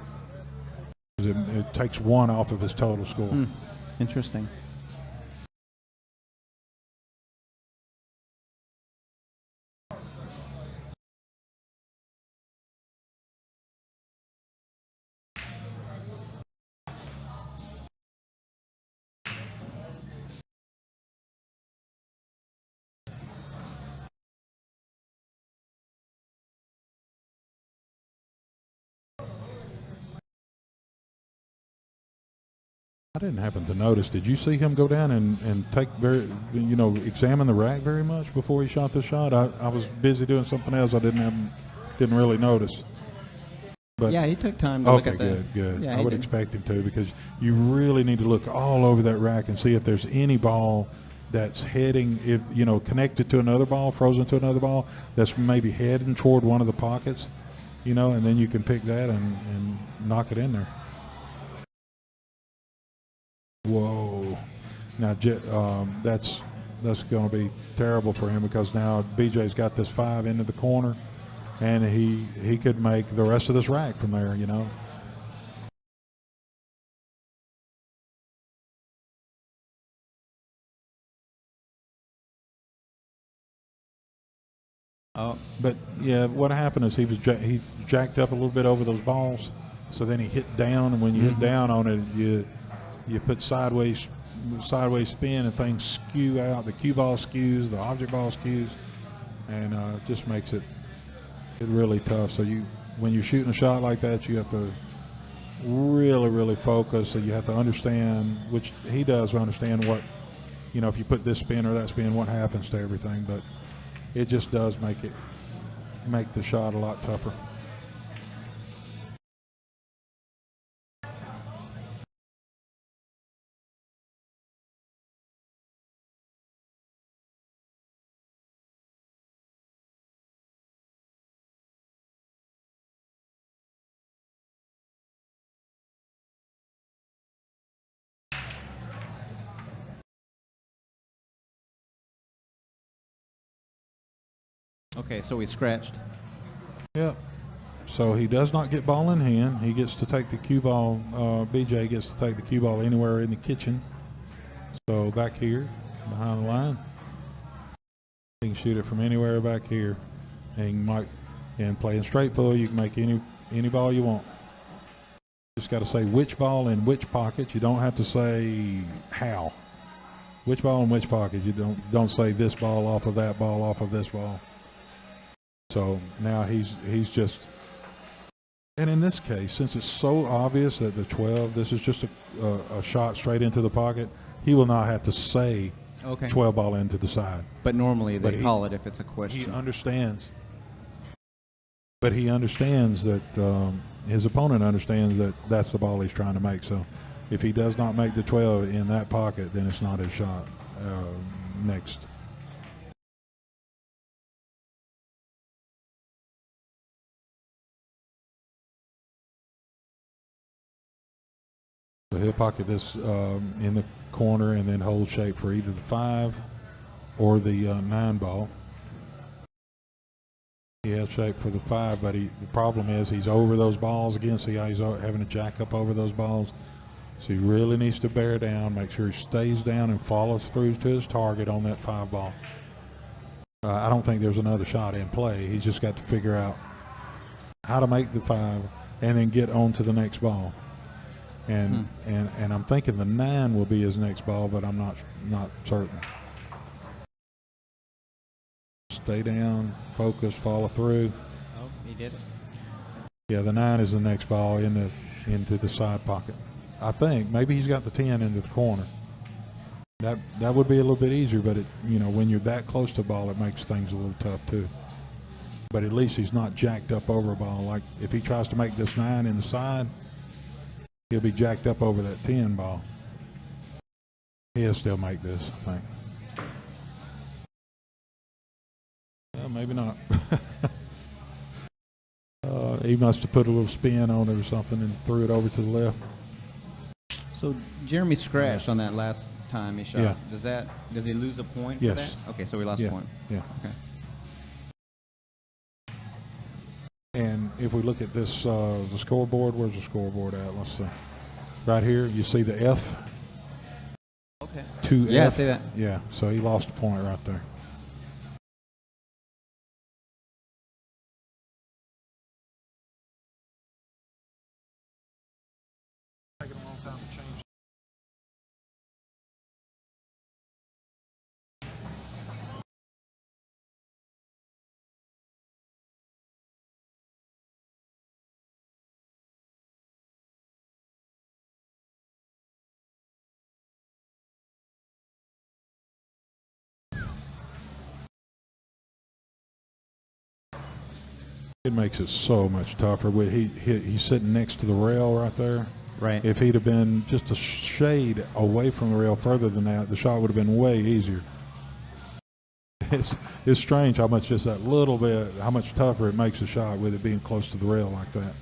It takes 1 off of his total score. Interesting. I didn't happen to notice. Did you see him go down and take examine the rack very much before he shot the shot? I was busy doing something else. I didn't really notice. But yeah, he took time to look at that. Good. Yeah, I would expect him to, because you really need to look all over that rack and see if there's any ball that's heading, connected to another ball, frozen to another ball, that's maybe heading toward one of the pockets, and then you can pick that and knock it in there. Whoa! Now that's going to be terrible for him, because now BJ's got this 5 into the corner, and he could make the rest of this rack from there. But yeah, what happened is he jacked up a little bit over those balls, so then he hit down, and when you hit down on it, you put sideways spin, and things skew out. The cue ball skews, the object ball skews, and just makes it really tough. So when you're shooting a shot like that, you have to really, really focus. So you have to understand, which he does understand, what, if you put this spin or that spin, what happens to everything. But it just does make the shot a lot tougher. Okay, so we scratched. Yep. So he does not get ball in hand. He gets to take the cue ball. BJ gets to take the cue ball anywhere in the kitchen. So back here, behind the line, he can shoot it from anywhere back here. And playing straight pull, you can make any ball you want. Just got to say which ball in which pocket. You don't have to say how. Which ball in which pocket. You don't say this ball off of that ball off of this ball. So now he's just, and in this case, since it's so obvious that the 12, this is just a shot straight into the pocket, he will not have to say 12 ball into the side. But normally they call it if it's a question. He understands. But he understands that his opponent understands that that's the ball he's trying to make. So if he does not make the 12 in that pocket, then it's not his shot. Next. So he'll pocket this in the corner and then hold shape for either the 5 or the 9 ball. He has shape for the 5, but the problem is he's over those balls again. See how he's having to jack up over those balls. So he really needs to bear down, make sure he stays down and follows through to his target on that 5 ball. I don't think there's another shot in play. He's just got to figure out how to make the 5 and then get on to the next ball. And I'm thinking the 9 will be his next ball, but I'm not certain. Stay down, focus, follow through. Oh, he did it. Yeah, the 9 is the next ball into the side pocket. I think maybe he's got the 10 into the corner. That would be a little bit easier, but when you're that close to the ball, it makes things a little tough too. But at least he's not jacked up over a ball. Like if he tries to make this 9 in the side, he'll be jacked up over that 10 ball. He'll still make this, I think. Well, maybe not. He must have put a little spin on it or something and threw it over to the left. So Jeremy scratched on that last time he shot. Yeah. Does he lose a point Yes. for that? Okay, so he lost a point. Yeah. Okay. And if we look at this, the scoreboard, where's the scoreboard at? Let's see. Right here, you see the F. Okay. 2F. Yeah, I see that. Yeah, so he lost a point right there. Taking a long time to change. It makes it so much tougher. He's sitting next to the rail right there. Right. If he'd have been just a shade away from the rail further than that, the shot would have been way easier. It's strange how much just that little bit, how much tougher it makes a shot with it being close to the rail like that.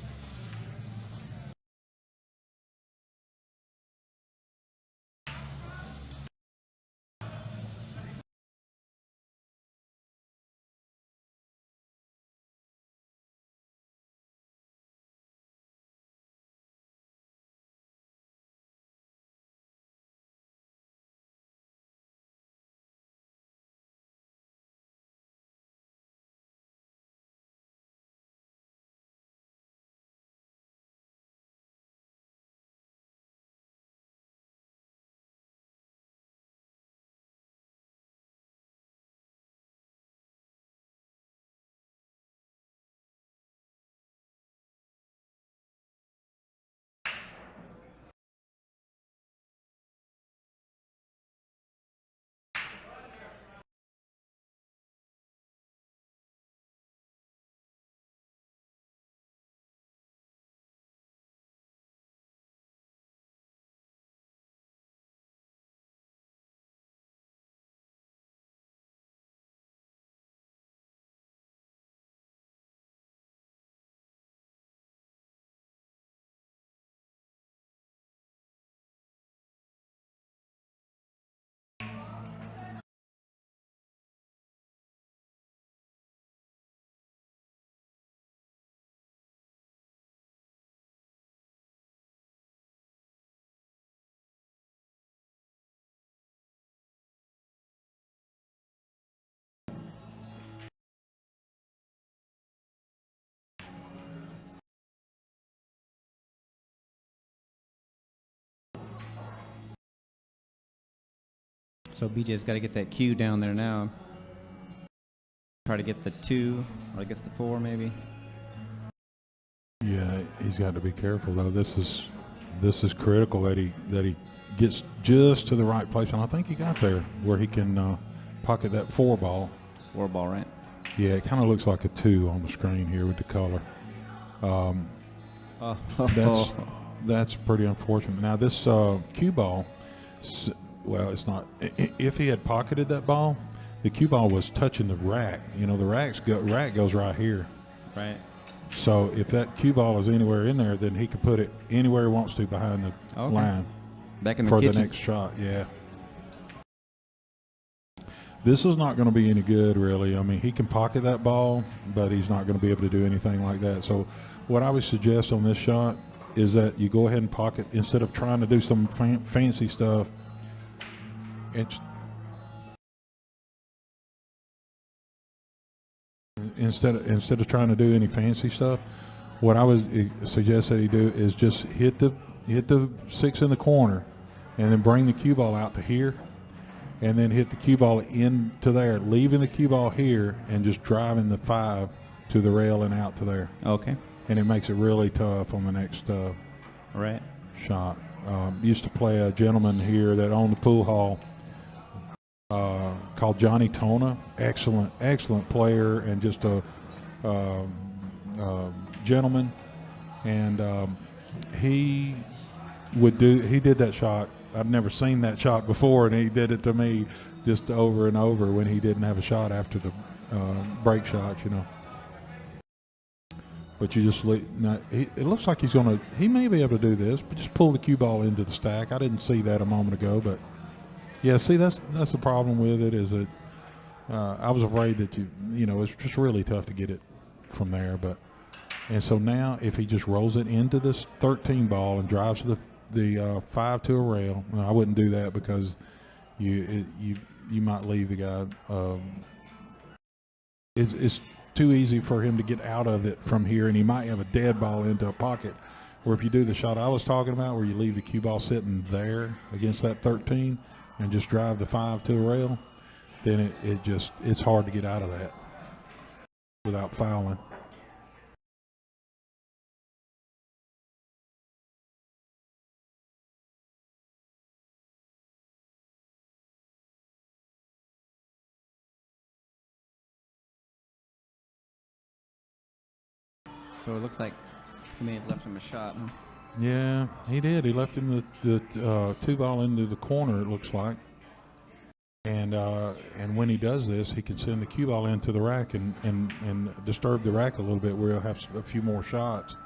So BJ's got to get that Q down there now. Try to get the 2, or I guess the 4 maybe. Yeah, he's got to be careful though. This is critical that he gets just to the right place, and I think he got there where he can pocket that 4 ball. 4 ball, right? Yeah, it kind of looks like a 2 on the screen here with the color. That's pretty unfortunate. Now this cue ball, well, it's not. If he had pocketed that ball, the cue ball was touching the rack. You know, the rack goes right here. Right. So if that cue ball is anywhere in there, then he can put it anywhere he wants to behind the line. Back in the for kitchen. the next shot. Yeah. This is not going to be any good, really. I mean, he can pocket that ball, but he's not going to be able to do anything like that. So what I would suggest on this shot is that you go ahead and pocket instead of trying to do some fancy stuff. It's instead of trying to do any fancy stuff, what I would suggest that he do is just hit the 6 in the corner, and then bring the cue ball out to here, and then hit the cue ball into there, leaving the cue ball here, and just driving the 5 to the rail and out to there. Okay. And it makes it really tough on the next Right. shot. Used to play a gentleman here that owned the pool hall called Johnny Tona. Excellent player, and just a gentleman. And he did that shot. I'd never seen that shot before, and he did it to me just over and over when he didn't have a shot after the break shots, you know. But you just it looks like he may be able to do this, but just pull the cue ball into the stack. I didn't see that a moment ago, but yeah, see, that's the problem with it, is that I was afraid that it's just really tough to get it from there. And so now if he just rolls it into this 13 ball and drives the 5 to a rail, well, I wouldn't do that, because you might leave the guy. It's too easy for him to get out of it from here, and he might have a dead ball into a pocket. Or if you do the shot I was talking about, where you leave the cue ball sitting there against that 13 and just drive the 5 to a rail, then it's hard to get out of that without fouling. So it looks like he may have left him a shot, huh? Yeah, he did. He left him the 2 ball into the corner, it looks like. And when he does this, he can send the cue ball into the rack and disturb the rack a little bit, where he'll have a few more shots.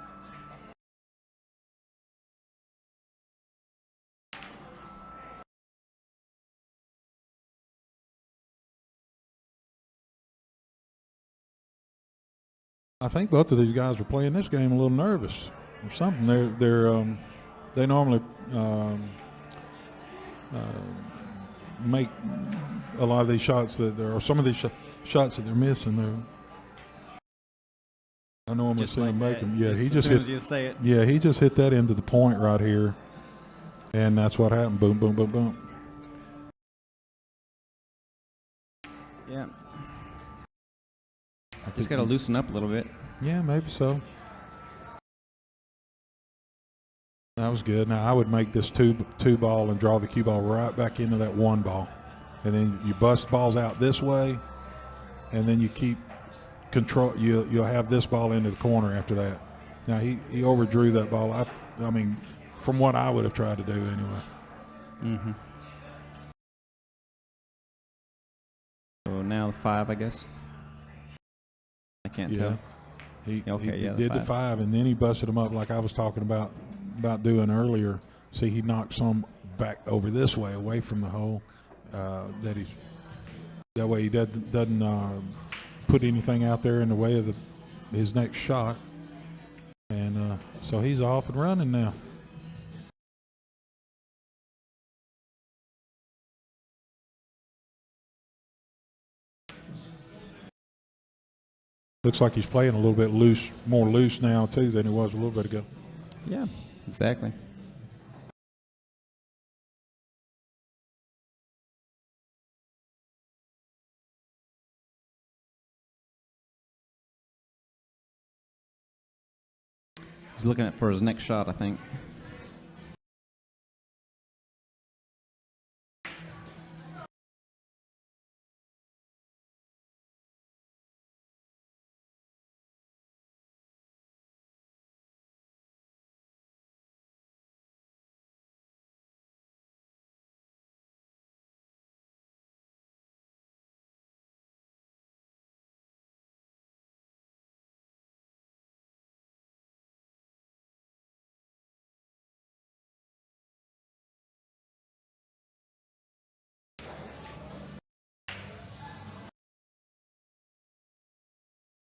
I think both of these guys are playing this game a little nervous or something. They normally make a lot of these shots some of these shots that they're missing. I normally see him make them. Yeah, he just hit. You say it. Yeah, he just hit that into the point right here, and that's what happened. Boom, boom, boom, boom. Yeah. Just got to loosen up a little bit. Yeah, maybe so. That was good. Now I would make this two ball and draw the cue ball right back into that 1 ball, and then you bust balls out this way, and then you keep control. You'll have this ball into the corner after that. Now he overdrew that ball. I mean, from what I would have tried to do anyway. Mm-hmm. So now 5, I guess. I can't tell. He the did 5. the 5, and then he busted them up like I was talking about doing earlier. See, he knocked some back over this way, away from the hole. That way he doesn't put anything out there in the way of his next shot. And so he's off and running now. Looks like he's playing a little bit more loose now too than he was a little bit ago. Yeah, exactly. He's looking for his next shot, I think.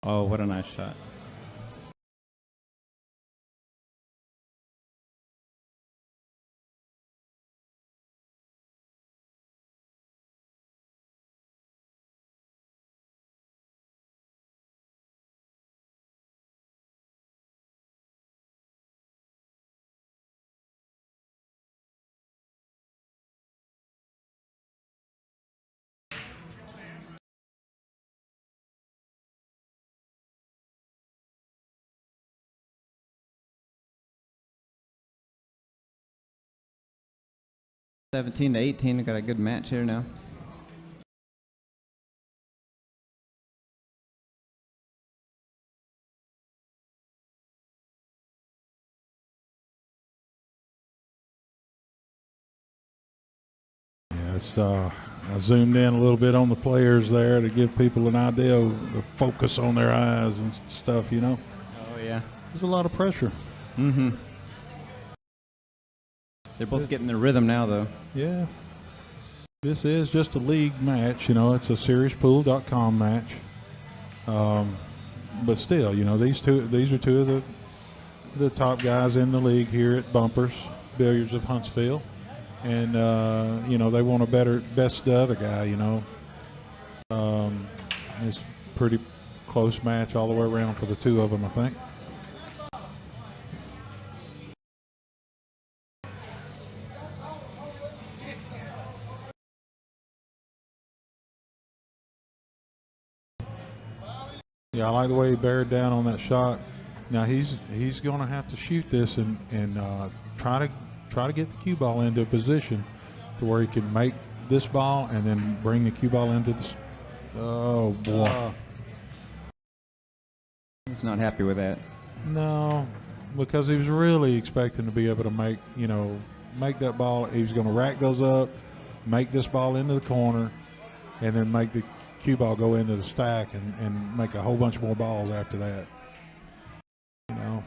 Oh, what a nice shot. 17-18. We got a good match here now. Yes, I zoomed in a little bit on the players there to give people an idea of the focus on their eyes and stuff, you know. Oh, yeah. There's a lot of pressure. Mm-hmm. They're both getting their rhythm now, though. Yeah. This is just a league match, you know. It's a SeriesPool.com match. But still, you know, these are two of the top guys in the league here at Bumpers, Billiards of Huntsville. And, you know, they want a best the other guy, you know. It's a pretty close match all the way around for the two of them, I think. Yeah, I like the way he bared down on that shot. Now he's going to have to shoot this and try to get the cue ball into a position to where he can make this ball and then bring the cue ball into the. Oh boy! He's not happy with that. No, because he was really expecting to be able to make that ball. He was going to rack those up, make this ball into the corner, and then make the cue ball go into the stack and make a whole bunch more balls after that. You know.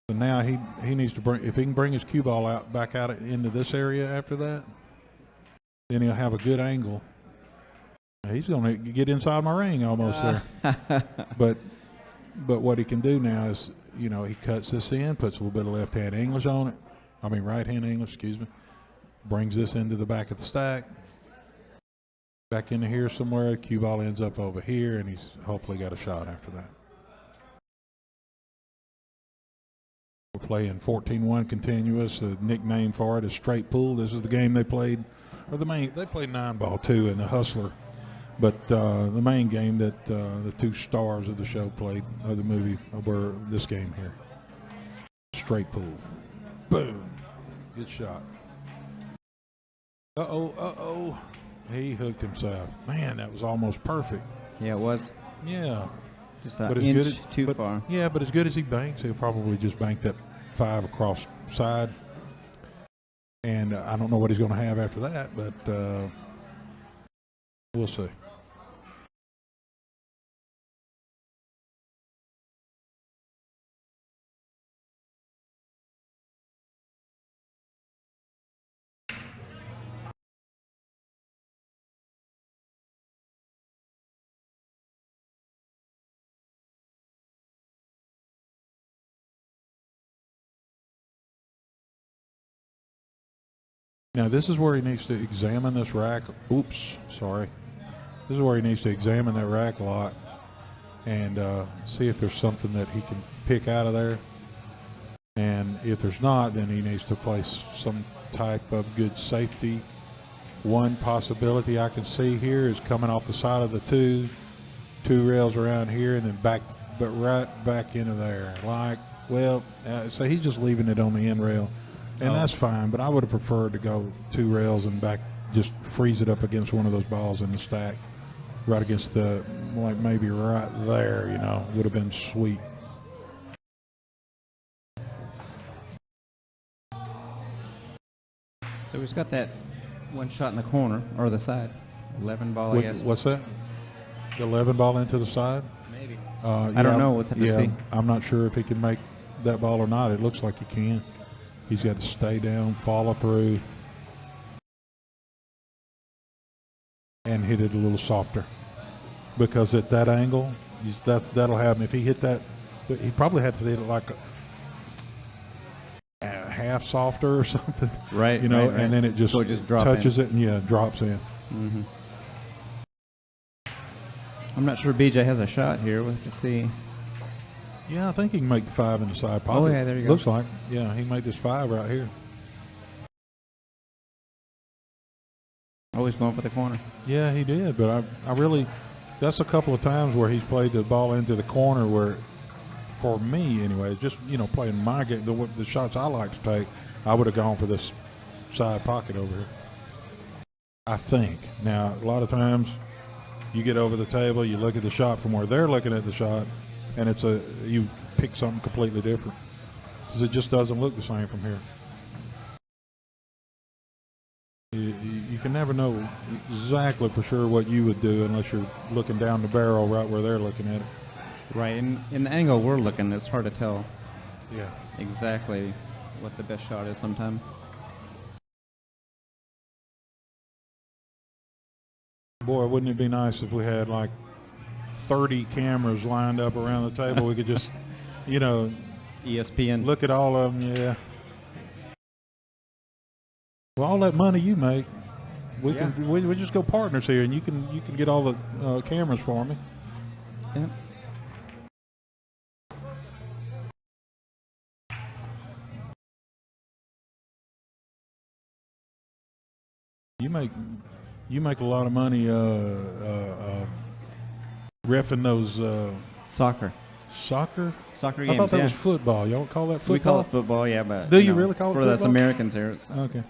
So now he needs to if he can bring his cue ball back out into this area after that, then he'll have a good angle. He's going to get inside my ring almost there. But what he can do now is, you know, he cuts this in, puts a little bit of left-hand English on it. Right-hand English, excuse me. Brings this into the back of the stack. Back into here somewhere. The cue ball ends up over here, and he's hopefully got a shot after that. We're playing 14-1 continuous. The nickname for it is straight pool. This is the game they played, or they played 9-ball too in the Hustler. But the main game that the two stars of the show played, of the movie, were this game here. Straight pool. Boom. Good shot. Uh-oh. He hooked himself. Man, that was almost perfect. Yeah, it was. Yeah. Just an inch too far. Yeah, but as good as he banks, he'll probably just bank that 5 across side. And I don't know what he's going to have after that, but we'll see. Now this is where he needs to examine this rack. Oops, sorry. This is where he needs to examine that rack a lot and see if there's something that he can pick out of there. And if there's not, then he needs to place some type of good safety. One possibility I can see here is coming off the side of the two rails around here, and then right back into there. So he's just leaving it on the end rail. And that's fine, but I would have preferred to go 2 rails and back, just freeze it up against one of those balls in the stack, right against maybe right there, you know, would have been sweet. So he's got that one shot in the corner, or the side. 11 ball, I guess. What's that? The 11 ball into the side? Maybe. I don't know. We'll have to see. I'm not sure if he can make that ball or not. It looks like he can. He's got to stay down, follow through, and hit it a little softer. Because at that angle, that'll happen. If he hit that, he probably had to hit it like a half softer or something. Right. You know, right. and then it just, touches it and drops in. Mm-hmm. I'm not sure BJ has a shot here. We'll have to see. Yeah, I think he can make the 5 in the side pocket. Oh, yeah, there you go. Looks like. Yeah, he made this 5 right here. Always going for the corner. Yeah, he did, but I really, that's a couple of times where he's played the ball into the corner where, for me anyway, just, you know, playing my game, the shots I like to take, I would have gone for this side pocket over here. I think. Now, a lot of times you get over the table, you look at the shot from where they're looking at the shot, and you pick something completely different because it just doesn't look the same from here. You can never know exactly for sure what you would do unless you're looking down the barrel right where they're looking at it. Right, in the angle we're looking, it's hard to tell Yeah. exactly what the best shot is sometimes. Boy, wouldn't it be nice if we had like 30 cameras lined up around the table? We could just, ESPN. look at all of them. Yeah. Well, all that money you make, we just go partners here, and you can get all the cameras for me. Yeah. You make a lot of money reffing those Soccer soccer. games. I thought that yeah. was football. Y'all call that football? We call it football, yeah, but Do you really call it for us football? Americans here? It's, Okay.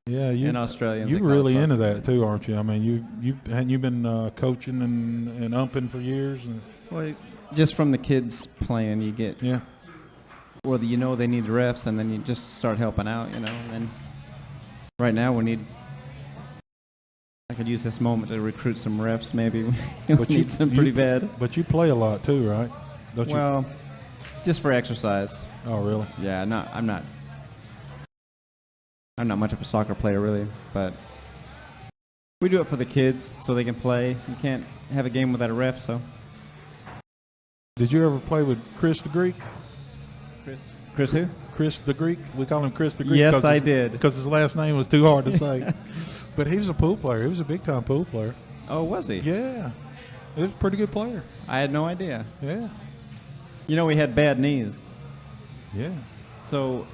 Yeah, in Australians, You're they call it really soccer. into that too, aren't you? I mean, you've been coaching and umping for years, and Well, just from the kids playing, you get yeah. whether they need refs, and then you just start helping out, and then right now I could use this moment to recruit some refs. Maybe we need some pretty bad. But you play a lot too, right? Don't you? Well, just for exercise. Oh, really? Yeah, I'm not much of a soccer player really, but we do it for the kids so they can play. You can't have a game without a ref, so. Did you ever play with Chris the Greek? Chris who? Chris the Greek. We call him Chris the Greek. Yes, I did. Because his last name was too hard to say. But he was a pool player. He was a big-time pool player. Oh, was he? Yeah. He was a pretty good player. I had no idea. Yeah. He had bad knees. Yeah. So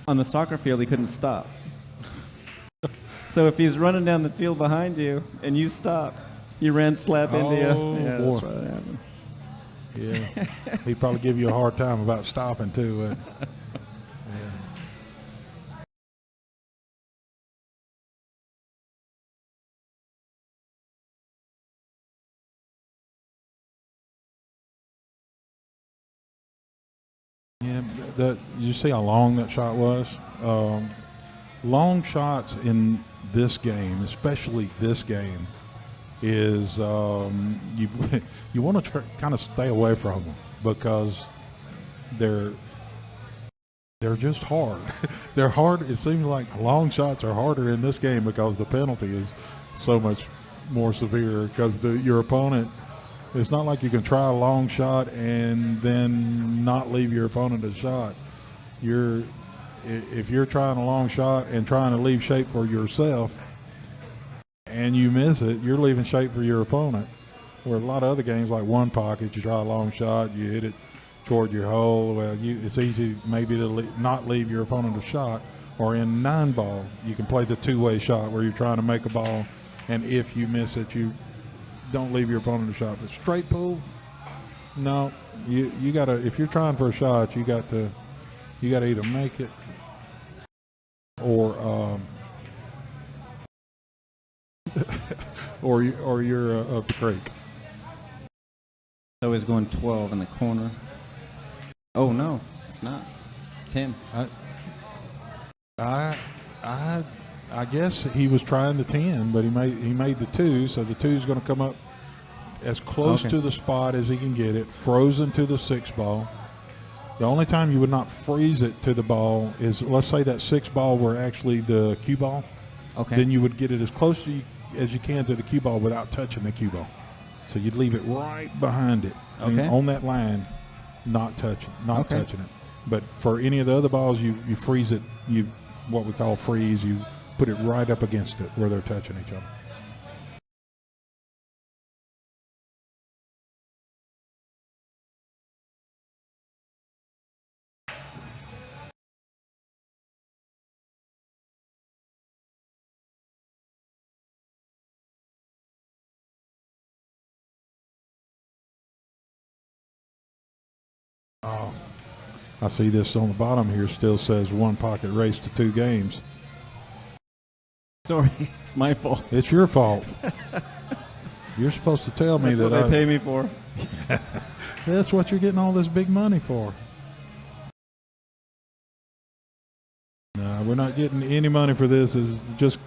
on the soccer field, he couldn't stop. So if he's running down the field behind you and you stop, you ran slap into you. Oh, Yeah, boy. that's what happened. Yeah. He'd probably give you a hard time about stopping, too. Yeah. Yeah, you see how long that shot was? Long shots in this game, especially this game, is you want to kind of stay away from them because they're just hard. They're hard. It seems like long shots are harder in this game because the penalty is so much more severe because your opponent. It's not like you can try a long shot and then not leave your opponent a shot. If you're trying a long shot and trying to leave shape for yourself and you miss it, you're leaving shape for your opponent. Where a lot of other games like one pocket, you try a long shot, you hit it toward your hole. Well, it's easy maybe to not leave your opponent a shot. Or in 9-ball, you can play the two-way shot where you're trying to make a ball, and if you miss it, you don't leave your opponent a shot. But straight pool, no. You gotta, if you're trying for a shot, you got to either make it or or you're up the creek. So he's going 12 in the corner. Oh no, it's not 10. I guess he was trying the 10, but he made the 2, so the 2 is going to come up as close to the spot as he can get it, frozen to the 6 ball. The only time you would not freeze it to the ball is, let's say that 6 ball were actually the cue ball. Okay. Then you would get it as close as you can to the cue ball without touching the cue ball. So you'd leave it right behind it, on that line, not touching it. But for any of the other balls, you freeze it. What we call freeze. You put it right up against it where they're touching each other. Oh, I see this on the bottom here still says 1 pocket race to 2 games. Sorry, it's my fault. It's your fault. You're supposed to tell me That's that what they pay me for. that's what you're getting all this big money for. No, we're not getting any money for this. Is just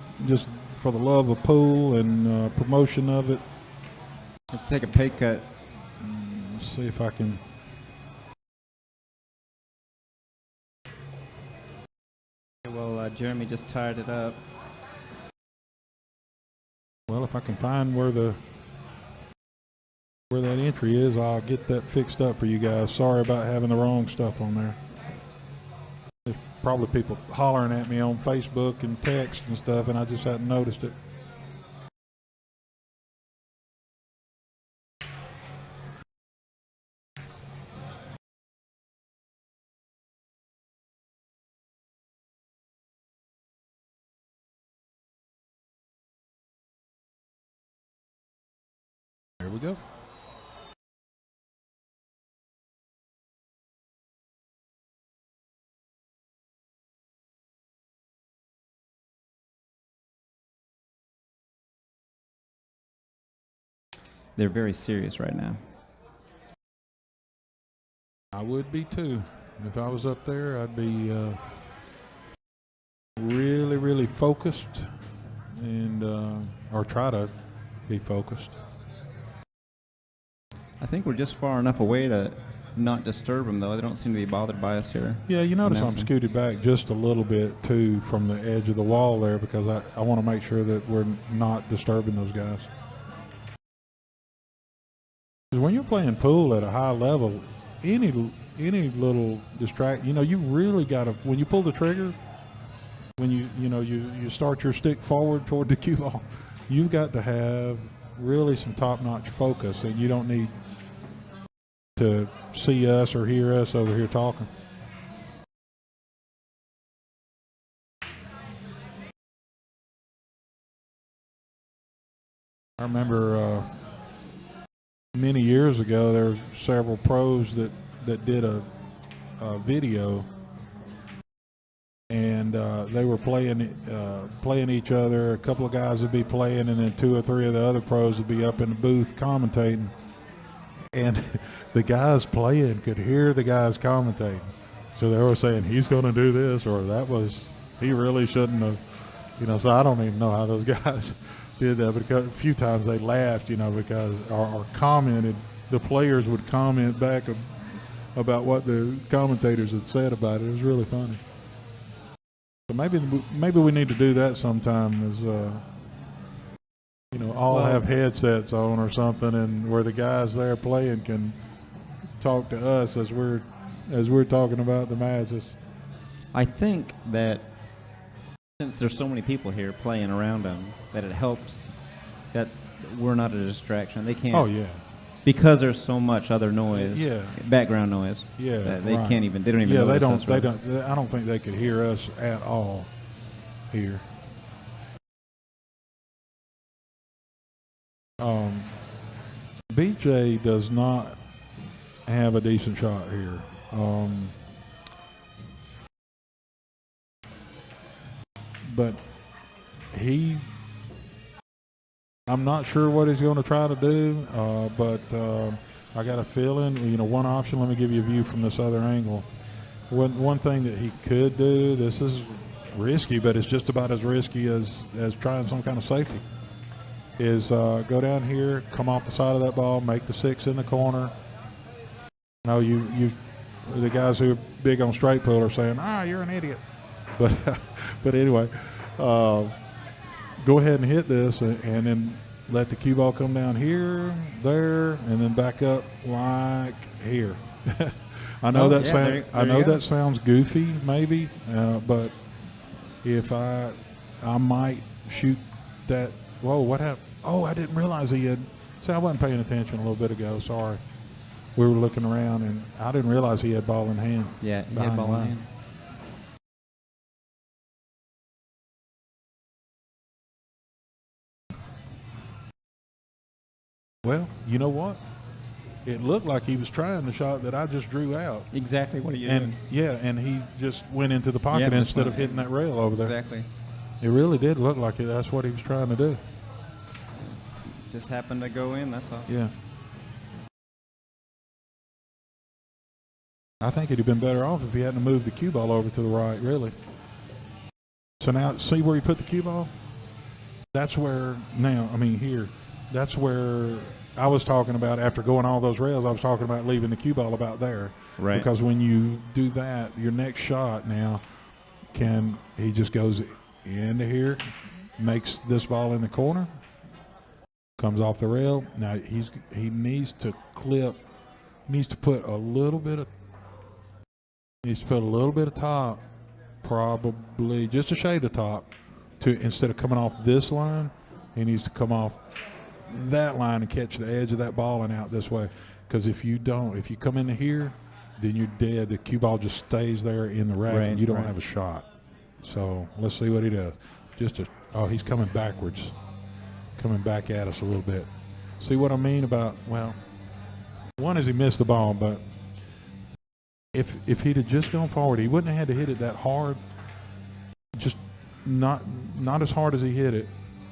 for the love of pool and promotion of it. I have to take a pay cut. Let's see if I can. Well, Jeremy just tied it up. Well, if I can find where that entry is, I'll get that fixed up for you guys. Sorry about having the wrong stuff on there. There's probably people hollering at me on Facebook and text and stuff, and I just hadn't noticed it. There we go. They're very serious right now. I would be too. If I was up there, I'd be really, really focused and or try to be focused. I think we're just far enough away to not disturb them, though. They don't seem to be bothered by us here. Yeah, you notice I'm Announcing. scooted back just a little bit too from the edge of the wall there because I want to make sure that we're not disturbing those guys. 'Cause when you're playing pool at a high level, any little distract, you really got to, when you pull the trigger, when you start your stick forward toward the cue ball, you've got to have really some top-notch focus, and you don't need to see us or hear us over here talking. I remember many years ago there were several pros that did a video, and they were playing each other. A couple of guys would be playing, and then 2 or 3 of the other pros would be up in the booth commentating. And the guys playing could hear the guys commentating. So they were saying, he's going to do this, or he really shouldn't have. So I don't even know how those guys did that. But a few times they laughed, because or commented. The players would comment back about what the commentators had said about it. It was really funny. So maybe we need to do that sometime all have headsets on or something, and where the guys there playing can talk to us as we're talking about the matches. I think that since there's so many people here playing around them, that it helps that we're not a distraction. They can't. Oh yeah. Because there's so much other noise. Yeah. Background noise. Yeah. That they right. can't even. They don't even. Yeah, notice they don't. us, They right? don't. I don't think they could hear us at all here. BJ does not have a decent shot here. But I'm not sure what he's going to try to do, but I got a feeling, one option, let me give you a view from this other angle. One thing that he could do, this is risky, but it's just about as risky as trying some kind of safety, is go down here, come off the side of that ball, make the 6 in the corner. No, the guys who are big on straight pool are saying, you're an idiot. But anyway, go ahead and hit this, and then let the cue ball come down here, there, and then back up like here. I know that sounds goofy, maybe, but if I might shoot that. Whoa, what happened? Oh, I didn't realize he had. See, I wasn't paying attention a little bit ago. Sorry. We were looking around, and I didn't realize he had ball in hand. Yeah, he had ball in hand. Well, you know what? It looked like he was trying the shot that I just drew out. Exactly what are you And doing? yeah, and he just went into the pocket instead of hitting that rail over there. Exactly. It really did look like it. That's what he was trying to do. Just happened to go in, that's all. Yeah. I think he'd have been better off if he hadn't moved the cue ball over to the right, really. So now, see where he put the cue ball? That's where, now, I mean, here, that's where I was talking about after going all those rails, I was talking about leaving the cue ball about there. Right. Because when you do that, your next shot now he just goes into here, makes this ball in the corner, comes off the rail. Now he needs to clip, needs to put a little bit of top, probably just a shade of top, to instead of coming off this line, he needs to come off that line and catch the edge of that ball and out this way. Because if you come into here, then you're dead. The cue ball just stays there in the rack, and you don't have a shot. So let's see what he does. He's coming backwards, coming back at us a little bit. See what I mean about, well, one is he missed the ball, but if he'd have just gone forward, he wouldn't have had to hit it that hard. Just not as hard as he hit it,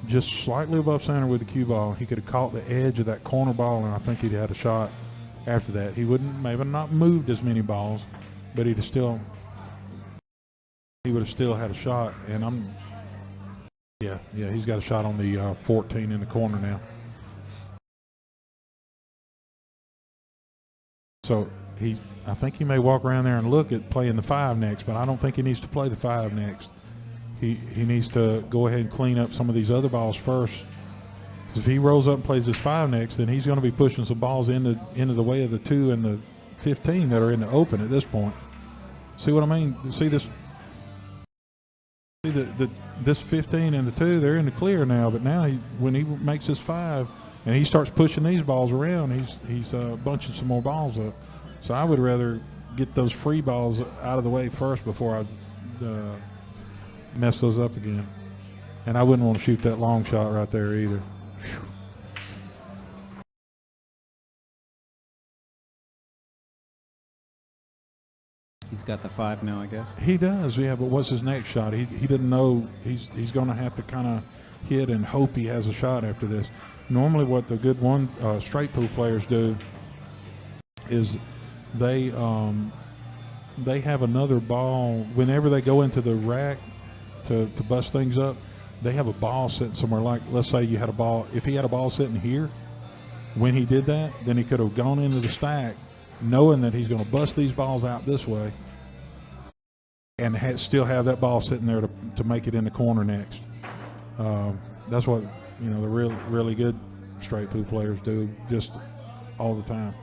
just slightly above center with the cue ball. He could have caught the edge of that corner ball, and I think he'd had a shot after that. He wouldn't maybe not moved as many balls, but he would have still had a shot. And he's got a shot on the 14 in the corner now. So I think he may walk around there and look at playing the 5 next, but I don't think he needs to play the 5 next. He needs to go ahead and clean up some of these other balls first. Because if he rolls up and plays this 5 next, then he's going to be pushing some balls into the way of the 2 and the 15 that are in the open at this point. See what I mean? See this? See this 15 and the 2, they're in the clear now. But now when he makes this 5 and he starts pushing these balls around, he's bunching some more balls up. So I would rather get those free balls out of the way first before I mess those up again. And I wouldn't want to shoot that long shot right there either. Whew. He's got the 5 now, I guess. He does, yeah, but what's his next shot? He doesn't know. He's going to have to kind of hit and hope he has a shot after this. Normally what the good straight pool players do is they have another ball. Whenever they go into the rack to bust things up, they have a ball sitting somewhere. Like, let's say you had a ball. If he had a ball sitting here, when he did that, then he could have gone into the stack knowing that he's going to bust these balls out this way and still have that ball sitting there to make it in the corner next. That's what the really good straight pool players do just all the time.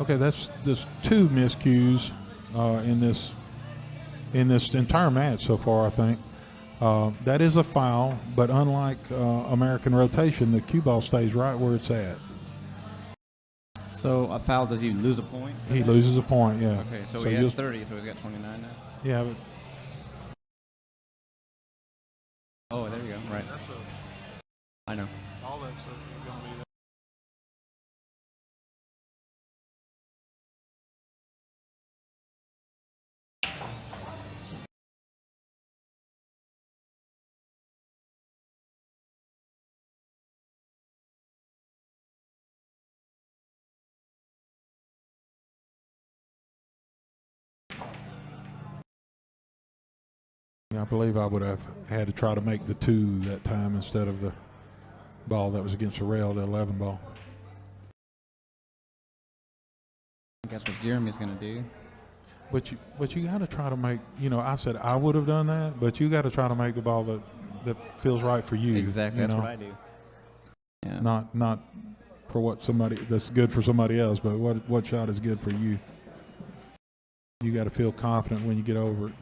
Okay, there's 2 miscues in this entire match so far, I think. That is a foul, but unlike American rotation, the cue ball stays right where it's at. So a foul, does he lose a point? He loses a point, yeah. Okay, so he has 30, so he's got 29 now? Yeah. But oh, there you go, right. I know. All that stuff is going to be there. Yeah, I believe I would have had to try to make the 2 that time instead of the ball that was against the rail, the 11 ball. I think that's what Jeremy's going to do. But you got to try to make, I said I would have done that, but you got to try to make the ball that feels right for you. Exactly, that's what I do. Yeah. Not for what somebody that's good for somebody else, but what shot is good for you. You got to feel confident when you get over it.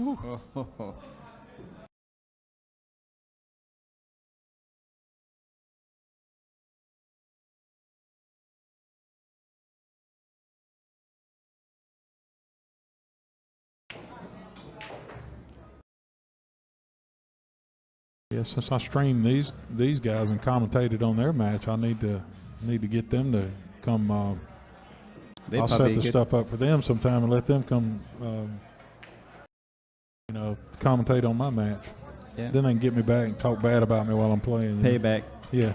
Yeah, since I streamed these guys and commentated on their match, I need to get them to come. I'll set the stuff up for them sometime and let them come. Commentate on my match. Yeah. Then they can get me back and talk bad about me while I'm playing. Payback. Yeah.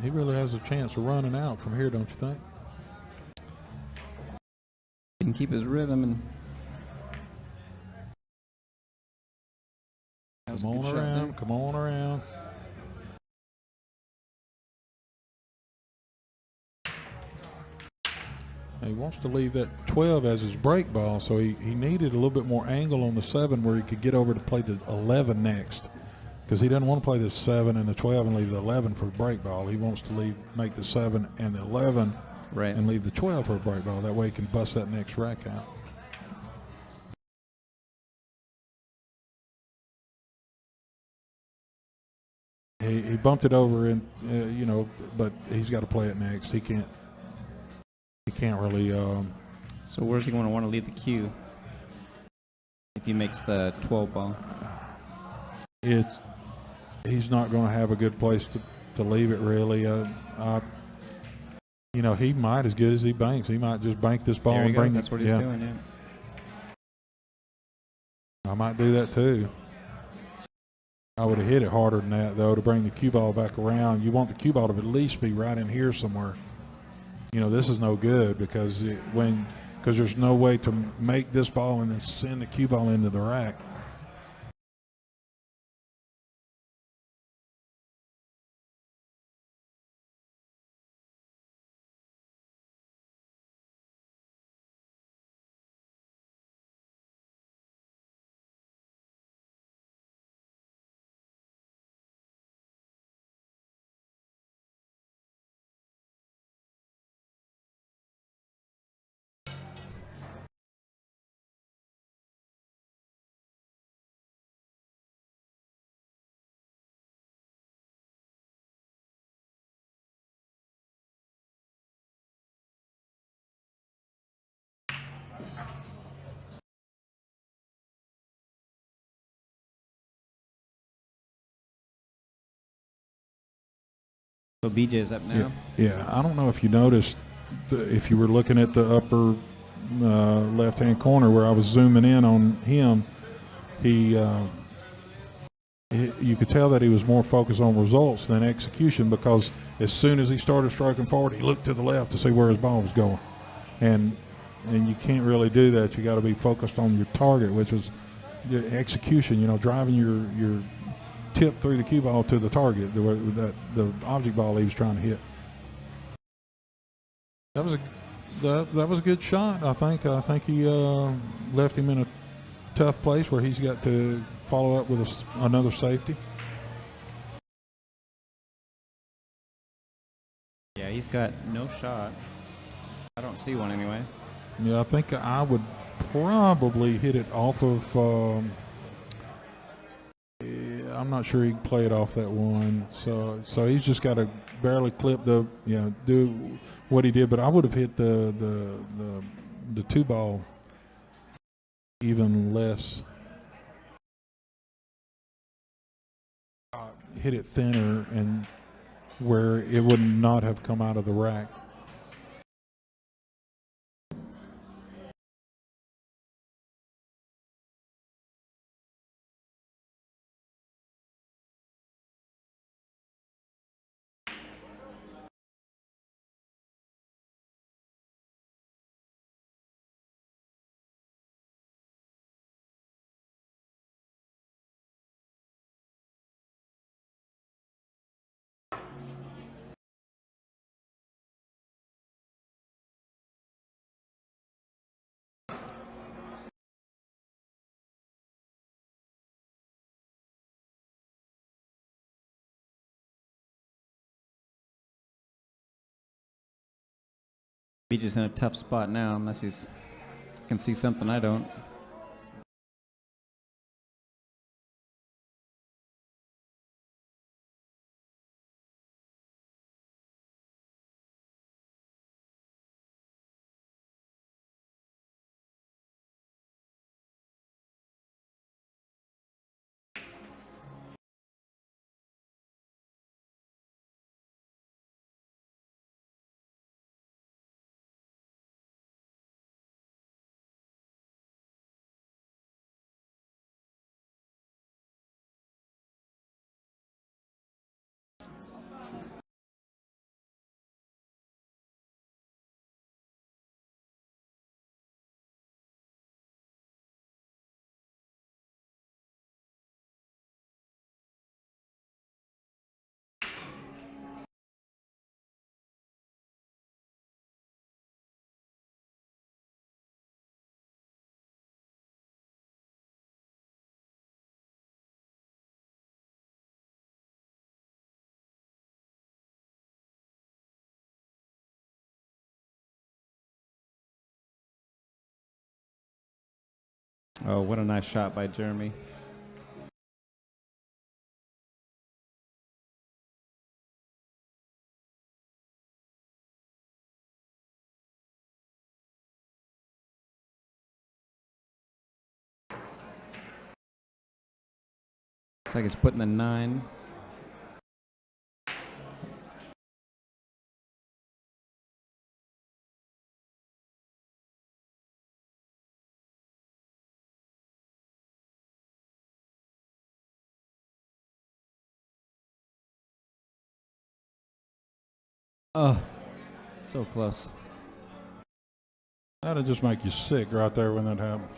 He really has a chance of running out from here, don't you think? He can keep his rhythm and. Come on around. Come on around. He wants to leave that 12 as his break ball, so he needed a little bit more angle on the 7 where he could get over to play the 11 next, because he doesn't want to play the 7 and the 12 and leave the 11 for the break ball. He wants to make the 7 and the 11 and leave the 12 for a break ball. That way he can bust that next rack out. He bumped it over and but he's got to play it next. He can't really. So where's he going to want to leave the cue if he makes the 12 ball? He's not going to have a good place to leave it, really. He might, as good as he banks, he might just bank this ball and bring it. That's what he's doing, yeah. I might do that too. I would have hit it harder than that, though, to bring the cue ball back around. You want the cue ball to at least be right in here somewhere. This is no good because there's no way to make this ball and then send the cue ball into the rack. So BJ's up now? Yeah. I don't know if you noticed, if you were looking at the upper left-hand corner where I was zooming in on him, you could tell that he was more focused on results than execution, because as soon as he started striking forward, he looked to the left to see where his ball was going. And you can't really do that. You got to be focused on your target, which is execution, driving your tip through the cue ball to the target, the object ball he was trying to hit. That was a good shot. I think he left him in a tough place where he's got to follow up with another safety. Yeah, he's got no shot. I don't see one anyway. Yeah, I think I would probably hit it off of. I'm not sure he can play it off that one. So he's just got to barely clip do what he did. But I would have hit the 2 ball even less. Hit it thinner and where it would not have come out of the rack. BJ's in a tough spot now, unless he can see something I don't. Oh, what a nice shot by Jeremy. Looks like he's putting the 9. Oh, so close. That'll just make you sick right there when that happens.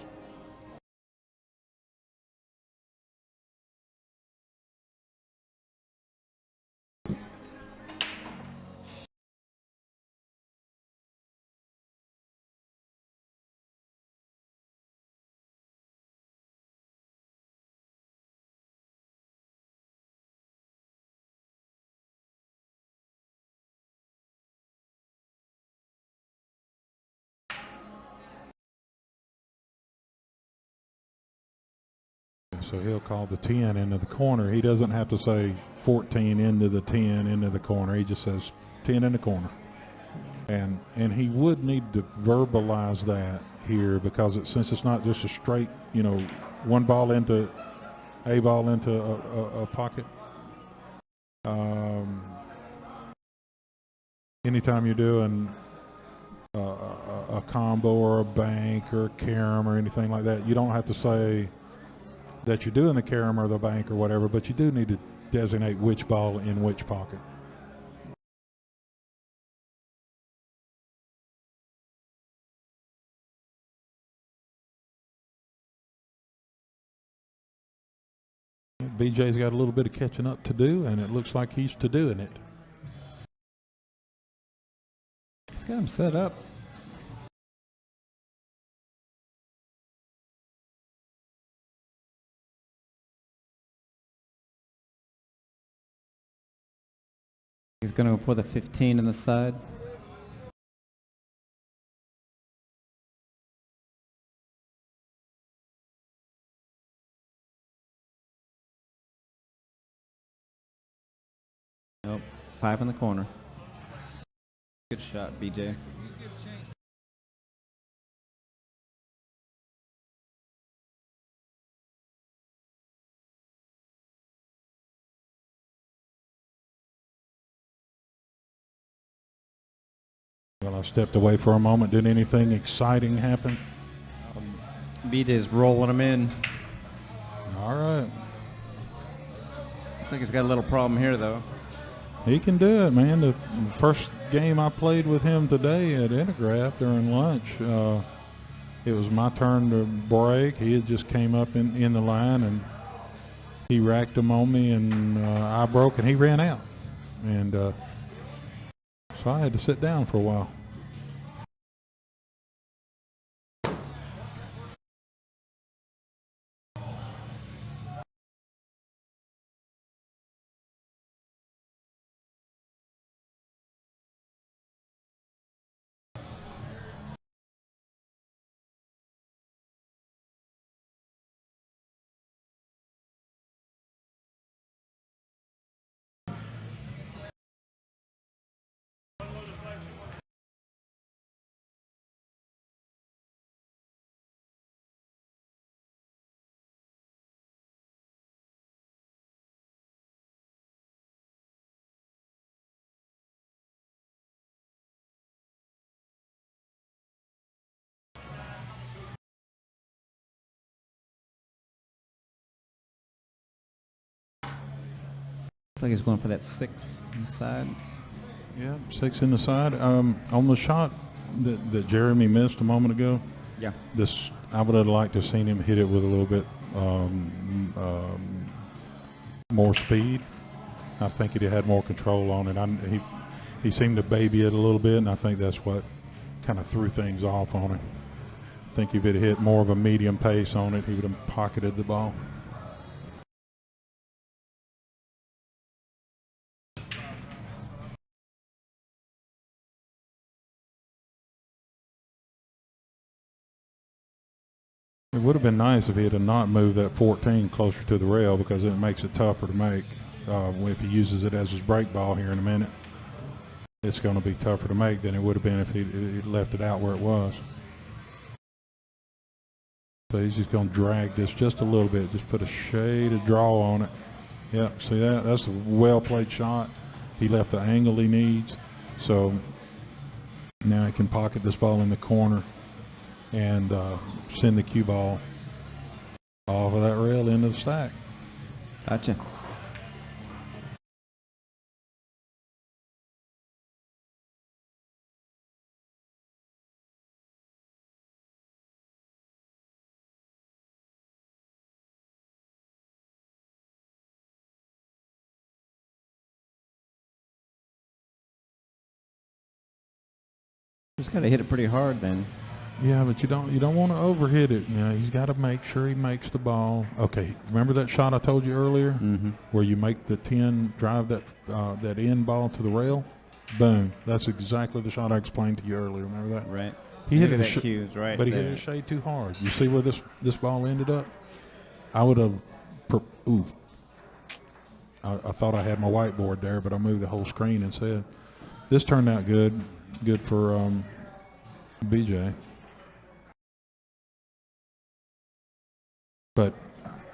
So he'll call the 10 into the corner. He doesn't have to say 14 into the 10 into the corner. He just says 10 in the corner. And he would need to verbalize that here because since it's not just a straight, one ball into a ball into a pocket. Anytime you're doing a combo or a bank or a carom or anything like that, you don't have to say that you're doing the carom or the bank or whatever, but you do need to designate which ball in which pocket. BJ's got a little bit of catching up to do, and it looks like he's to doing it. He's got him set up. He's going to go for the 15 in the side. Nope. 5 in the corner. Good shot, BJ. Well, I stepped away for a moment. Did anything exciting happen? BJ's rolling him in. All right. Looks like he's got a little problem here, though. He can do it, man. The first game I played with him today at Intergraph during lunch, it was my turn to break. He had just came up in the line, and he racked them on me, and I broke, and he ran out. And so I had to sit down for a while. Looks like he's going for that 6 inside. Yeah, 6 in the side. On the shot that Jeremy missed a moment ago, Yeah. this I would have liked to have seen him hit it with a little bit more speed. I think he had more control on it. He seemed to baby it a little bit, and I think that's what kind of threw things off on him. I think if it hit more of a medium pace on it, he would have pocketed the ball. It would have been nice if he had not moved that 14 closer to the rail, because it makes it tougher to make if he uses it as his break ball here in a minute. It's going to be tougher to make than it would have been if he left it out where it was. So he's just going to drag this just a little bit, just put a shade of draw on it. Yeah, see that? That's a well-played shot. He left the angle he needs. So now he can pocket this ball in the corner and send the cue ball off of that rail into the stack. Gotcha. Just got to hit it pretty hard then. Yeah, but you don't want to overhit it. You know, he's got to make sure he makes the ball. Okay, remember that shot I told you earlier, where you make the 10 drive that that end ball to the rail? Boom. That's exactly the shot I explained to you earlier. Remember that? Right. He hit it, cues right but he there. hit it a shade too hard. You see where this ball ended up? I would have. Ooh. I thought I had my whiteboard there, but I moved the whole screen instead. This turned out good. Good for BJ. But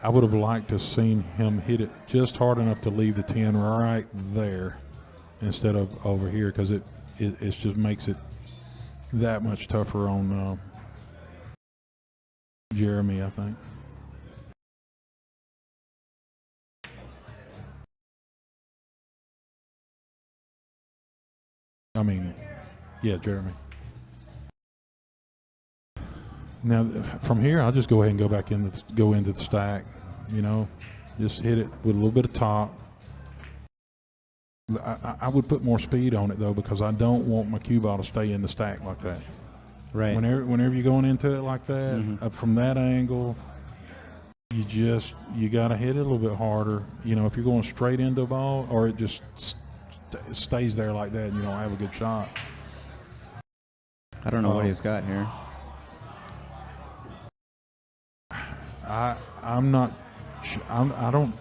I would have liked to have seen him hit it just hard enough to leave the 10 right there instead of over here, because it just makes it that much tougher on Jeremy, I think. I mean, yeah, Jeremy. Now, from here, I'll just go ahead and go back in, go into the stack. You know, just hit it with a little bit of top. I would put more speed on it though, because I don't want my cue ball to stay in the stack like that. Right. Whenever you're going into it like that, from that angle, you got to hit it a little bit harder. You know, if you're going straight into the ball, or it just stays there like that, and you don't have a good shot. I don't know what he's got here. I'm not. I don't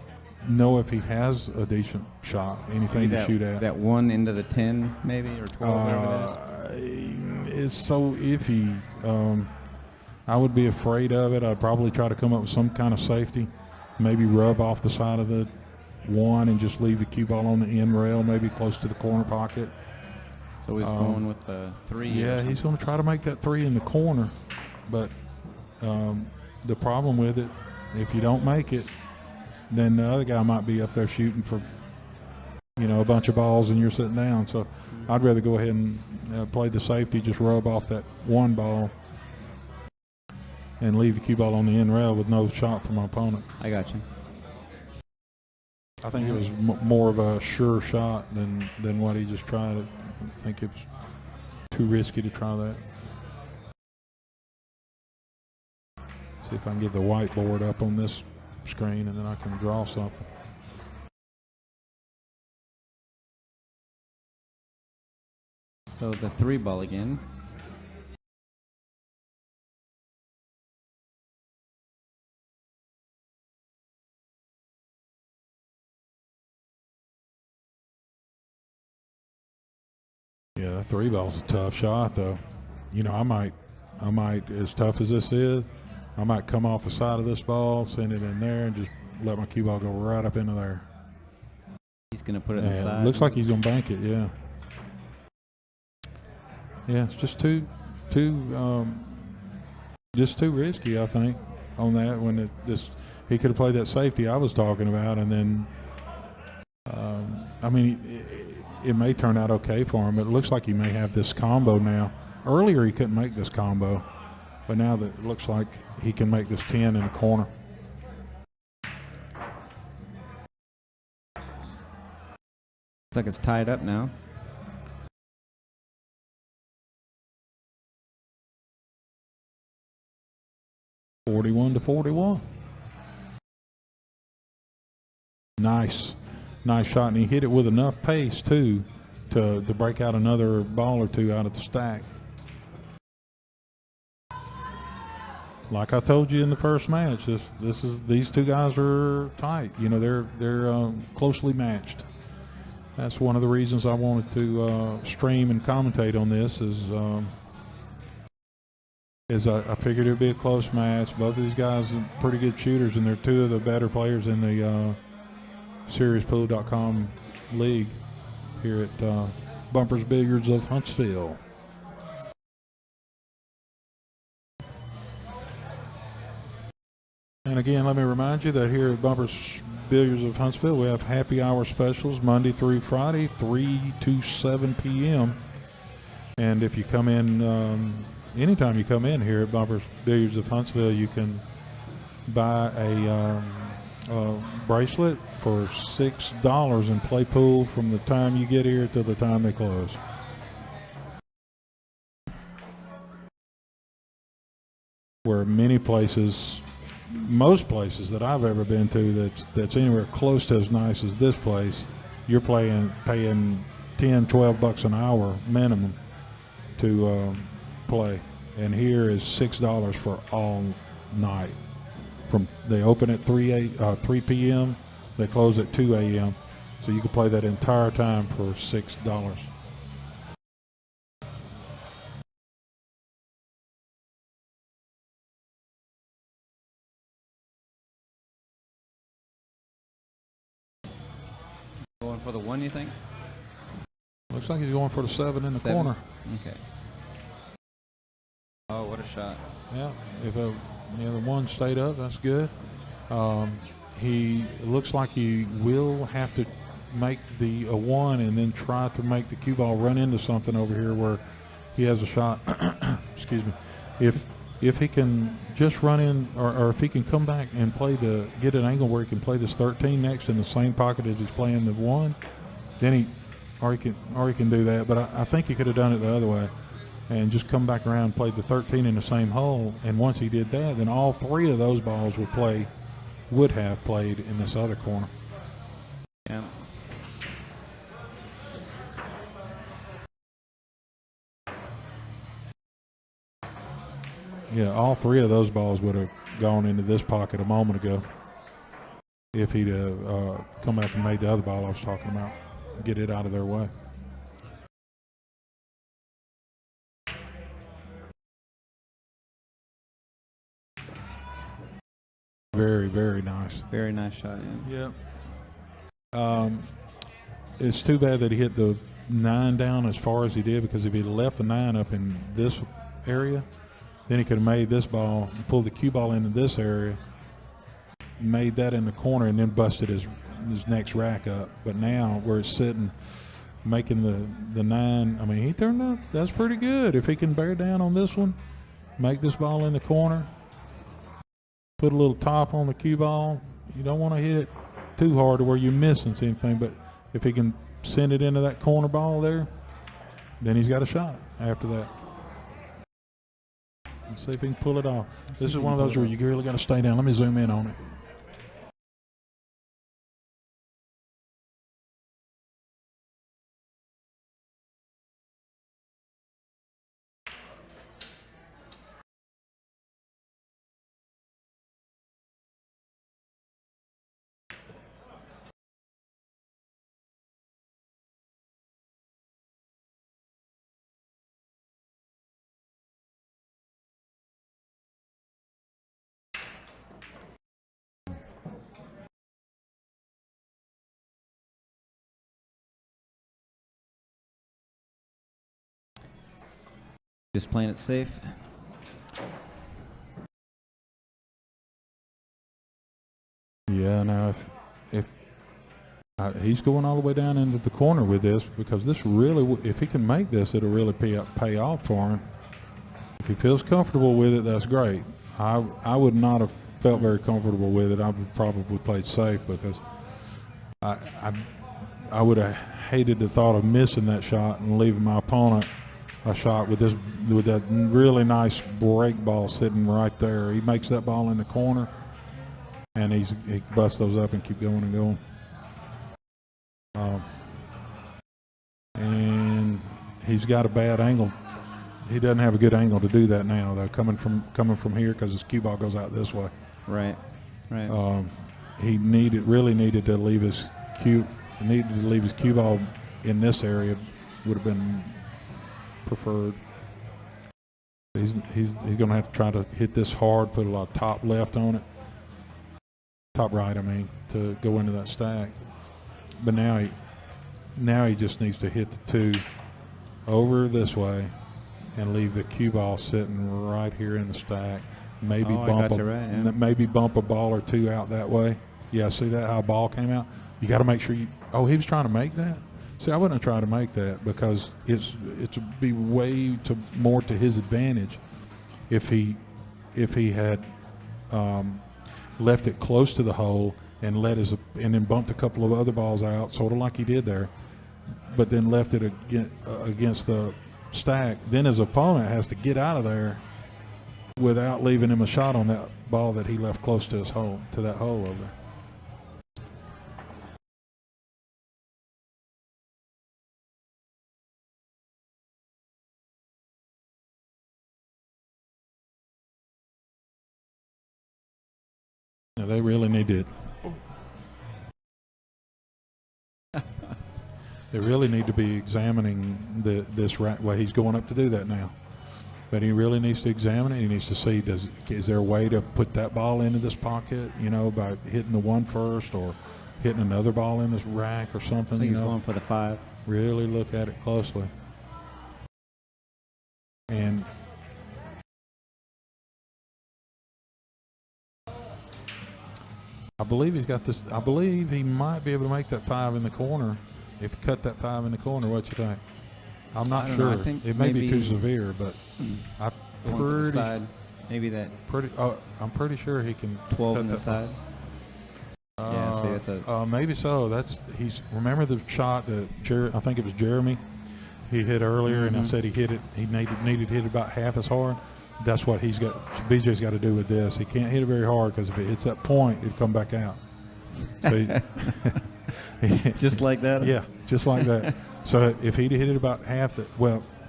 know if he has a decent shot, anything to shoot at. That 1 into the 10, maybe, or 12, whatever that is. It's so iffy. I would be afraid of it. I'd probably try to come up with some kind of safety. Maybe rub off the side of the 1 and just leave the cue ball on the end rail, maybe close to the corner pocket. So he's going with the 3. Yeah, he's going to try to make that 3 in the corner. But the problem with it, if you don't make it, then the other guy might be up there shooting for, you know, a bunch of balls, and you're sitting down. So I'd rather go ahead and play the safety, just rub off that 1 ball and leave the cue ball on the end rail with no shot from my opponent. I got you. I think it was more of a sure shot than what he just tried. I think it was too risky to try that. See if I can get the whiteboard up on this screen, and then I can draw something. So the 3 ball again. Yeah, that 3 ball's a tough shot, though. You know, I might, as tough as this is, I might come off the side of this ball, send it in there, and just let my cue ball go right up into there. He's going to put it in the side. Looks like he's going to bank it, yeah. Yeah, it's just too risky, I think, on that. When he could have played that safety I was talking about, and then I mean, it may turn out okay for him. It looks like he may have this combo now. Earlier he couldn't make this combo, but now that it looks like he can make this 10 in the corner. Looks like it's tied up now. (41-41). Nice shot, and he hit it with enough pace too to break out another ball or two out of the stack. Like I told you in the first match, these two guys are tight. You know, they're closely matched. That's one of the reasons I wanted to stream and commentate on this. Is I figured it would be a close match. Both of these guys are pretty good shooters, and they're two of the better players in the SeriesPool.com league here at Bumpers Billiards of Huntsville. And again, let me remind you that here at Bumpers Billiards of Huntsville, we have happy hour specials Monday through Friday, 3 to 7 p.m. And if you come in, anytime you come in here at Bumpers Billiards of Huntsville, you can buy a bracelet for $6 and play pool from the time you get here till the time they close. Where many places, most places that I've ever been to that's anywhere close to as nice as this place, you're paying $10-12 an hour minimum to play, and here is $6 for all night. They open at 3 p.m. They close at 2 a.m. So you can play that entire time for $6. Going for the 1, you think? Looks like he's going for the 7 in the 7? corner. Okay. Oh, what a shot. Yeah, if the 1 stayed up, that's good. He looks like he will have to make the 1 and then try to make the cue ball run into something over here where he has a shot. Excuse me. If he can just run in, or if he can come back and get an angle where he can play this 13 next in the same pocket as he's playing the 1, then he can do that. But I think he could have done it the other way and just come back around and played the 13 in the same hole. And once he did that, then all 3 of those balls would have played in this other corner. Yeah. Yeah, all 3 of those balls would have gone into this pocket a moment ago if he'd come back and made the other ball I was talking about, get it out of their way. Very, very nice. Very nice shot, yeah. Yeah. It's too bad that he hit the 9 down as far as he did, because if he'd left the 9 up in this area, then he could have made this ball, pulled the cue ball into this area, made that in the corner, and then busted his next rack up. But now where it's sitting, making the 9, I mean, he turned out, that's pretty good. If he can bear down on this one, make this ball in the corner, put a little top on the cue ball. You don't want to hit it too hard to where you're missing anything, but if he can send it into that corner ball there, then he's got a shot after that. Let's see if he can pull it off. This is one of those where you really got to stay down. Let me zoom in on it. Just playing it safe. Yeah, now if He's going all the way down into the corner with this because this really, if he can make this, it'll really pay off for him. If he feels comfortable with it, that's great. I would not have felt very comfortable with it. I would probably played safe because I would have hated the thought of missing that shot and leaving my opponent a shot with that really nice break ball sitting right there. He makes that ball in the corner, and he busts those up and keep going and going. And he's got a bad angle. He doesn't have a good angle to do that now, though. Coming from here because his cue ball goes out this way. Right. He really needed to leave his cue ball in this area. Would have been preferred. He's going to have to try to hit this hard, put a lot of top left on it, top right, I mean, to go into that stack. But now he just needs to hit the 2 over this way and leave the cue ball sitting right here in the stack. Maybe maybe bump a ball or 2 out that way. Yeah, see that how a ball came out? You got to make sure he was trying to make that. See, I wouldn't try to make that because it's be way more to his advantage if he had left it close to the hole and and then bumped a couple of other balls out, sort of like he did there, but then left it against the stack. Then his opponent has to get out of there without leaving him a shot on that ball that he left close to his hole, to that hole over there. They really need to. They really need to be examining this right way. He's going up to do that now, but he really needs to examine it. He needs to see is there a way to put that ball into this pocket? By hitting the 1 first or hitting another ball in this rack or something. So he's going for the 5. Really look at it closely. And I believe he's got this. I believe he might be able to make that 5 in the corner. If you cut that 5 in the corner, what you think? I'm not sure. I think it may be too severe, but I'm I'm pretty sure he can. 12 on the side. Yeah, see, that's maybe so. Remember the shot that I think it was Jeremy he hit earlier, and I said he hit it. He needed to hit it about half as hard. That's what BJ's got to do with this. He can't hit it very hard because if it hits that point, it'd come back out. So just like that? Yeah, just like that. So if he'd hit it about half that,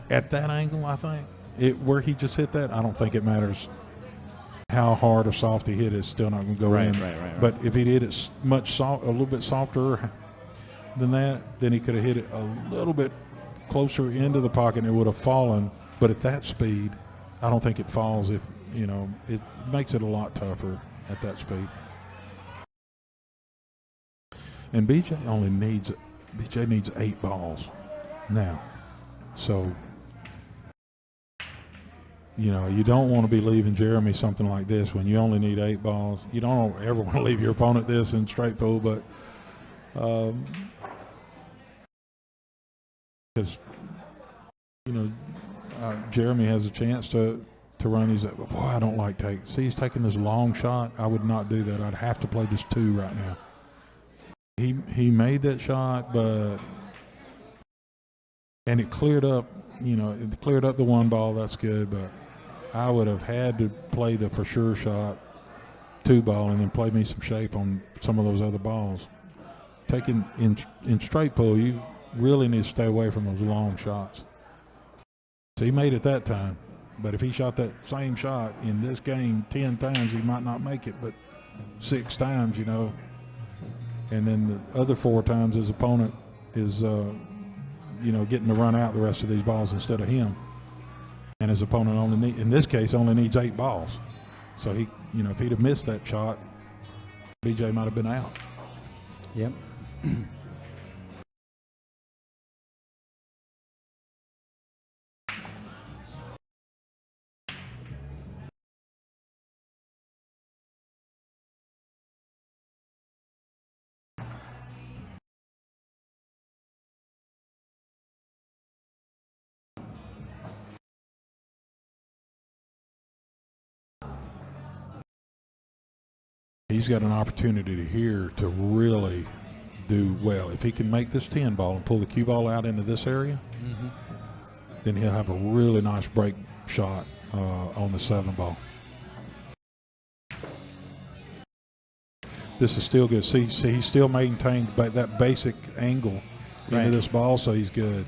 at that angle, I think, where he just hit that, I don't think it matters how hard or soft he hit it, it's still not going to go in. Right. But if he'd hit it a little bit softer than that, then he could have hit it a little bit closer into the pocket and it would have fallen. But at that speed, I don't think it falls. It makes it a lot tougher at that speed. And BJ needs 8 balls now. So, you don't want to be leaving Jeremy something like this when you only need 8 balls. You don't ever want to leave your opponent this in straight pool, but because Jeremy has a chance to run these. Boy, I don't like taking. See, he's taking this long shot. I would not do that. I'd have to play this 2 right now. He made that shot, and it cleared up. It cleared up the 1 ball. That's good, but I would have had to play the for sure shot 2 ball and then play me some shape on some of those other balls. Taking in straight pool, you really need to stay away from those long shots. So he made it that time, but if he shot that same shot in this game 10 times, he might not make it, but 6 times, and then the other 4 times his opponent is, getting to run out the rest of these balls instead of him. And his opponent in this case, only needs 8 balls. So he, if he'd have missed that shot, BJ might have been out. Yep. he's got an opportunity here to really do well. If he can make this 10 ball and pull the cue ball out into this area, then he'll have a really nice break shot on the 7 ball. This is still good. See, he's still maintained that basic angle into this ball, so he's good.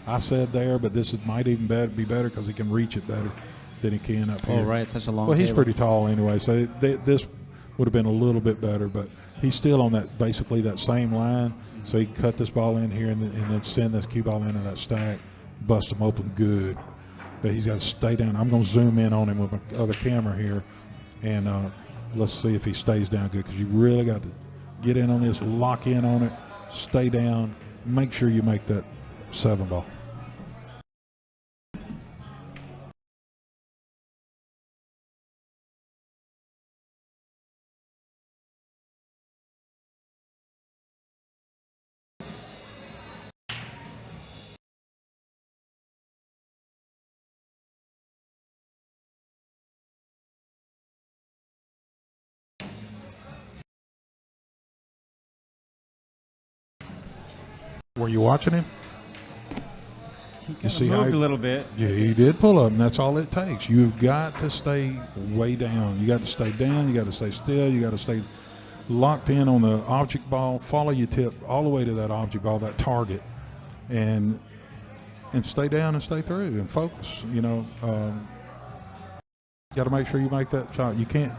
I said there, but this might even be better because he can reach it better than he can up here. Oh, right, such a long Well, he's table. pretty tall anyway, so this would have been a little bit better, but he's still on that basically that same line, so he can cut this ball in here and then send this cue ball into that stack, bust him open good. But he's got to stay down. I'm going to zoom in on him with my other camera here, and let's see if he stays down good, because you really got to get in on this, lock in on it, stay down, make sure you make that 7 ball. Were you watching him? You see how Moved a little bit. Yeah, he did pull up, and that's all it takes. You've got to stay way down. You got to stay down. You got to stay still. You got to stay locked in on the object ball. Follow your tip all the way to that object ball, that target, and stay down and stay through and focus. You know, got to make sure you make that shot. You can't.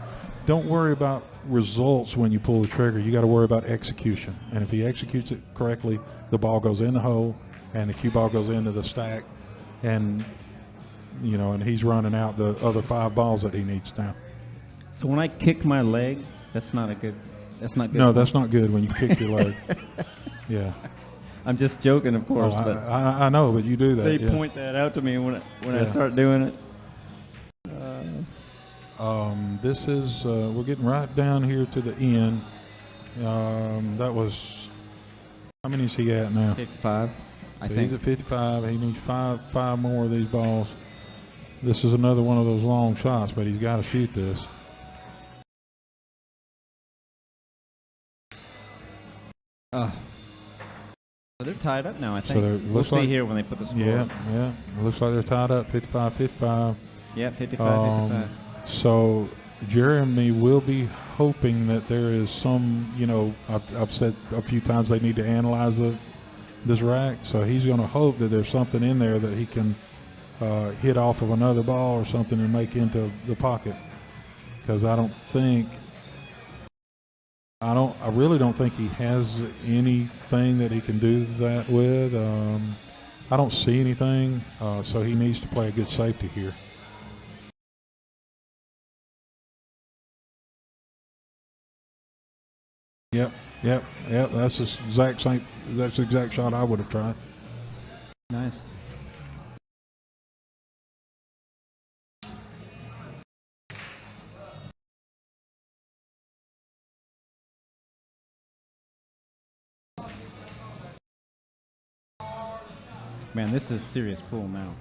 Don't worry about results when you pull the trigger. You got to worry about execution. And if he executes it correctly, the ball goes in the hole, and the cue ball goes into the stack, and you know, and he's running out the other 5 balls that he needs now. So when I kick my leg, that's not good. No, that's not good when you kick your leg. Yeah. I'm just joking, of course, Oh, but I know, but you do that. they yeah. point that out to me when I Yeah. start doing it. This is we're getting right down here to the end. That was, how many is he at now? 55, I So think. he's at 55. He needs five more of these balls. This is another one of those long shots, but he's got to shoot this. So they're tied up now, I So think. they're- We'll looks see like- here when they put the score Yeah, up. yeah. It looks like they're tied up, 55-55. Yeah, 55. So Jeremy will be hoping that there is some, you know, I've said a few times they need to analyze this rack. So he's going to hope that there's something in there that he can hit off of another ball or something and make into the pocket. Because I really don't think he has anything that he can do that with. I don't see anything, so he needs to play a good safety here. Yep. That's the exact shot I would have tried. Nice. Man, this is serious pool now.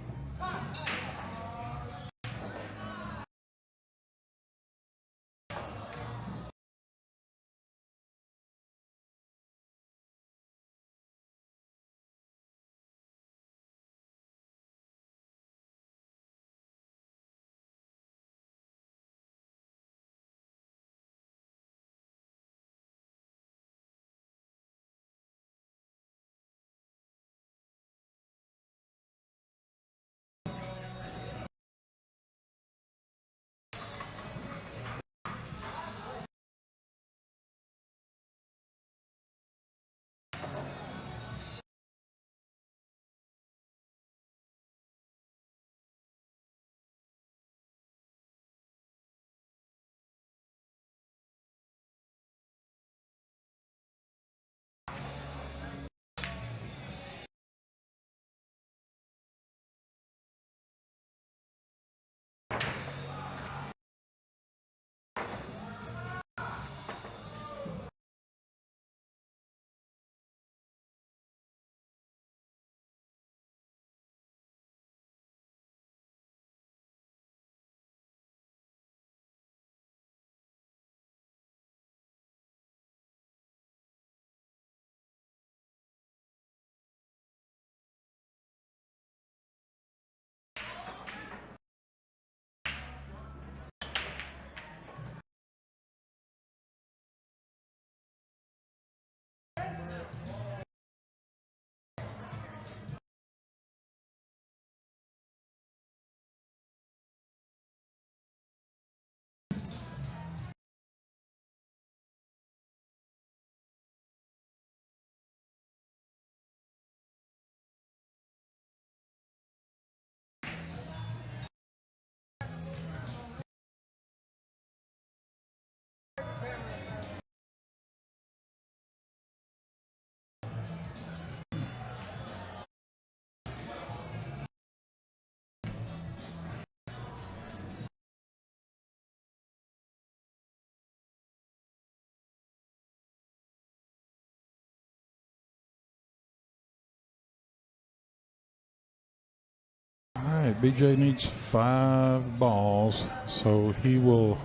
BJ needs 5 balls, so he will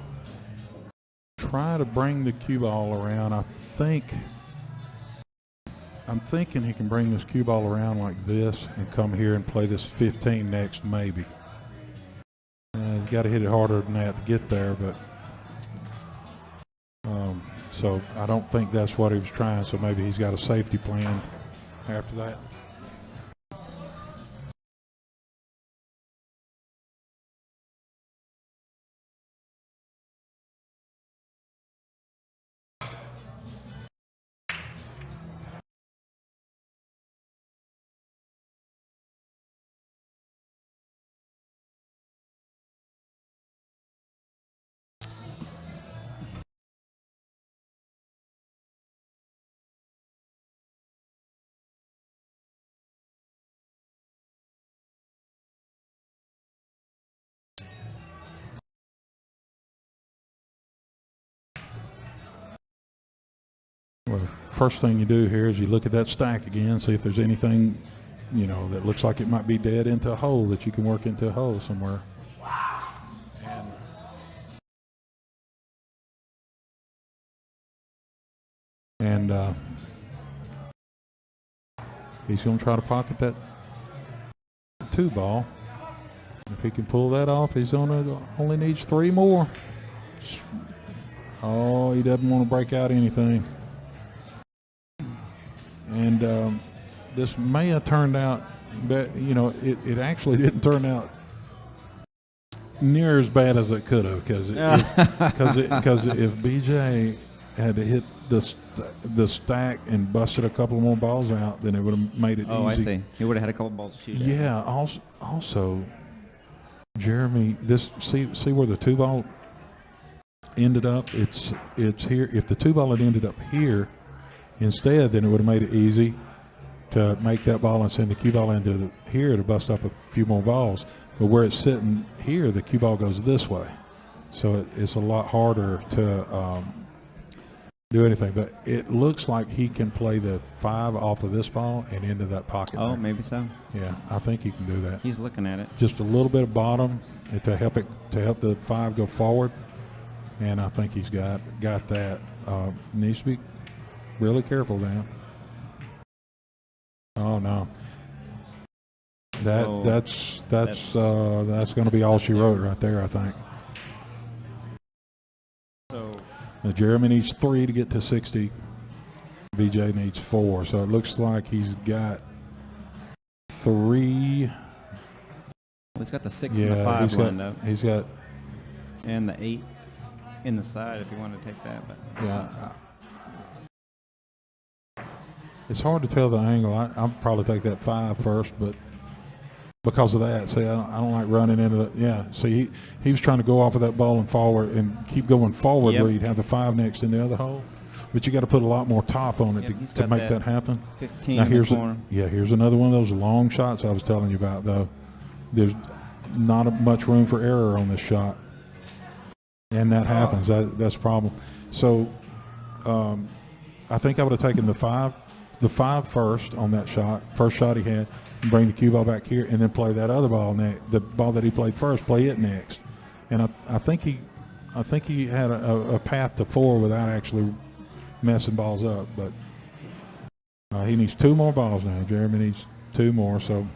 try to bring the cue ball around. I'm thinking he can bring this cue ball around like this and come here and play this 15 next, maybe. He's got to hit it harder than that to get there, but so I don't think that's what he was trying, so maybe he's got a safety plan after that. Well, first thing you do here is you look at that stack again, see if there's anything, you know, that looks like it might be dead into a hole that you can work into a hole somewhere. And he's going to try to pocket that 2 ball. If he can pull that off, he's only needs 3 more. Oh, he doesn't want to break out anything. And this may have turned out, but you know, it actually didn't turn out near as bad as it could have, because if BJ had to hit the stack and busted a couple more balls out, then it would have made it easy. Oh, I see. He would have had a couple balls to shoot at. Yeah. Also, Jeremy, see where the 2 ball ended up? It's here. If the 2 ball had ended up here instead, then it would have made it easy to make that ball and send the cue ball into here to bust up a few more balls. But where it's sitting here, the cue ball goes this way, so it's a lot harder to do anything. But it looks like he can play the 5 off of this ball and into that pocket. Oh, there. maybe so. Yeah, I think he can do that. He's looking at it. Just a little bit of bottom to help the 5 go forward, and I think he's got that. Needs to be really careful now. Oh no, that's going to be all she wrote right there, I think. So now, Jeremy needs 3 to get to 60. BJ needs 4, so it looks like he's got 3. he's got the 6 and the 5 lined up. He's got and the 8 in the side if you want to take that. But yeah. It's hard to tell the angle. I'll probably take that 5 first, but because of that, see, I don't like running into the, yeah. See, he was trying to go off of that ball and forward and keep going forward where you'd have the 5 next in the other hole. But you got to put a lot more top on it to make that happen. 15 now in the corner. Here's another one of those long shots I was telling you about, though. There's not much room for error on this shot, and that happens. That's a problem. So I think I would have taken the 5 first on that shot, first shot he had, and bring the cue ball back here, and then play that other ball next. The ball that he played first, play it next. And I think he had a path to 4 without actually messing balls up. But he needs 2 more balls now. Jeremy needs 2 more, so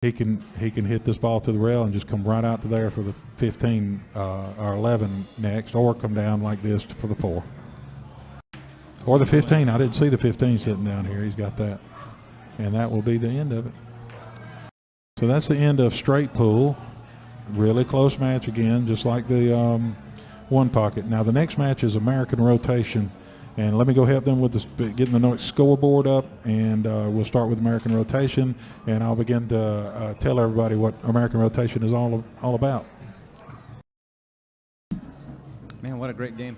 he can hit this ball to the rail and just come right out to there for the 15 or 11 next, or come down like this for the 4. Or the 15. I didn't see the 15 sitting down here. He's got that. And that will be the end of it. So that's the end of straight pool. Really close match again, just like the 1 pocket. Now the next match is American rotation. And let me go help them with getting the next scoreboard up, and we'll start with American rotation, and I'll begin to tell everybody what American rotation is all about. Man, what a great game.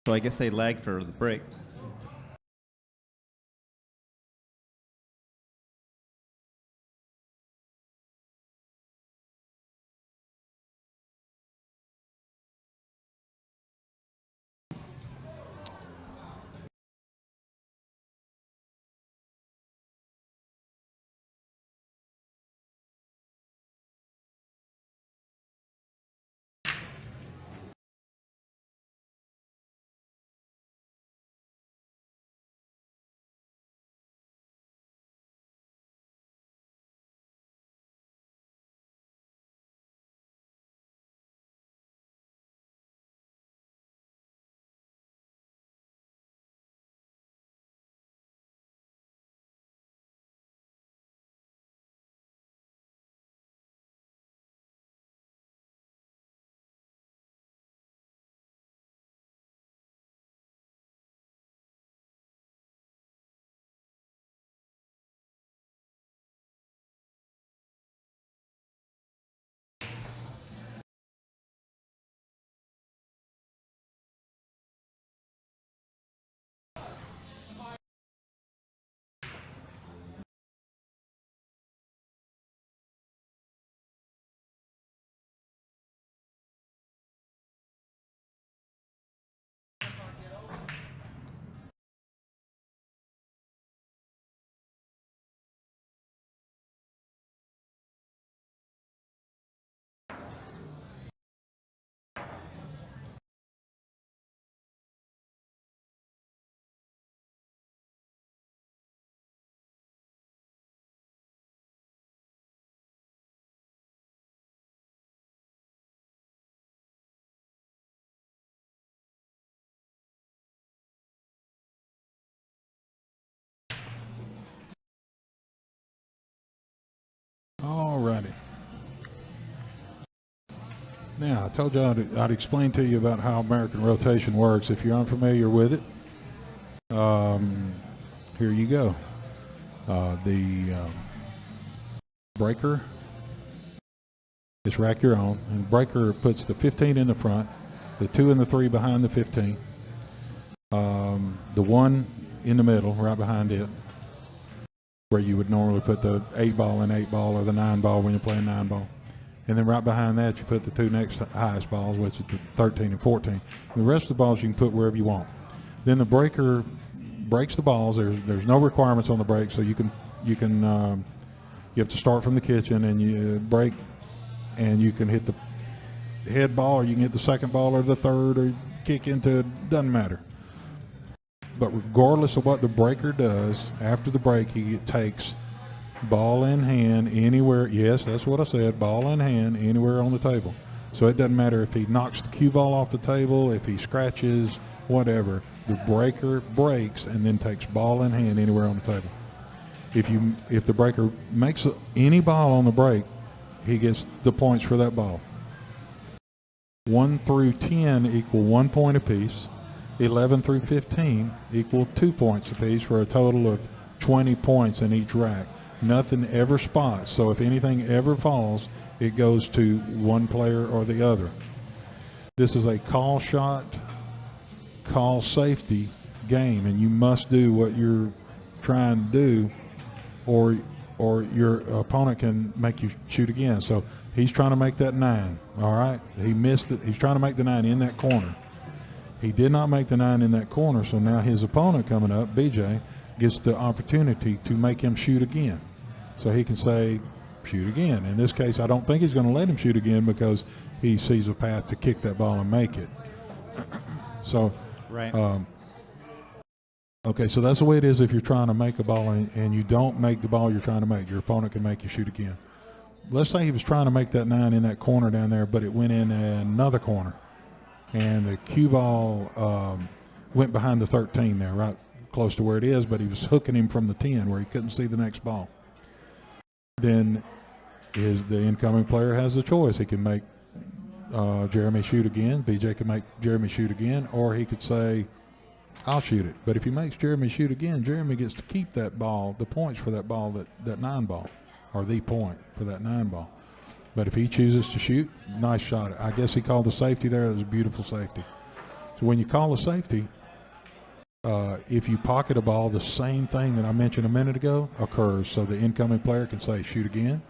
So I guess they lagged for the break. All righty. Now, I told you I'd explain to you about how American rotation works. If you're unfamiliar with it, here you go. The breaker is rack your own, and breaker puts the 15 in the front, the 2 and the 3 behind the 15, the 1 in the middle right behind it, where you would normally put the 8-ball and 8-ball or the 9-ball when you're playing 9-ball. And then right behind that, you put the 2 next highest balls, which is the 13 and 14. The rest of the balls you can put wherever you want. Then the breaker breaks the balls. There's no requirements on the break, so you have to start from the kitchen and you break, and you can hit the head ball, or you can hit the second ball or the third, or kick into it. Doesn't matter. But regardless of what the breaker does, after the break, he takes ball in hand anywhere. Yes, that's what I said. Ball in hand anywhere on the table. So it doesn't matter if he knocks the cue ball off the table, if he scratches, whatever. The breaker breaks and then takes ball in hand anywhere on the table. If the breaker makes any ball on the break, he gets the points for that ball. 1 through 10 equal 1 point apiece. 11 through 15 equal 2 points apiece, for a total of 20 points in each rack. Nothing ever spots, so if anything ever falls, it goes to one player or the other. This is a call shot, call safety game, and you must do what you're trying to do, or your opponent can make you shoot again. So he's trying to make that 9, all right? He missed it. He's trying to make the 9 in that corner. He did not make the 9 in that corner, so now his opponent coming up, BJ, gets the opportunity to make him shoot again. So he can say, shoot again. In this case, I don't think he's going to let him shoot again, because he sees a path to kick that ball and make it. So, right. Okay, so that's the way it is if you're trying to make a ball and you don't make the ball you're trying to make. Your opponent can make you shoot again. Let's say he was trying to make that 9 in that corner down there, but it went in another corner. And the cue ball went behind the 13 there, right close to where it is, but he was hooking him from the 10 where he couldn't see the next ball. Then the incoming player has the choice. He can make Jeremy shoot again. BJ can make Jeremy shoot again, or he could say, I'll shoot it. But if he makes Jeremy shoot again, Jeremy gets to keep that ball, the points for that ball, that 9 ball, or the point for that 9 ball. But if he chooses to shoot, nice shot. I guess he called the safety there. It was a beautiful safety. So when you call a safety, if you pocket a ball, the same thing that I mentioned a minute ago occurs. So the incoming player can say shoot again.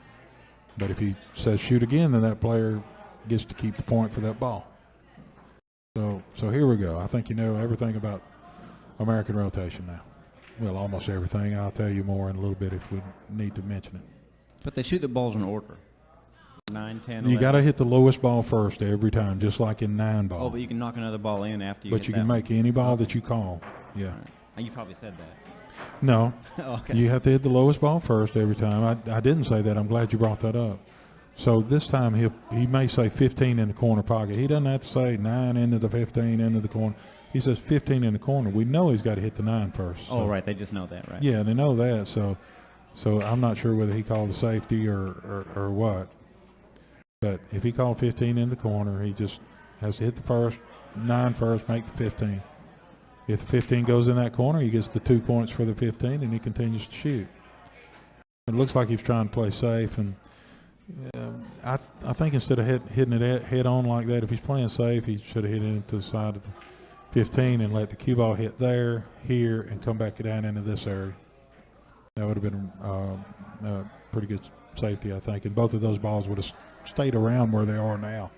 But if he says shoot again, then that player gets to keep the point for that ball. So here we go. I think you know everything about American rotation now. Well, almost everything. I'll tell you more in a little bit if we need to mention it. But they shoot the balls in order. 9, 10, 11. You got to hit the lowest ball first every time, just like in 9-ball. Oh, but you can knock another ball in after you But hit you that can one. make any ball that you call. Yeah. Right. And you probably said that. No. Okay. You have to hit the lowest ball first every time. I didn't say that. I'm glad you brought that up. So this time he may say 15 in the corner pocket. He doesn't have to say 9 into the 15 into the corner. He says 15 in the corner. We know he's got to hit the 9 first. So. Oh, right. They just know that, right? Yeah, they know that. So I'm not sure whether he called the safety or what. But if he called 15 in the corner, he just has to hit the 9 first, make the 15. If the 15 goes in that corner, he gets the 2 points for the 15, and he continues to shoot. It looks like he's trying to play safe, and I think instead of hitting it head on like that, if he's playing safe, he should have hit it into the side of the 15 and let the cue ball hit there, here, and come back down into this area. That would have been pretty good safety, I think, and both of those balls would have stayed around where they are now.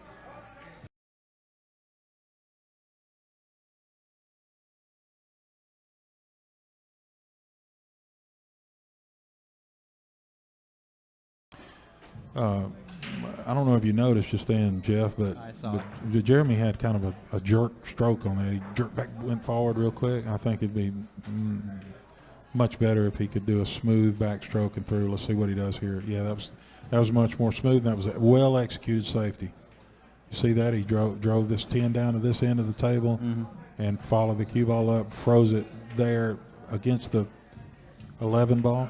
I don't know if you noticed just then, Jeff, but Jeremy had kind of a jerk stroke on that. He jerked back, went forward real quick. I think it'd be much better if he could do a smooth backstroke and through. Let's see what he does here. Yeah, that was much more smooth. That was a well-executed safety. You see that? He drove this 10 down to this end of the table and followed the cue ball up, froze it there against the 11 ball.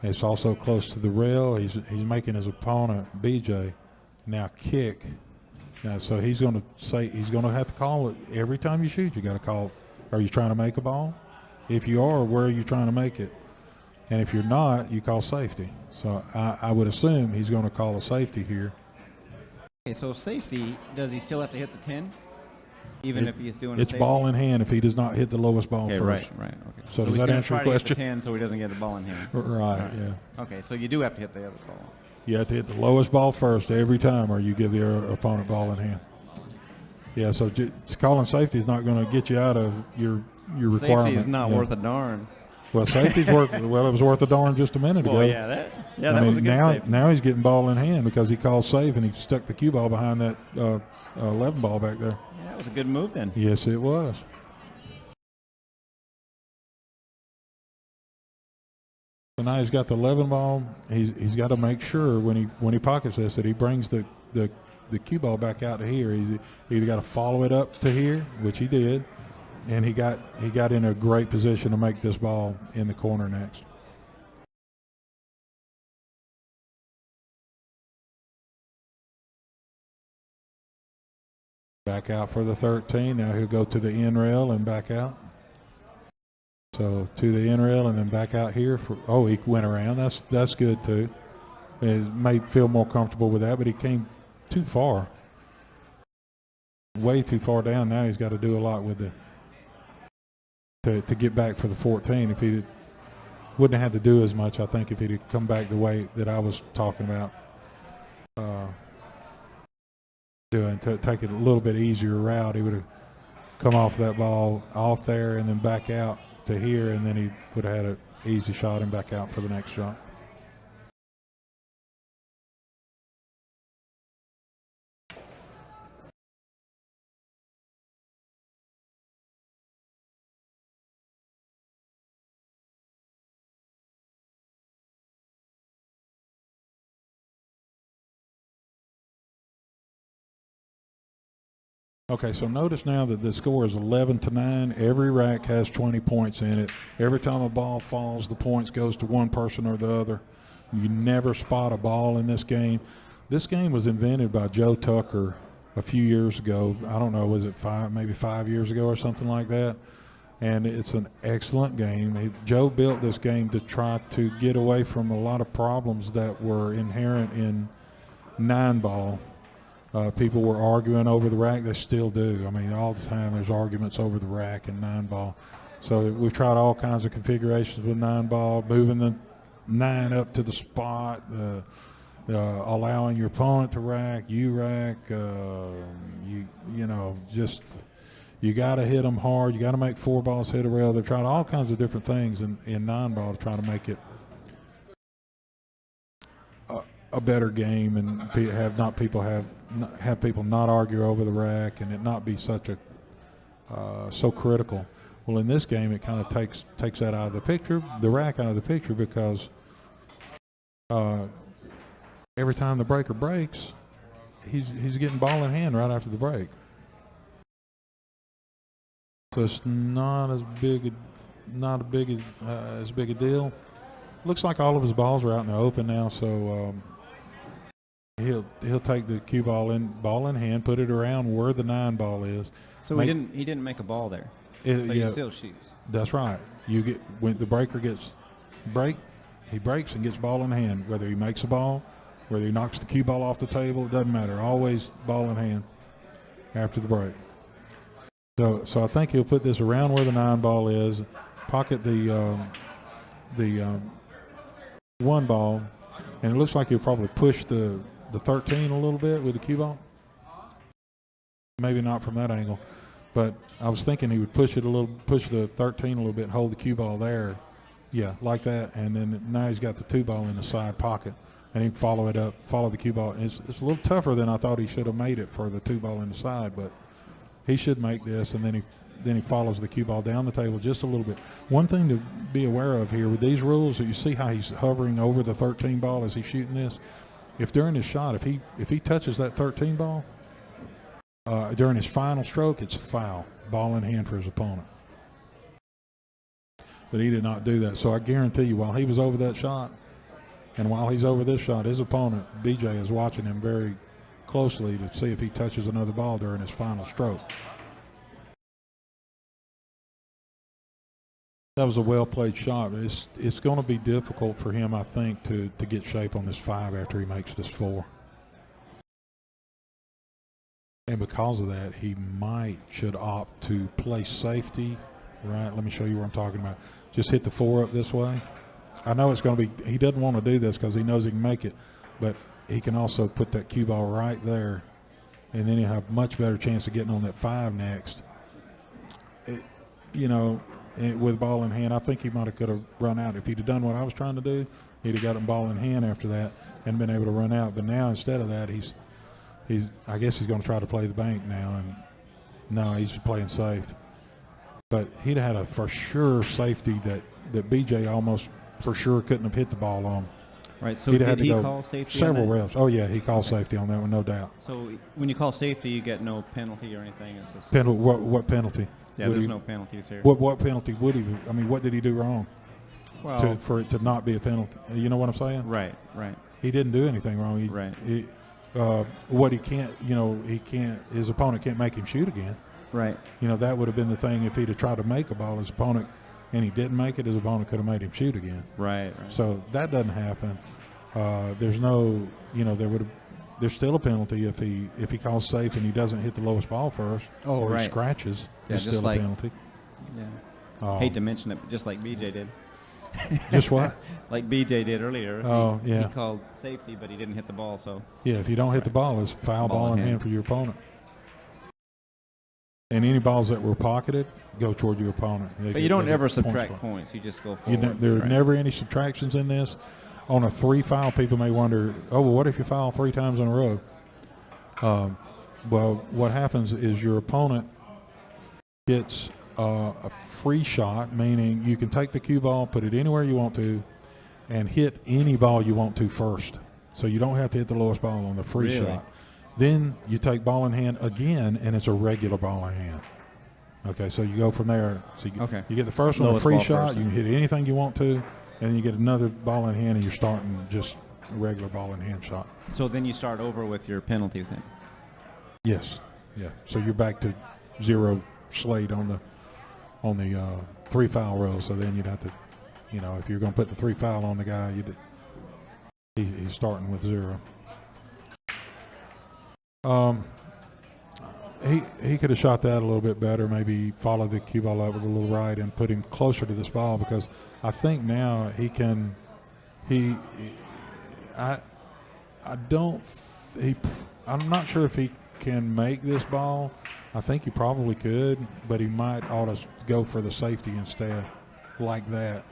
It's also close to the rail. He's making his opponent, BJ, now kick. Now, so he's going to have to call it every time you shoot. You got to call, are you trying to make a ball? If you are, where are you trying to make it? And if you're not, you call safety. So I would assume he's going to call a safety here. Okay, so safety, does he still have to hit the 10? Even if he's doing it's a ball in hand if he does not hit the lowest ball first. Right. Okay. So does he's that gonna answer try your to hit question? the 10 so he doesn't get the ball in hand. Right, yeah. Okay, so you do have to hit the other ball. You have to hit the lowest ball first every time, or you give the opponent ball in hand. Yeah, so calling safety is not going to get you out of your requirement. Safety is not worth a darn. Well, safety's worth. Well, it was worth a darn just a minute ago. Well, that was a good safety. Now he's getting ball in hand because he called safe and he stuck the cue ball behind that 11 ball back there. Yeah, that was a good move then. Yes, it was. So now he's got the 11 ball. He's got to make sure when he pockets this that he brings the cue ball back out to here. He's either got to follow it up to here, which he did, and he got in a great position to make this ball in the corner next. Back out for the 13. Now he'll go to the end rail and back out. So to the end rail and then back out here. He went around. That's good too. He may feel more comfortable with that, but he came too far. Way too far down. Now he's got to do a lot with to get back for the 14. If he wouldn't have had to do as much, I think, if he'd come back the way that I was talking about. Doing to take it a little bit easier route, he would have come off that ball off there and then back out to here, and then he would have had an easy shot and back out for the next shot. Okay, so notice now that the score is 11-9. Every rack has 20 points in it. Every time a ball falls, the points goes to one person or the other. You never spot a ball in this game. This game was invented by Joe Tucker a few years ago. I don't know, was it maybe 5 years ago or something like that? And it's an excellent game. Joe built this game to try to get away from a lot of problems that were inherent in 9-ball. People were arguing over the rack. They still do. I mean, all the time there's arguments over the rack and 9-ball. So we've tried all kinds of configurations with 9-ball, moving the 9 up to the spot, allowing your opponent to rack, you rack. You got to hit them hard. You got to make 4 balls hit a rail. They've tried all kinds of different things in 9-ball to try to make it a better game and have people not argue over the rack and it not be such a so critical. Well, in this game, it kind of takes that out of the picture, the rack out of the picture, because every time the breaker breaks, he's getting ball in hand right after the break. So it's not as big a deal. Looks like all of his balls are out in the open now, so he'll take the cue ball in hand, put it around where the 9-ball is. So he didn't make a ball there. But he still shoots. That's right. When the breaker he breaks and gets ball in hand. Whether he makes a ball, whether he knocks the cue ball off the table, it doesn't matter. Always ball in hand after the break. So I think he'll put this around where the 9-ball is, pocket the 1-ball, and it looks like he'll probably push the 13 a little bit with the cue ball. Maybe not from that angle. But I was thinking he would push the 13 a little bit and hold the cue ball there. Yeah, like that. And then now he's got the 2-ball in the side pocket. And he can follow the cue ball. It's a little tougher than I thought he should have made it for the 2-ball in the side, but he should make this, and then he follows the cue ball down the table just a little bit. One thing to be aware of here with these rules, you see how he's hovering over the 13 ball as he's shooting this. If during his shot, if he touches that 13 ball, during his final stroke, it's a foul, ball in hand for his opponent. But he did not do that. So I guarantee you, while he was over that shot, and while he's over this shot, his opponent, BJ, is watching him very closely to see if he touches another ball during his final stroke. That was a well-played shot. It's going to be difficult for him, I think, to get shape on this 5 after he makes this 4. And because of that, he should opt to play safety. Right, let me show you what I'm talking about. Just hit the 4 up this way. I know it's going to be, he doesn't want to do this because he knows he can make it, but he can also put that cue ball right there, and then he'll have much better chance of getting on that 5 next. With ball in hand, I think he might have could have run out. If he'd have done what I was trying to do, he'd have got him ball in hand after that and been able to run out. But now instead of that, I guess he's going to try to play the bank now, and no, he's playing safe. But he'd have had a for sure safety that BJ almost for sure couldn't have hit the ball on. Right, so did he call safety several reps. Oh, yeah, he called safety on that one, no doubt. So when you call safety, you get no penalty or anything? It's just what penalty? Yeah, there's no penalties here. What penalty would he? I mean, what did he do wrong for it to not be a penalty? You know what I'm saying? Right. He didn't do anything wrong. What he can't, his opponent can't make him shoot again. Right. That would have been the thing if he'd have tried to make a ball, his opponent, and he didn't make it, his opponent could have made him shoot again. Right. So that doesn't happen. There's no, there's still a penalty if he calls safe and he doesn't hit the lowest ball first, or he scratches. Yeah, it's still a penalty. Yeah. Hate to mention it, but just like BJ did. Just what? Like BJ did earlier. He called safety, but he didn't hit the ball. So yeah, if you don't hit the ball, it's foul ball in hand for your opponent. And any balls that were pocketed go toward your opponent. But you don't ever subtract points. You just go forward. There are never any subtractions in this. On a 3 foul, people may wonder, what if you foul 3 times in a row? Well, what happens is your opponent gets a free shot, meaning you can take the cue ball, put it anywhere you want to, and hit any ball you want to first. So you don't have to hit the lowest ball on the free shot. Then you take ball in hand again, and it's a regular ball in hand. Okay, so you go from there. So you get the first one, a free shot. You can hit anything you want to, and then you get another ball in hand, and you're starting just a regular ball in hand shot. So then you start over with your penalties then? Yes. Yeah. So you're back to 0 slate on the 3 foul row. So then you'd have to, if you're going to put the 3 foul on the guy, he's starting with 0. He could have shot that a little bit better. Maybe follow the cue ball up with a little right and put him closer to this ball, because I think now he can. I don't. I'm not sure if he can make this ball. I think he probably could, but he might ought to go for the safety instead, like that.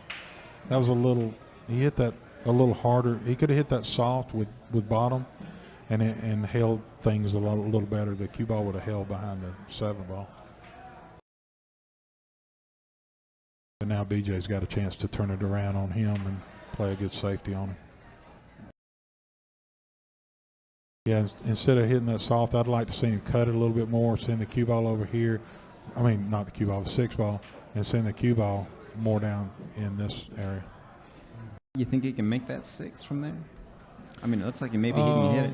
That was a little. He hit that a little harder. He could have hit that soft with bottom, and held things a little better. The cue ball would have held behind the 7 ball. And now BJ's got a chance to turn it around on him and play a good safety on him. Yeah, instead of hitting that soft, I'd like to see him cut it a little bit more, send the cue ball over here. I mean, not the cue ball, the 6 ball, and send the cue ball more down in this area. You think he can make that 6 from there? I mean, it looks like maybe he can hit it.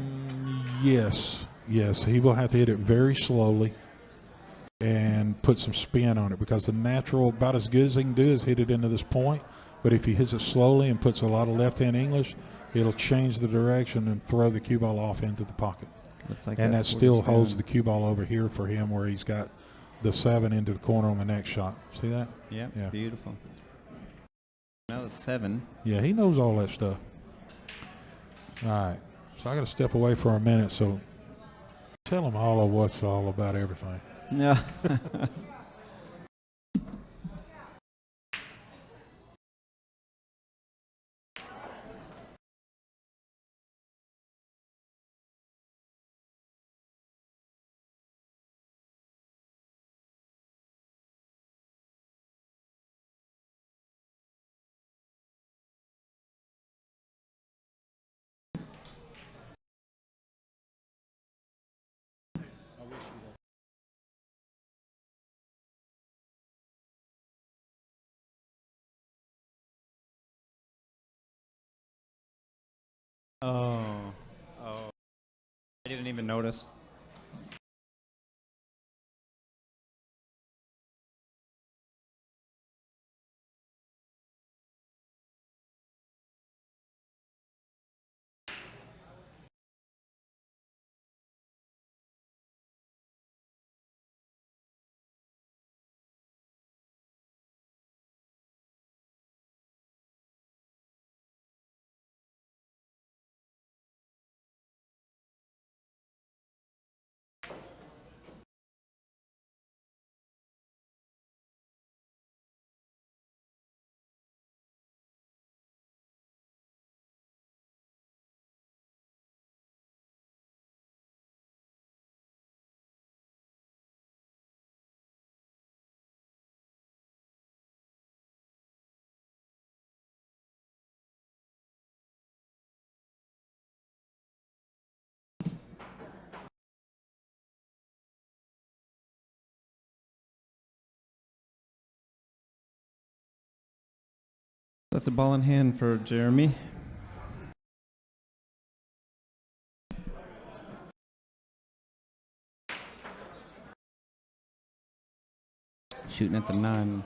Yes. He will have to hit it very slowly and put some spin on it, because the natural, about as good as he can do is hit it into this point. But if he hits it slowly and puts a lot of left-hand English, it'll change the direction and throw the cue ball off into the pocket. Looks like and that that's what still he's holds doing. the cue ball over here for him, where he's got the 7 into the corner on the next shot. See that? Yeah, Yeah. beautiful. Now the 7. Yeah, he knows all that stuff. All right. So I got to step away for a minute. So tell him all of what's all about everything. Yeah. Oh. I didn't even notice. That's a ball in hand for Jeremy. Shooting at the 9.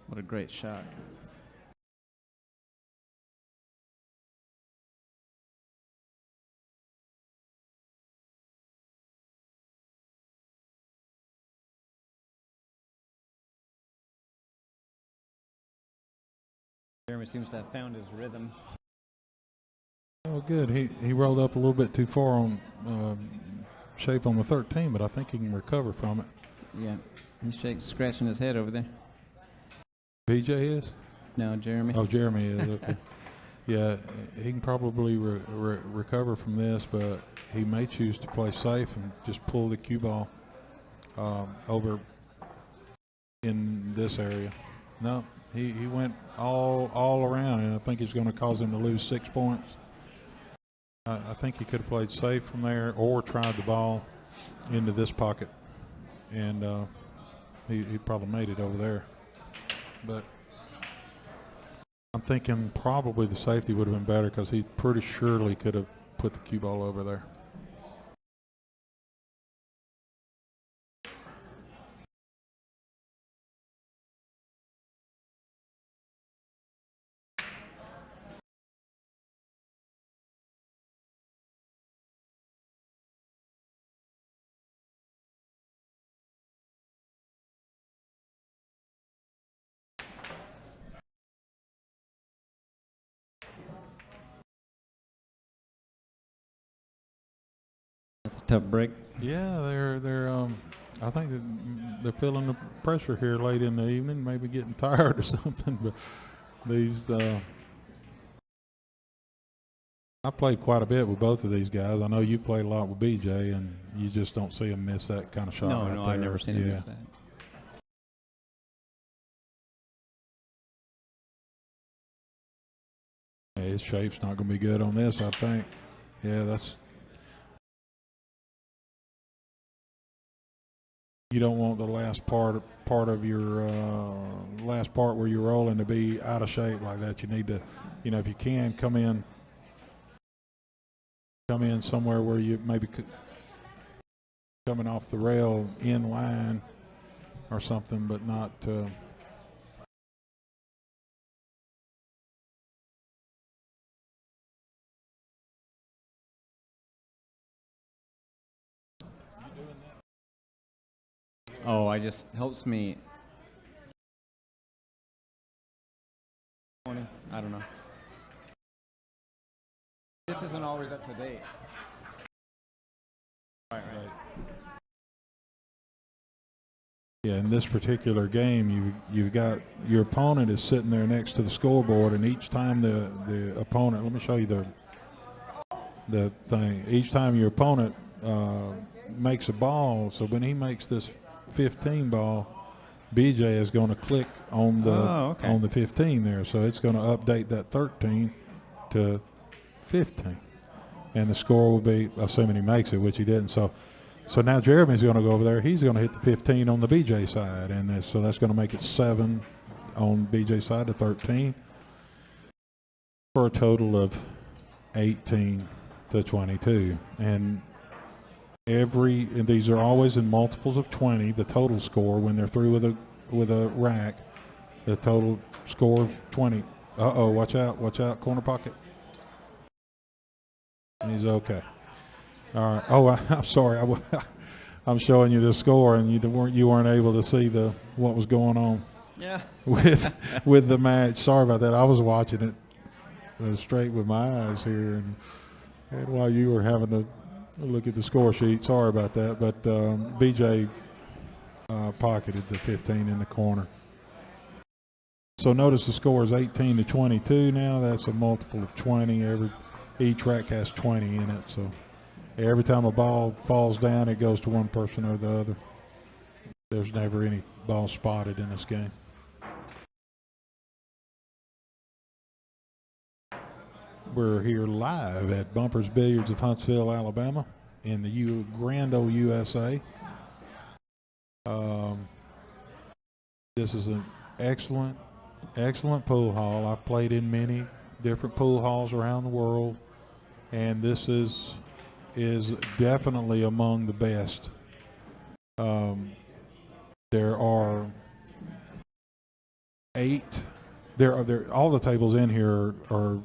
What a great shot. Jeremy seems to have found his rhythm. Oh, good. He rolled up a little bit too far on shape on the 13, but I think he can recover from it. Yeah. He's scratching his head over there. BJ is? No, Jeremy. Oh, Jeremy is, okay. Yeah, he can probably recover from this, but he may choose to play safe and just pull the cue ball over in this area. No, he went all around, and I think he's going to cause him to lose 6 points. I think he could have played safe from there or tried the ball into this pocket, and he probably made it over there. But I'm thinking probably the safety would have been better because he pretty surely could have put the cue ball over there. That's a tough break. Yeah, they're I think they're feeling the pressure here late in the evening, maybe getting tired or something. But these, I played quite a bit with both of these guys. I know you played a lot with BJ, and you just don't see him miss that kind of shot. No, right no, there. I've never seen him miss that. Yeah, his shape's not going to be good on this, I think. Yeah, that's. You don't want the last part of your last part where you're rolling to be out of shape like that. You need to, if you can, come in somewhere where you maybe coming off the rail in line or something, but not. Oh, I just helps me. I don't know. This isn't always up to date. Right. Yeah, in this particular game, you've got your opponent is sitting there next to the scoreboard, and each time the opponent, let me show you the thing. Each time your opponent makes a ball, so when he makes this 15 ball, BJ is going to click on the 15 there, so it's going to update that 13 to 15, and the score will be, assuming he makes it, which he didn't. So now Jeremy's going to go over there. He's going to hit the 15 on the BJ side, and so that's going to make it 7 on BJ side to 13 for a total of 18 to 22. And these are always in multiples of 20. The total score when they're through with a rack, the total score of 20. Watch out, corner pocket. He's okay. All right. Oh, I'm sorry. I'm showing you the score, and you weren't able to see what was going on. Yeah. with the match. Sorry about that. I was watching it straight with my eyes here, and while you were having to look at the score sheet. Sorry about that, but BJ pocketed the 15 in the corner. So notice the score is 18 to 22 now. That's a multiple of 20. Each rack has 20 in it. So every time a ball falls down, it goes to one person or the other. There's never any ball spotted in this game. We're here live at Bumpers Billiards of Huntsville, Alabama, in the Grand Ole USA. This is an excellent pool hall. I've played in many different pool halls around the world, and this is definitely among the best. There are 8. All the tables in here are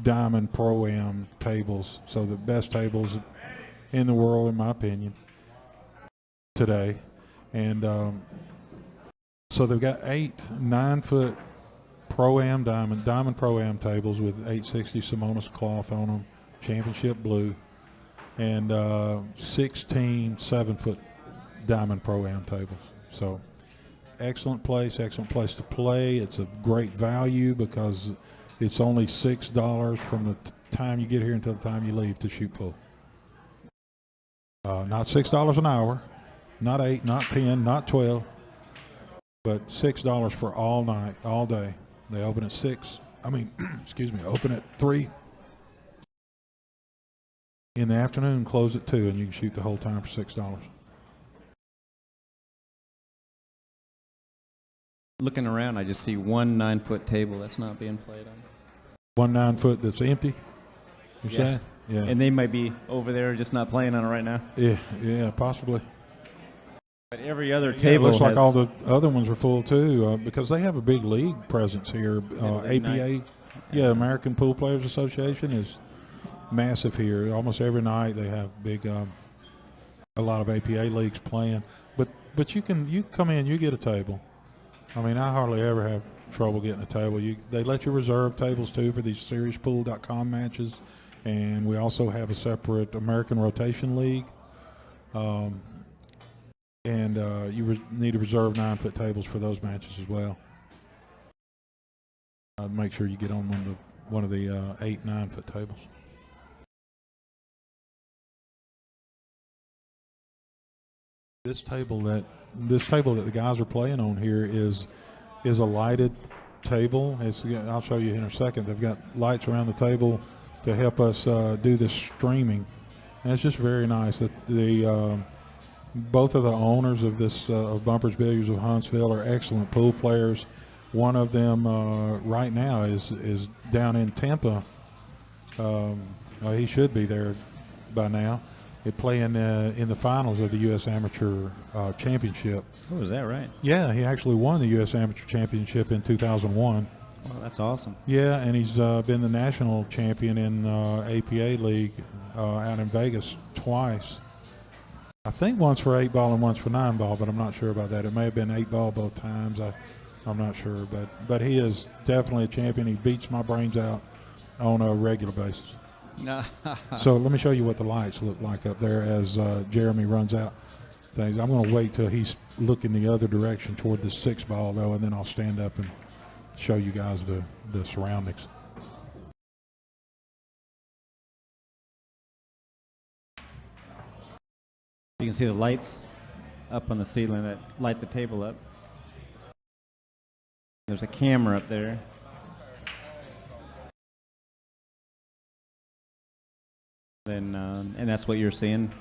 Diamond Pro-Am tables, so the best tables in the world, in my opinion, today. And so they've got 8 9-foot Pro-Am Diamond Pro-Am tables with 860 Simonis cloth on them, championship blue. and 16 7-foot diamond pro-am tables. So excellent place to play. It's a great value because it's only $6 from the time you get here until the time you leave to shoot pool. Not $6 an hour, not 8, not 10, not 12, but $6 for all night, all day. They open at 6. Excuse me, open at 3 in the afternoon, close at 2, and you can shoot the whole time for $6. Looking around, I just see one 9-foot table that's not being played on. One 9-foot that's empty. You say? Yeah. And they might be over there just not playing on it right now. Yeah, possibly. But every other It table looks like has all the other ones are full too, because they have a big league presence here. APA, American Pool Players Association is massive here. Almost every night they have big, a lot of APA leagues playing. But you come in, you get a table. I mean, I hardly ever have trouble getting a table. They let you reserve tables too for these SeriesPool.com matches, and we also have a separate American Rotation League. And you need to reserve 9-foot tables for those matches as well. Make sure you get on one of the 8, 9-foot tables. This table that the guys are playing on here is a lighted table. I'll show you in a second. They've got lights around the table to help us do this streaming, and it's just very nice that both of the owners of this of Bumpers Billiards of Huntsville are excellent pool players. One of them right now is down in Tampa. He should be there by now. They're playing in the finals of the U.S. Amateur Championship. Oh, is that right? Yeah, he actually won the U.S. Amateur Championship in 2001. Oh, that's awesome. Yeah, and he's been the national champion in APA League out in Vegas twice. I think once for 8-ball and once for 9-ball, but I'm not sall about that. It may have been 8-ball both times. I'm not sure, but he is definitely a champion. He beats my brains out on a regular basis. So let me show you what the lights look like up there as Jeremy runs out things. I'm going to wait till he's looking the other direction toward the 6-ball though, and then I'll stand up and show you guys the surroundings. You can see the lights up on the ceiling that light the table up. There's a camera up there. Then, and that's what you're seeing.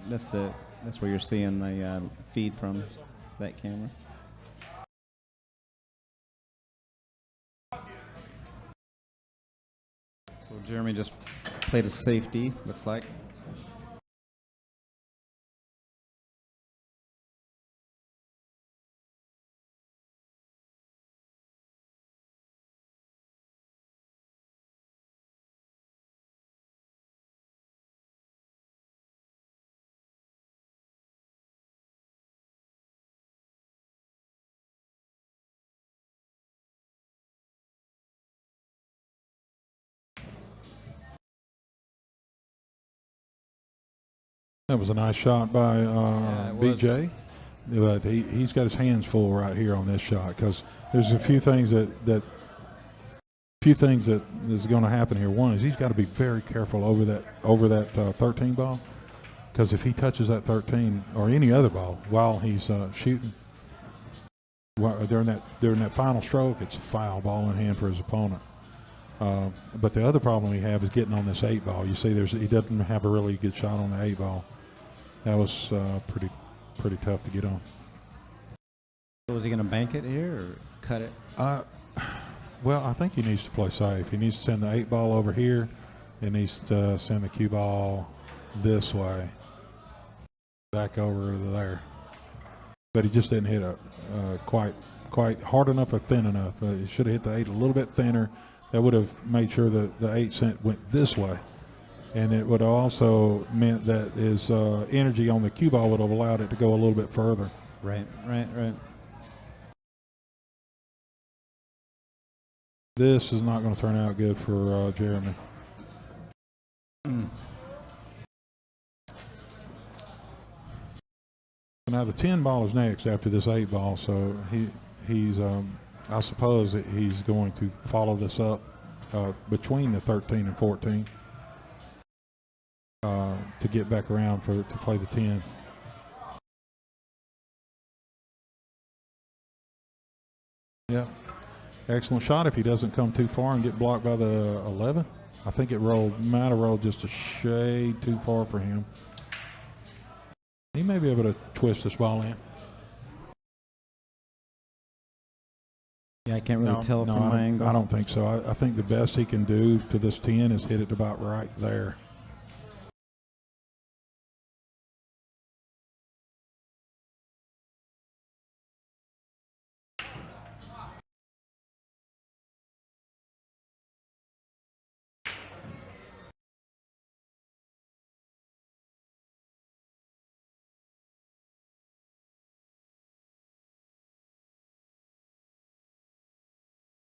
That's where you're seeing the feed from that camera. So Jeremy just played a safety, looks like. That was a nice shot by BJ. But he's got his hands full right here on this shot because there's a few things that is going to happen here. One is he's got to be very careful over that 13 ball, because if he touches that 13 or any other ball while he's shooting during that final stroke, it's a foul, ball in hand for his opponent. But the other problem we have is getting on this 8 ball. You see, he doesn't have a really good shot on the 8 ball. That was pretty tough to get on. So is he going to bank it here or cut it? Well, I think he needs to play safe. He needs to send the 8 ball over here. He needs to send the cue ball this way, back over to there. But he just didn't hit it quite hard enough or thin enough. He should have hit the 8 a little bit thinner. That would have made sure that the 8 cent went this way. And it would also meant that his energy on the cue ball would have allowed it to go a little bit further. Right. This is not going to turn out good for Jeremy. Now the 10 ball is next after this 8 ball, so he's I suppose that he's going to follow this up between the 13 and 14 to get back around to play the 10. Yeah, excellent shot if he doesn't come too far and get blocked by the 11. I think might have rolled just a shade too far for him. He may be able to twist this ball in. Yeah, I can't really tell from my angle. I don't think so. I think the best he can do to this 10 is hit it about right there.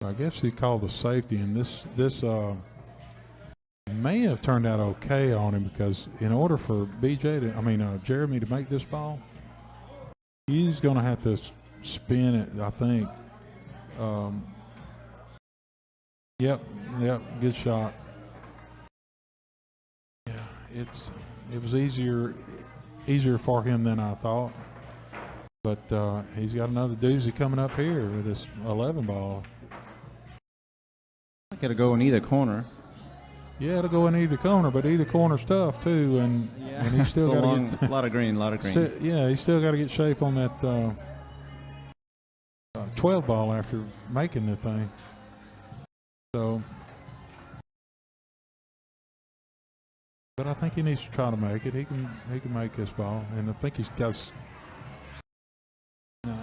I guess he called the safety, and this may have turned out okay on him, because in order for Jeremy to make this ball, he's going to have to spin it, I think. Yep, good shot. Yeah, it was easier for him than I thought, but he's got another doozy coming up here with this 11 ball. I gotta go in either corner. Yeah, it'll go in either corner, but either corner's tough too, and he's still got to get a lot of green. Yeah, he's still got to get shape on that 12 ball after making the thing. So, but I think he needs to try to make it. He can make this ball, and I think he's got. No.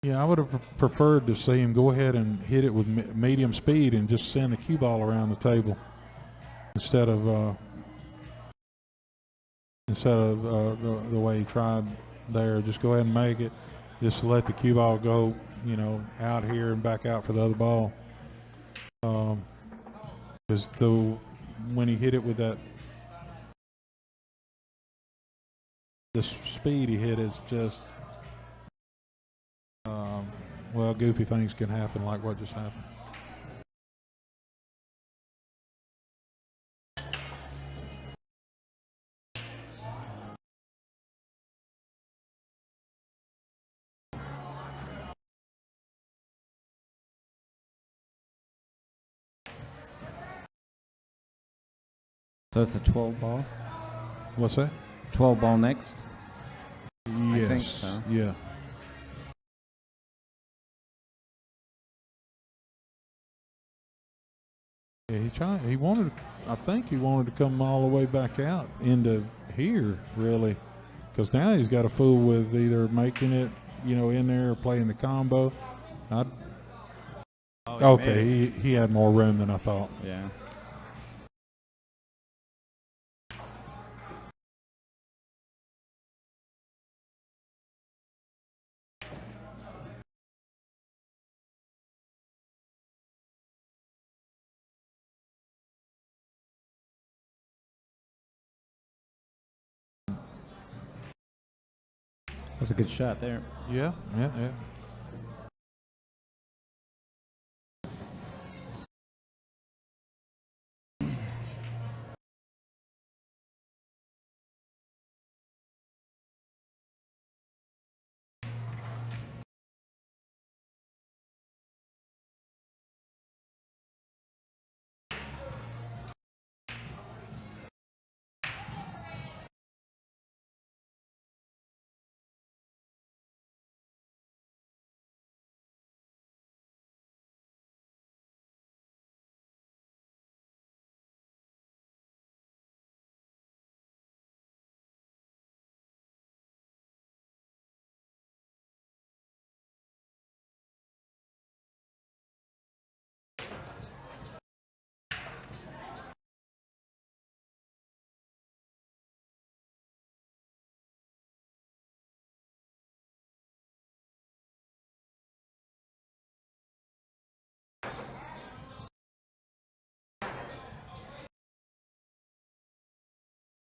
Yeah, I would have preferred to see him go ahead and hit it with medium speed and just send the cue ball around the table instead of the way he tried there. Just go ahead and make it. Just let the cue ball go, out here and back out for the other ball. Because when he hit it with the speed he hit is just. Goofy things can happen like what just happened. So it's a 12 ball? What's that? 12 ball next? Yes. I think so. Yeah. Yeah, I think he wanted to come all the way back out into here, really, because now he's got a fool with either making it, in there or playing the combo. He had more room than I thought. Yeah. That's a good shot there. Yeah.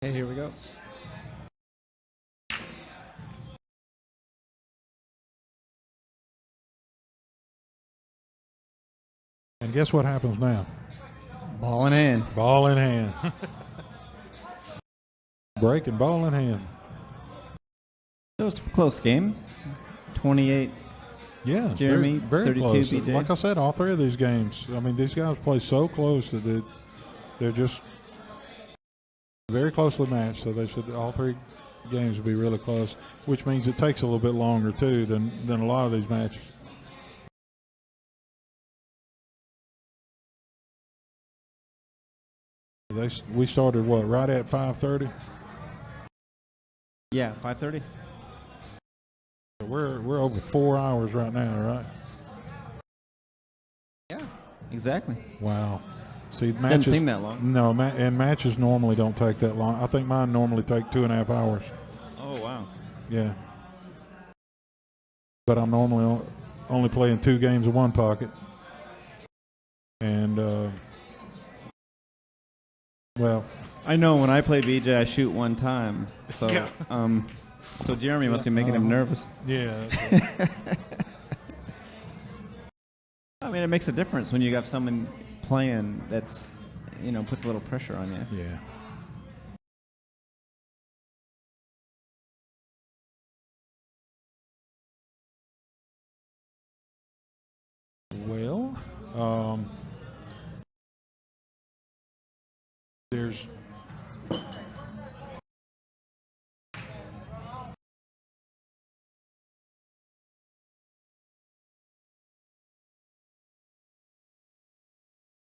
Okay, here we go. And guess what happens now? Ball in hand. Ball in hand. Breaking ball in hand. It was a close game. 28. Yeah, Jeremy, very 32 close. BJ. Like I said, all three of these games, I mean, these guys play so close that they're just very closely matched. So they should all three games will be really close, which means it takes a little bit longer too than a lot of these matches. We started what, right at 5:30. Yeah, 5:30. We're over 4 hours right now, right? Yeah, exactly. Wow. See, Doesn't matches seem that long. No, and matches normally don't take that long. I think mine normally take 2.5 hours. Oh, wow. Yeah. But I'm normally only playing 2 games of one pocket. And, well. I know when I play BJ, I shoot one time. So, Yeah. So Jeremy must be making him nervous. Yeah. I mean, it makes a difference when you got someone playing that's, puts a little pressure on you. Yeah. Well, there's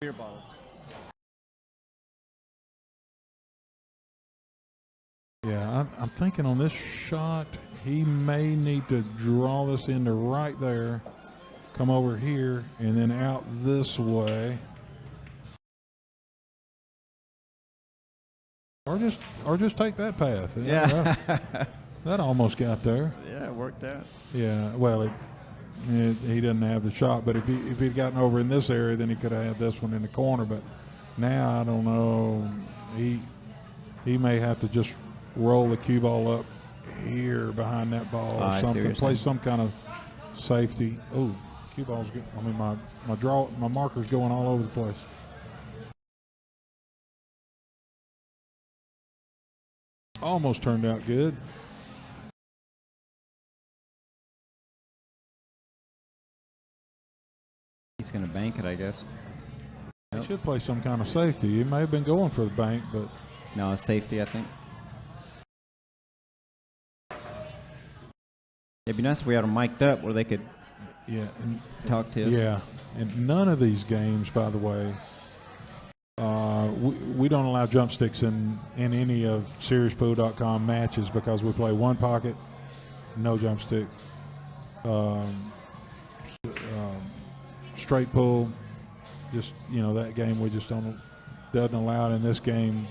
Beer balls. Yeah, I'm thinking on this shot, he may need to draw this into right there, come over here, and then out this way. Or just take that path. Yeah. That almost got there. Yeah, it worked out. Yeah, well, he doesn't have the shot, but if he'd gotten over in this area, then he could have had this one in the corner. But now I don't know. He may have to just roll the cue ball up here behind that ball or something. Play some kind of safety. Oh, cue ball's good. I mean, my marker's going all over the place. Almost turned out good. He's going to bank it, I guess. He should play some kind of safety. He may have been going for the bank, but No, it's safety, I think. It'd be nice if we had them mic'd up where they could talk to us. Yeah, and none of these games, by the way, we don't allow jump sticks in any of SeriesPool.com matches because we play one pocket, no jump stick. Straight pull, just that game we just doesn't allow it. In this game,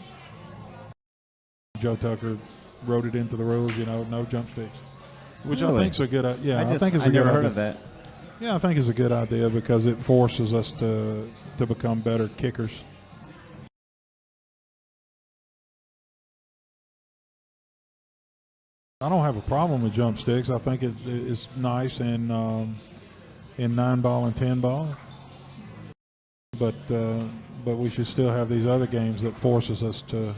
Joe Tucker wrote it into the rules. No jump sticks, which I think's a good. I think it's a good never idea. heard of that. Yeah, I think it's a good idea because it forces us to become better kickers. I don't have a problem with jump sticks. I think it's nice in 9-ball and 10-ball, but we should still have these other games that forces us to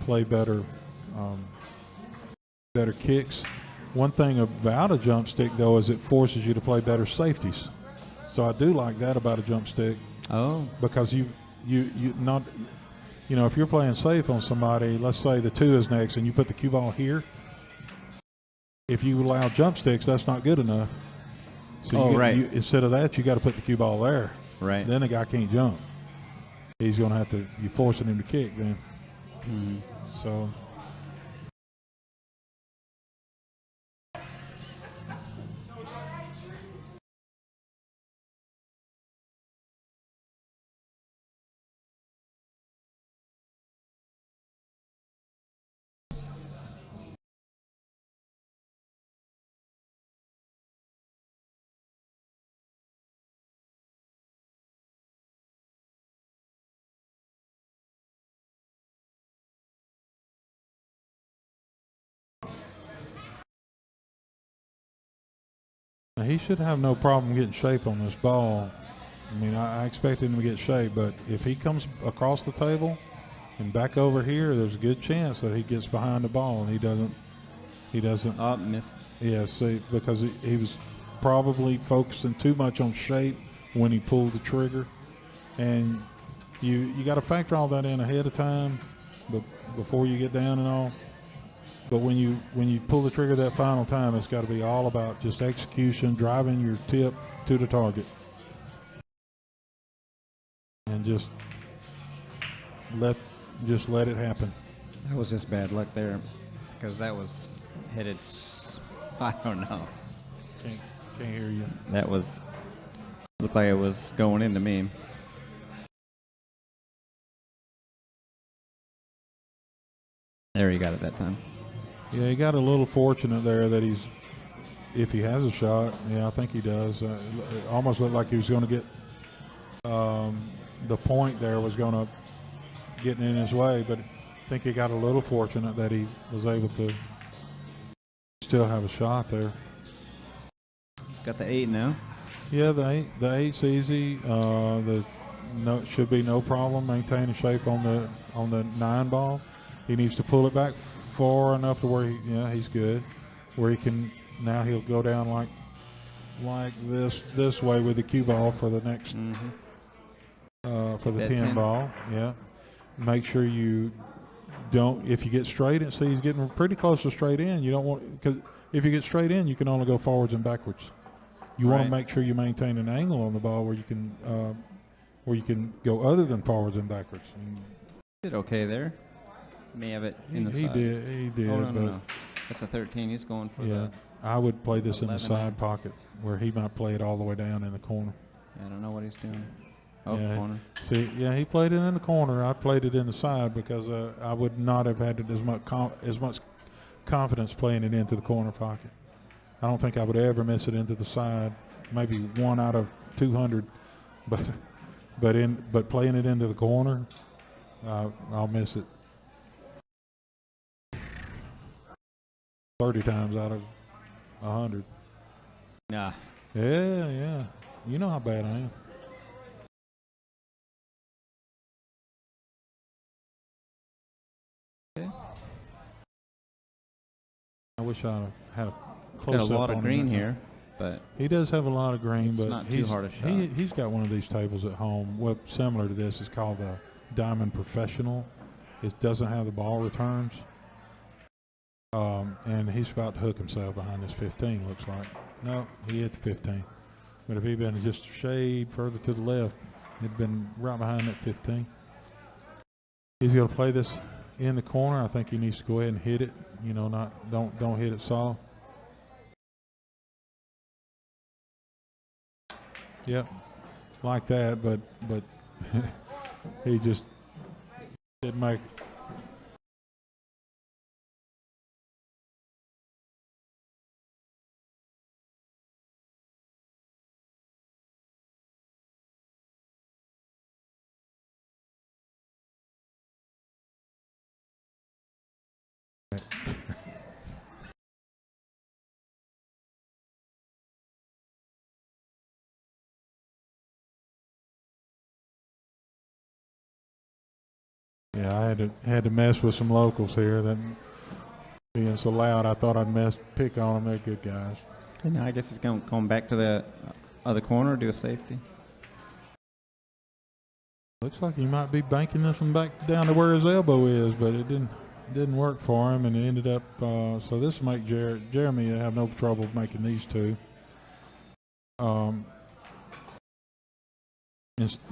play better kicks. One thing about a jump stick, though, is it forces you to play better safeties. So I do like that about a jump stick. Oh. Because you not, if you're playing safe on somebody, let's say the 2 is next and you put the cue ball here, if you allow jump sticks, that's not good enough. So instead of that, you got to put the cue ball there. Right. Then the guy can't jump. He's going to have to, you're forcing him to kick then. Mm-hmm. So he should have no problem getting shape on this ball. I mean, I expect him to get shape, but if he comes across the table and back over here, there's a good chance that he gets behind the ball and he doesn't. Oh, miss. Yeah, see, because he was probably focusing too much on shape when he pulled the trigger, and you got to factor all that in ahead of time, but before you get down and all. But when you pull the trigger that final time, it's got to be all about just execution, driving your tip to the target, and just let it happen. That was just bad luck there, because that was headed. I don't know. Can't hear you. That was looked like it was going into me. There, he got it that time. Yeah, he got a little fortunate there that if he has a shot, yeah, I think he does. It almost looked like he was going to get the point there was going to get in his way, but I think he got a little fortunate that he was able to still have a shot there. He's got the 8 now. Yeah, the eight's easy. Should be no problem maintaining shape on the 9 ball. He needs to pull it back far enough to where he's good, where he can now he'll go down like this way with the cue ball for the next for the 10 ball. Yeah, make sure you don't, if you get straight and see he's getting pretty close to straight in, you don't want, because if you get straight in you can only go forwards and backwards. You want to make sure you maintain an angle on the ball where you can go other than forwards and backwards. And did okay there. May have it in the side. He did. Oh, but no. That's a 13. He's going for the. I would play this in the 11. side pocket where he might play it all the way down in the corner. I don't know what he's doing. Oh, Yeah, corner. See, he played it in the corner. I played it in the side because I would not have had as much confidence playing it into the corner pocket. I don't think I would ever miss it into the side. Maybe 1 out of 200, but playing it into the corner, I'll miss it 30 times out of 100. Nah. Yeah. You know how bad I am. Okay. I wish I had a He's close got a lot up of on green him. here, but He does have a lot of green, It's but not too he's hard a shot. He's got one of these tables at home. Well, similar to this, it's called the Diamond Professional. It doesn't have the ball returns, and he's about to hook himself behind this 15. Looks like no, he hit the 15. But if he'd been just a shade further to the left, it'd been right behind that 15. He's going to play this in the corner. I think he needs to go ahead and hit it. Don't hit it soft. Yep, like that, but he just didn't make. Yeah, I had to mess with some locals here. That being so loud, I thought I'd pick on them. They're good guys. and now I guess he's going back to the other corner, do a safety. Looks like he might be banking this one back down to where his elbow is, but it didn't work for him, and it ended up. So this will make Jeremy have no trouble making these two.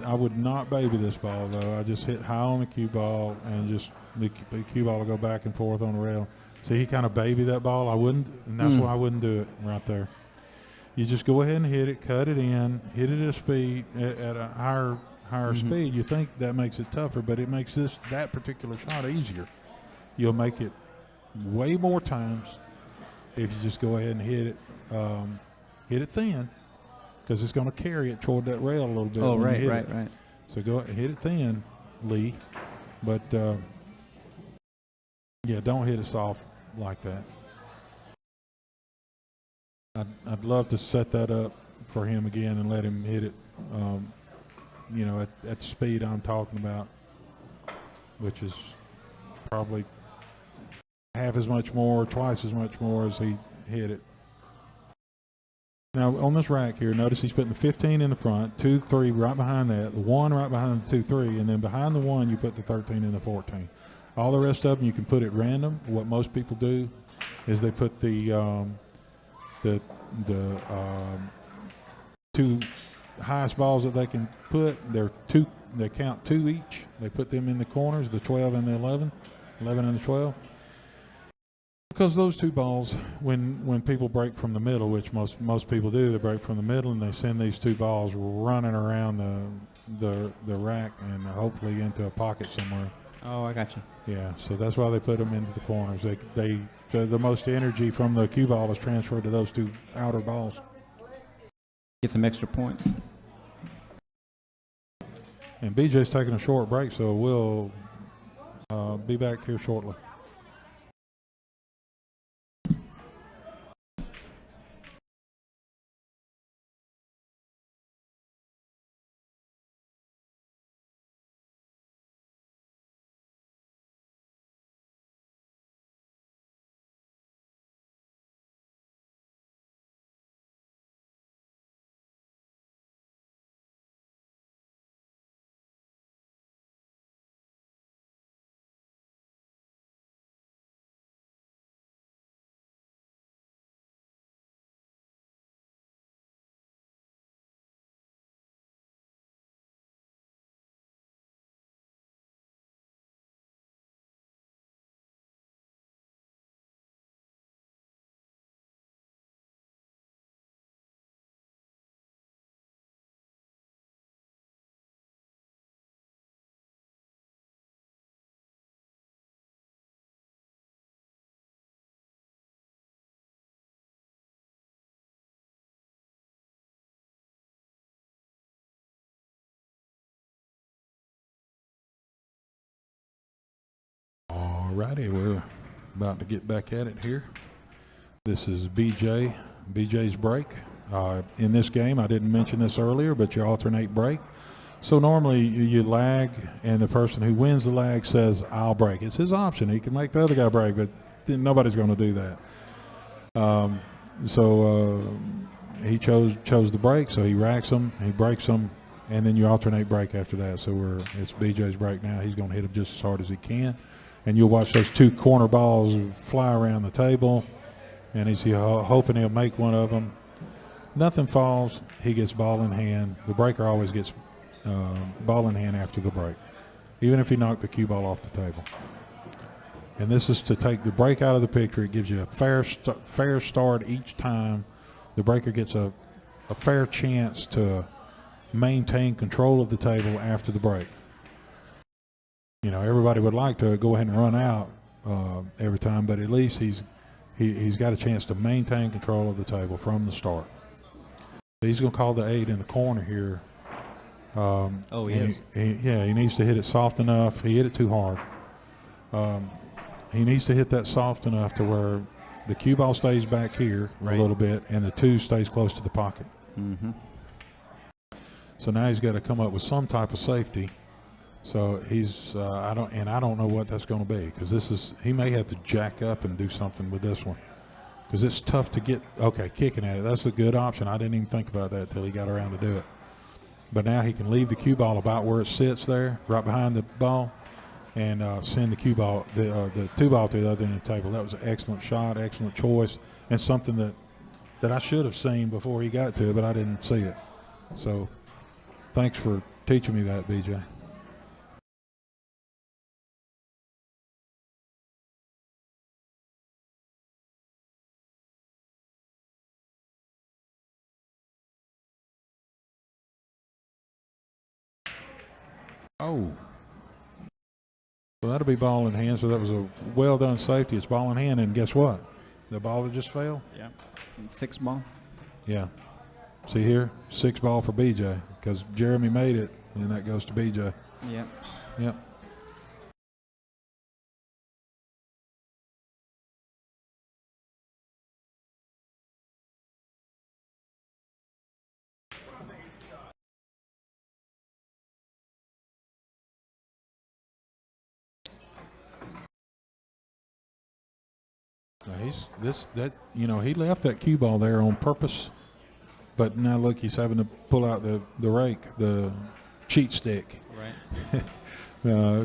I would not baby this ball though. I just hit high on the cue ball, and just the cue ball will go back and forth on the rail. See, he kind of baby that ball. I wouldn't, and that's why I wouldn't do it right there. You just go ahead and hit it, cut it in, hit it at a speed at a higher speed. You think that makes it tougher, but it makes that particular shot easier. You'll make it way more times if you just go ahead and hit it thin, because it's going to carry it toward that rail a little bit. Oh, right. So go hit it thin, Lee, but yeah, don't hit it soft like that. I'd love to set that up for him again and let him hit it, at the speed I'm talking about, which is probably half as much more, twice as much more as he hit it. Now on this rack here, notice he's putting the 15 in the front, 2, 3 right behind that, the 1 right behind the 2, 3, and then behind the 1 you put the 13 and the 14. All the rest of them you can put at random. What most people do is they put the 2 highest balls that they can put. They count 2 each. They put them in the corners, the 12 and the 11 and the 12. Because those 2 balls, when people break from the middle, which most people do, they break from the middle and they send these 2 balls running around the rack and hopefully into a pocket somewhere. Oh, I got you. Yeah, so that's why they put them into the corners. The most energy from the cue ball is transferred to those 2 outer balls. Get some extra points. And BJ's taking a short break, so we'll be back here shortly. Alrighty, we're about to get back at it here. This is BJ's break. In this game, I didn't mention this earlier, but you alternate break. So normally you lag, and the person who wins the lag says, "I'll break." It's his option. He can make the other guy break, but nobody's going to do that. He chose the break, so he racks them, he breaks them, and then you alternate break after that. So it's BJ's break now. He's going to hit them just as hard as he can. And you'll watch those 2 corner balls fly around the table, and he's hoping he'll make one of them. Nothing falls. He gets ball in hand. The breaker always gets ball in hand after the break, even if he knocked the cue ball off the table. And this is to take the break out of the picture. It gives you a fair start each time. The breaker gets a fair chance to maintain control of the table after the break. Everybody would like to go ahead and run out every time, but at least he's got a chance to maintain control of the table from the start. So he's going to call the 8 in the corner here. Yes. He needs to hit it soft enough. He hit it too hard. He needs to hit that soft enough to where the cue ball stays back here a little bit, and the 2 stays close to the pocket. Mm-hmm. So now he's got to come up with some type of safety. So I don't know what that's going to be, because he may have to jack up and do something with this one, because it's tough to get. Okay, kicking at it, that's a good option. I didn't even think about that till he got around to do it. But now he can leave the cue ball about where it sits there, right behind the ball, and send the cue ball, the 2 ball to the other end of the table. That was an excellent shot, excellent choice, and something that I should have seen before he got to it, but I didn't see it. So thanks for teaching me that, BJ. Oh. So that'll be ball in hand. So that was a well done safety. It's ball in hand, and guess what? The ball that just fell? Yeah. 6 ball. Yeah. See here? 6 ball for BJ, because Jeremy made it, and that goes to BJ. Yep. Yep. He left that cue ball there on purpose, but now look, he's having to pull out the rake, the cheat stick, Right.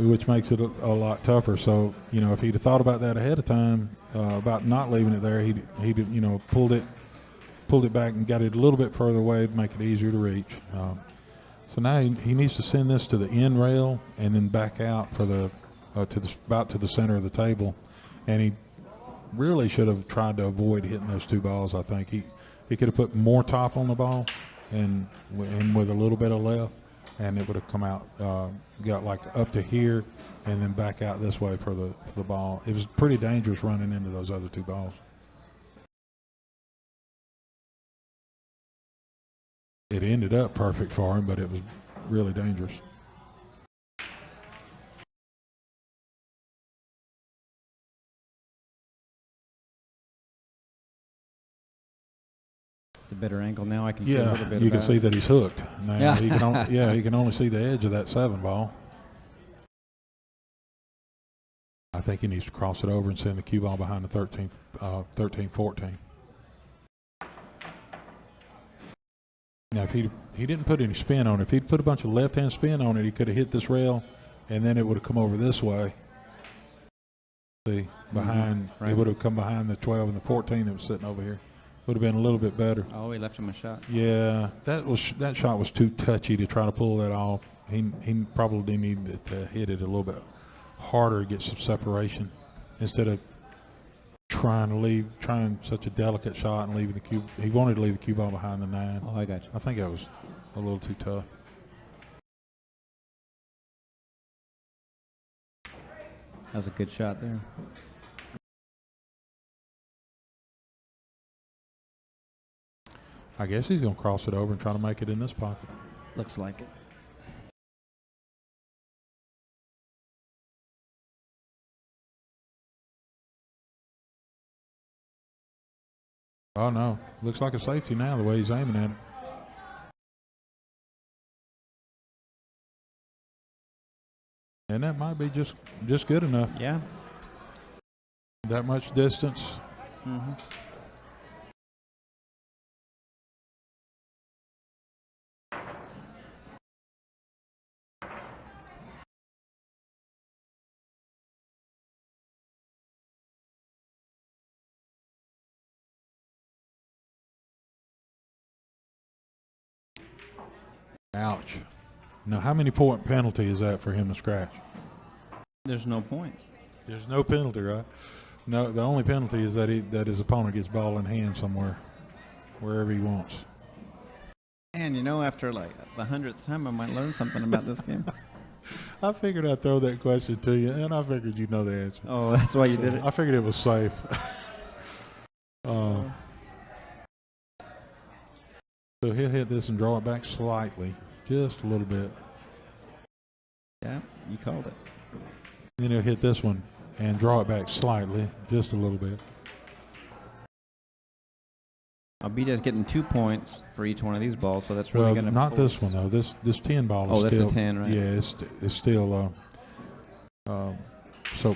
which makes it a lot tougher. So if he'd have thought about that ahead of time, about not leaving it there, he'd pulled it back and got it a little bit further away to make it easier to reach. So now he needs to send this to the end rail and then back out for about to the center of the table, and he really should have tried to avoid hitting those two balls. I think he could have put more top on the ball and with a little bit of left, and it would have come out, got like up to here and then back out this way for the ball. It was pretty dangerous running into those other two balls. It ended up perfect for him, but it was really dangerous. It's a better angle now. I can see a little bit. You can see it. that he's hooked. Now Yeah. he can only see the edge of that 7 ball. I think he needs to cross it over and send the cue ball behind the 13-14. Now, if he didn't put any spin on it, if he'd put a bunch of left-hand spin on it, he could have hit this rail, and then it would have come over this way. See, behind, right. It would have come behind the 12 and the 14 that was sitting over here. Would have been a little bit better. Oh, he left him a shot. Yeah, that shot was too touchy to try to pull that off. He probably needed to hit it a little bit harder to get some separation instead of trying such a delicate shot and leaving the cue. He wanted to leave the cue ball behind the 9. Oh, I got you. I think that was a little too tough. That was a good shot there. I guess he's going to cross it over and try to make it in this pocket. Looks like it. Oh, no. Looks like a safety now, the way he's aiming at it. And that might be just good enough. Yeah. That much distance. Mm-hmm. Ouch. Now, how many point penalty is that for him to scratch? There's no points. There's no penalty, right? No, the only penalty is that his opponent gets ball in hand somewhere, wherever he wants. And after like the 100th time, I might learn something about this game. I figured I'd throw that question to you, and I figured you'd know the answer. Oh, that's why you did it? I figured it was safe. So he'll hit this and draw it back slightly, just a little bit. Yeah, you called it. Then he'll hit this one and draw it back slightly, just a little bit. BJ's getting 2 points for each one of these balls, so that's really going to not this one though. This 10 ball is Oh, that's still, a 10, right? Yeah, it's still. So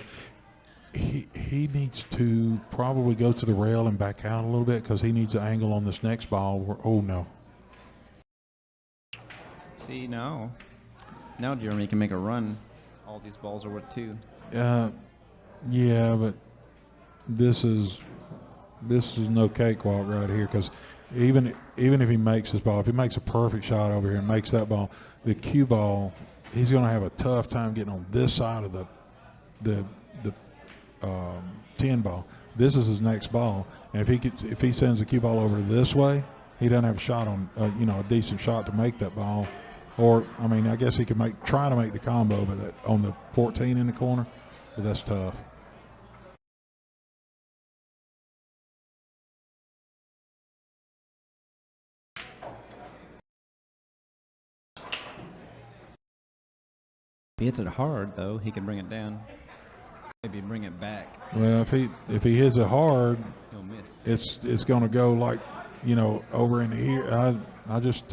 he needs to probably go to the rail and back out a little bit because he needs an angle on this next ball. Oh no! See now Jeremy can make a run. All these balls are worth 2. Yeah, but this is no cakewalk right here because even if he makes this ball, if he makes a perfect shot over here and makes that ball, the cue ball, he's going to have a tough time getting on this side of the 10 ball. This is his next ball, and if he sends the cue ball over this way, he doesn't have a shot on a decent shot to make that ball. Or I guess he could try to make the combo, but on the 14 in the corner, but that's tough. If he hits it hard, though, he can bring it down. Maybe bring it back. Well, if he hits it hard, He'll miss. it's going to go like over in here. I just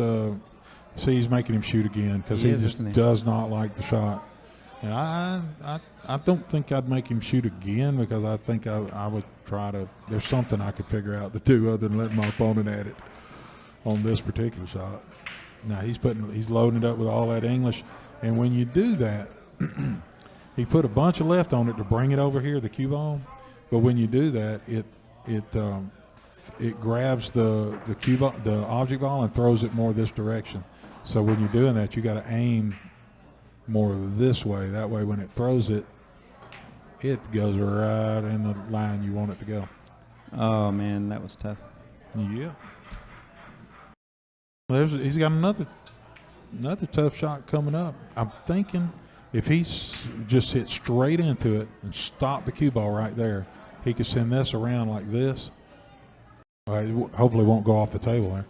see he's making him shoot again because he just does not like the shot. And I don't think I'd make him shoot again because I think I would try to. There's something I could figure out to do other than letting my opponent at it on this particular shot. Now he's loading it up with all that English, and when you do that, he put a bunch of left on it to bring it over here, the cue ball. But when you do that, it grabs the cue ball, the object ball, and throws it more this direction. So when you're doing that, you got to aim more this way. That way, when it throws it, it goes right in the line you want it to go. Oh man, that was tough. Yeah. He's got another tough shot coming up. I'm thinking if he just hit straight into it and stop the cue ball right there, he could send this around like this. Hopefully, it won't go off the table there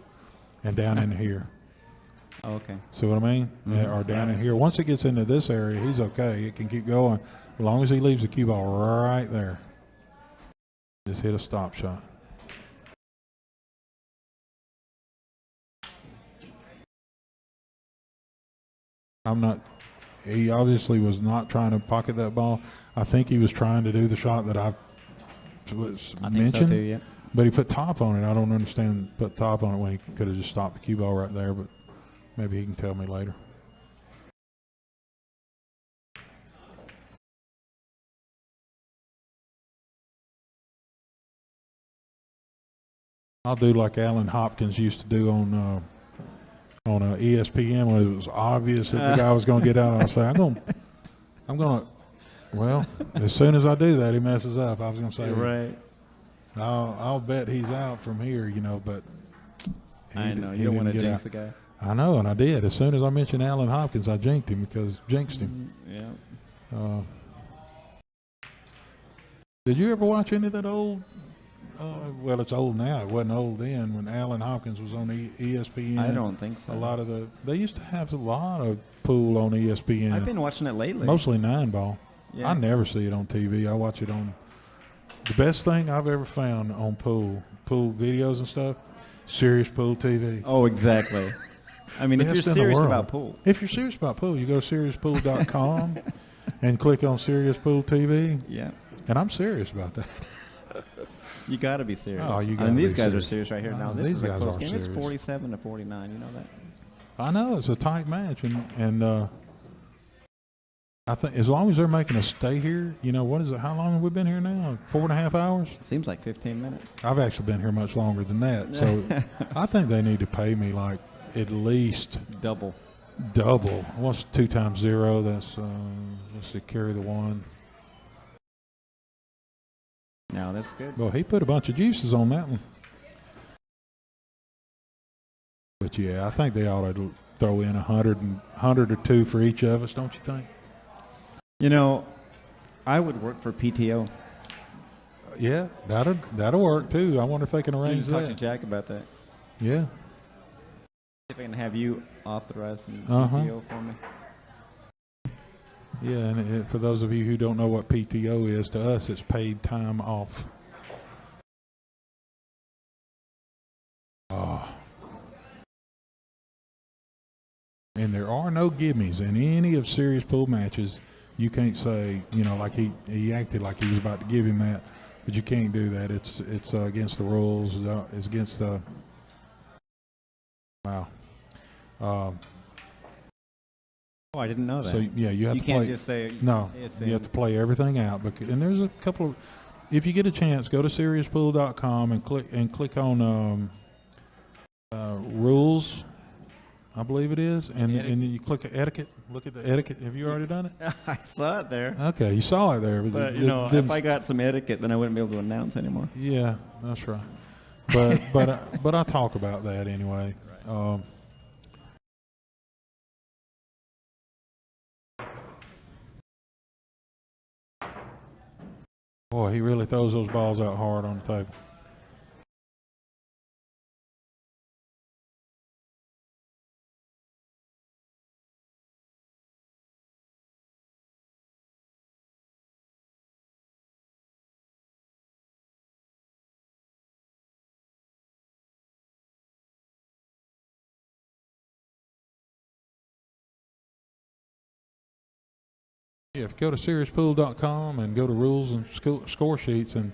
and down in here. Oh, okay. See what I mean? Mm-hmm. Yeah, or down in here. Once it gets into this area, he's okay. It can keep going as long as he leaves the cue ball right there. Just hit a stop shot. He obviously was not trying to pocket that ball. I think he was trying to do the shot that I mentioned. Think so too, yeah. But he put top on it. I don't understand put top on it when he could have just stopped the cue ball right there, but maybe he can tell me later. I'll do like Alan Hopkins used to do on ESPN when it was obvious that the guy was going to get out. I'll say, I'm going to, well, as soon as I do that, he messes up. I was going to say, Right. I'll bet he's out from here, but I know you don't want to jinx the guy. I know, and I did. As soon as I mentioned Alan Hopkins, I jinxed him. Yeah. Did you ever watch any of that old? Well, it's old now. It wasn't old then when Alan Hopkins was on ESPN. I don't think so. They used to have a lot of pool on ESPN. I've been watching it lately. Mostly 9-ball. Yeah. I never see it on TV. I watch it on. The best thing I've ever found on pool videos and stuff, Serious Pool TV. Oh, exactly. I mean, if you're Best in the serious world. about pool. If you're serious about pool, you go to SeriousPool.com and click on Serious Pool TV. Yeah. And I'm serious about that. You got to be serious. Oh, you I gotta mean, be these guys serious. are serious right here. Now, Oh, this these is a guys close are game. It's serious. 47-49. You know that? I know it's a tight match, and I think as long as they're making us stay here, what is it? How long have we been here now? 4.5 hours. Seems like 15 minutes. I've actually been here much longer than that, so I think they need to pay me like at least Double. What's 2 times 0? That's let's see, carry the 1. No, that's good. Well, he put a bunch of juices on that one. But yeah, I think they ought to throw in 100 or 2 for each of us, don't you think? I would work for PTO. Yeah, that'll work too. I wonder if they can arrange Talk to that. Jack about that. Yeah. If I can have you authorize some Uh-huh. PTO for me. Yeah, and for those of you who don't know what PTO is, to us it's paid time off. Oh. And there are no gimmies in any of Serious Pool matches. You can't say, like he acted like he was about to give him that, but you can't do that. It's against the rules. It's against the. Wow. Oh, I didn't know that. So yeah, you have you to can't play. just say No, it's you have to play everything out. And there's a couple of. If you get a chance, go to SeriousPool.com and click on rules. I believe it is, and then you click etiquette. Look at the etiquette. Have you already done it? I saw it there. Okay, you saw it there, But it if I got some etiquette, then I wouldn't be able to announce anymore. yeah, that's right. But I talk about that anyway. Right. Boy, he really throws those balls out hard on the table. Yeah, if you go to seriouspool.com and go to rules and score sheets, and it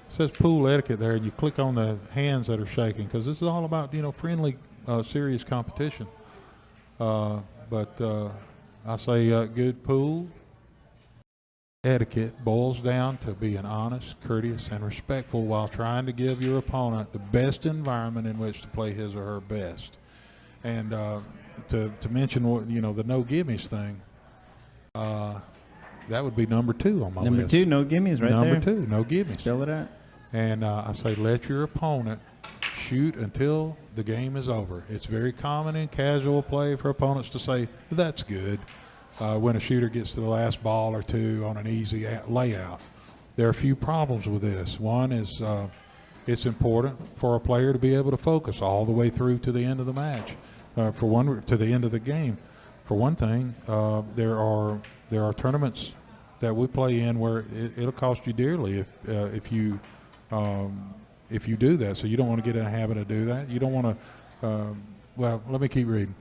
says pool etiquette there, and you click on the hands that are shaking, because this is all about, friendly, serious competition. But I say good pool etiquette boils down to being honest, courteous, and respectful while trying to give your opponent the best environment in which to play his or her best. And to mention what the no gimmies thing, that would be number 2 on my list. Number 2, no gimmies, right there. Number 2, no gimmies. Spell it out. And I say let your opponent shoot until the game is over. It's very common in casual play for opponents to say, that's good, when a shooter gets to the last ball or 2 on an easy layout. There are a few problems with this. One is it's important for a player to be able to focus all the way through to the end of the match, to the end of the game. For one thing, there are tournaments that we play in where it'll cost you dearly if you do that. So you don't want to get in a habit of do that. You don't want to. Well, let me keep reading.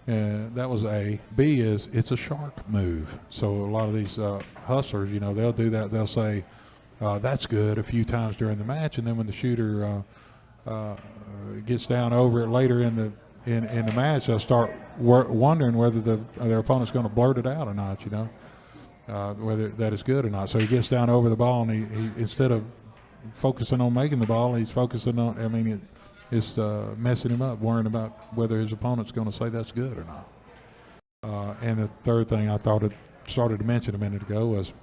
That was A. B is it's a shark move. So a lot of these hustlers, they'll do that. They'll say that's good a few times during the match, and then when the shooter gets down over it later in the match, they'll start wondering whether their opponent's going to blurt it out or not. Whether that is good or not. So he gets down over the ball, and he instead of focusing on making the ball, he's focusing on. It's messing him up, worrying about whether his opponent's going to say that's good or not. And the third thing I thought it started to mention a minute ago was,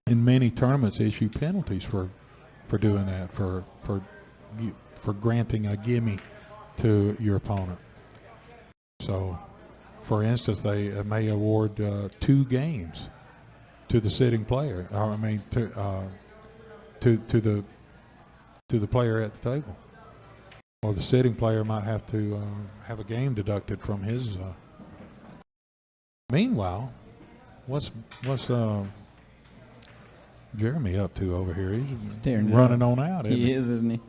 in many tournaments, issue penalties for doing that, for granting a gimme to your opponent. So, for instance, they may award 2 games to the sitting player. To the player at the table. Or the sitting player might have to have a game deducted from his. Meanwhile, what's Jeremy up to over here? He's running on out. He is, isn't he?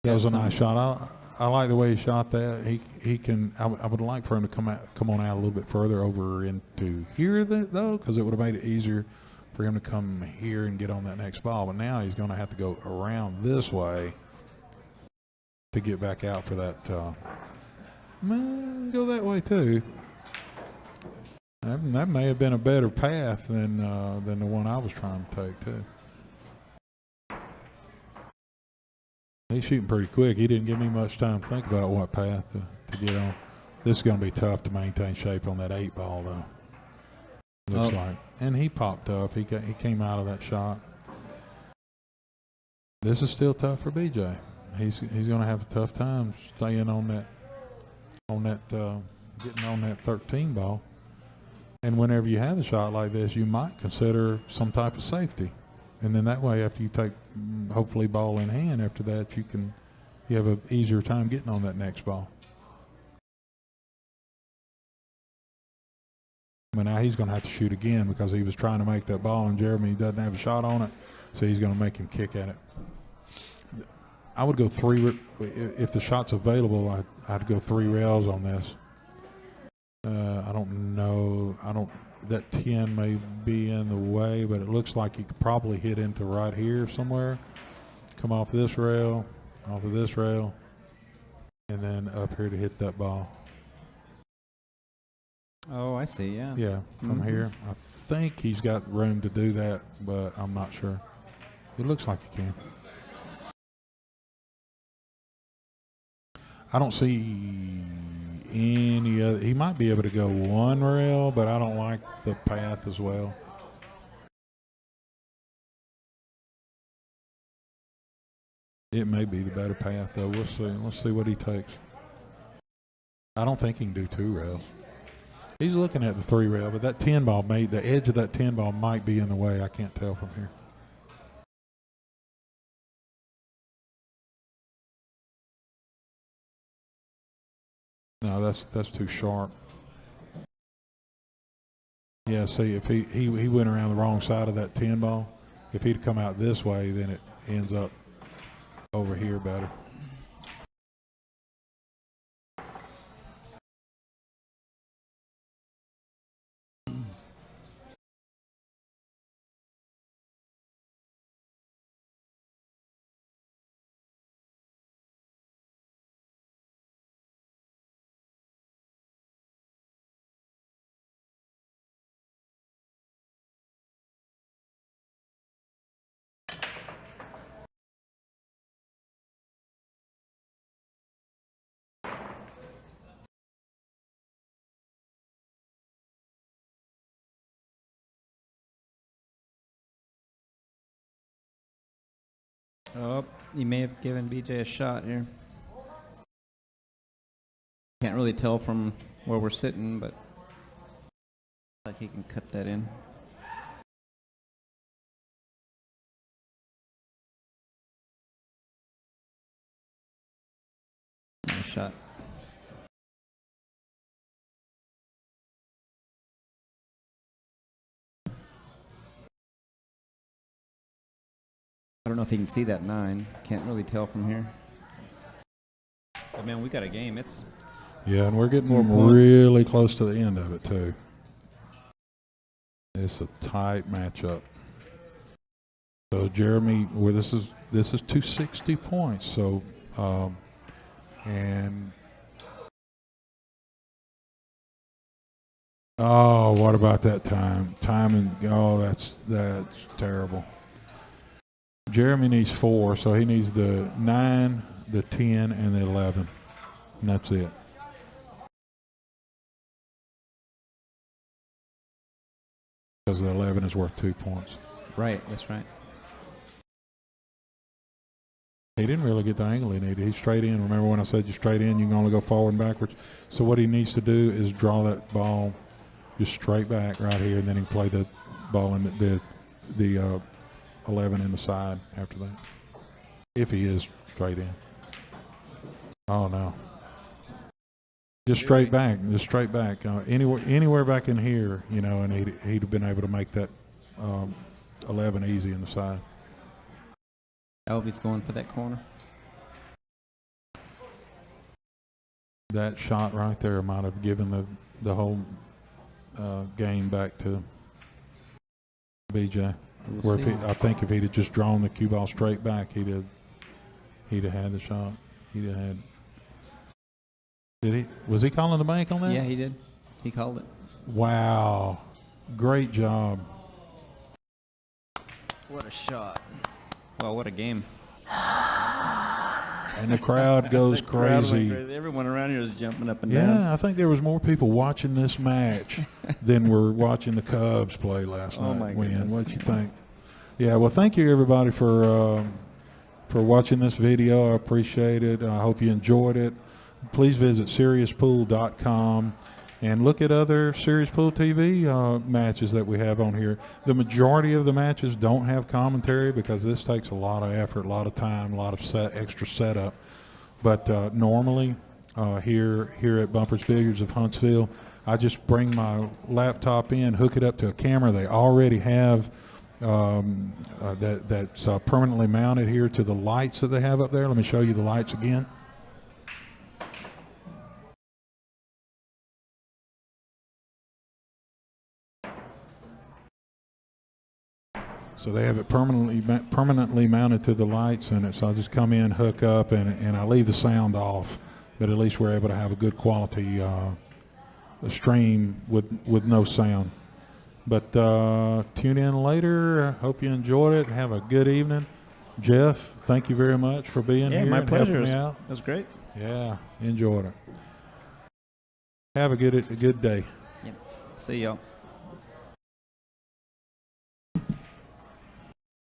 That was a nice shot. I like the way he shot that. He can. I would like for him to come on out a little bit further over into here though, because it would have made it easier for him to come here and get on that next ball. But now he's going to have to go around this way to get back out for that. Go that way too. That may have been a better path than the one I was trying to take too. He's shooting pretty quick. He didn't give me much time to think about what path to get on. This is going to be tough to maintain shape on that 8 ball though. Looks like. And he popped up. He came out of that shot. This is still tough for BJ. He's going to have a tough time staying on that getting on that 13 ball. And whenever you have a shot like this, you might consider some type of safety. And then that way, after you take hopefully ball in hand, after that you have an easier time getting on that next ball. But now he's going to have to shoot again because he was trying to make that ball, and Jeremy doesn't have a shot on it, so he's going to make him kick at it. I would go 3 if the shot's available. I'd go 3 rails on this. I don't know. That 10 may be in the way, but it looks like you could probably hit into right here somewhere. Come off this rail, off of this rail, and then up here to hit that ball. Oh, I see, yeah. Yeah, from here. I think he's got room to do that, but I'm not sure. It looks like he can. I don't see any other. He might be able to go 1 rail, but I don't like the path as well. It may be the better path, though. We'll see. Let's see what he takes. I don't think he can do 2 rails. He's looking at the 3 rail, but that 10 ball the edge of that 10 ball might be in the way. I can't tell from here. No, that's too sharp. Yeah, see, if he went around the wrong side of that 10 ball, if he'd come out this way, then it ends up over here better. Oh, he may have given BJ a shot here. Can't really tell from where we're sitting, but like he can cut that in. Nice shot. I don't know if he can see that 9. Can't really tell from here. But man, we got a game. It's Yeah, and we're getting 4 points. really close to the end of it too. It's a tight matchup. So Jeremy, well, this is 260 points. So, and oh, what about that time? Timing. Oh, that's terrible. Jeremy needs 4, so he needs the 9, the 10, and the 11, and that's it. Because the 11 is worth 2 points. right. That's right. He didn't really get the angle he needed. He's straight in. Remember when I said you straight in, you can only go forward and backwards. So what he needs to do is draw that ball just straight back right here, and then he can play the ball in the 11 in the side after that. If he is straight in. Oh no. Just straight back. Just straight back. Anywhere back in here, you know, and he'd have been able to make that 11 easy in the side. Albie's going for that corner. That shot right there might have given the whole game back to BJ. We'll Where see. I think if he'd have just drawn the cue ball straight back, he'd have had the shot. He'd have had. Was he calling the bank on that? Yeah, he did. He called it. Wow, great job. What a shot. Well, what a game. And the crowd goes The crowd went crazy. crazy. Everyone around here is jumping up and down. Yeah, I think there was more people watching this match than were watching the Cubs play last night. Oh, my goodness. What'd you think? Yeah, well, thank you everybody for watching this video. I appreciate it. I hope you enjoyed it. Please visit SeriousPool.com and look at other Serious Pool TV matches that we have on here. The majority of the matches don't have commentary because this takes a lot of effort, a lot of time, a lot of extra setup. But normally here at Bumpers Billiards of Huntsville, I just bring my laptop in, hook it up to a camera they already have that's permanently mounted here to the lights that they have up there. Let me show you the lights again. So they have it permanently mounted to the lights, and so I just come in, hook up, and I leave the sound off. But at least we're able to have a good quality stream with no sound. But tune in later. I hope you enjoyed it. Have a good evening. Jeff, thank you very much for being here. My and pleasure. helping me out. That was great. Yeah, enjoyed it. Have a good day. Yep. See y'all.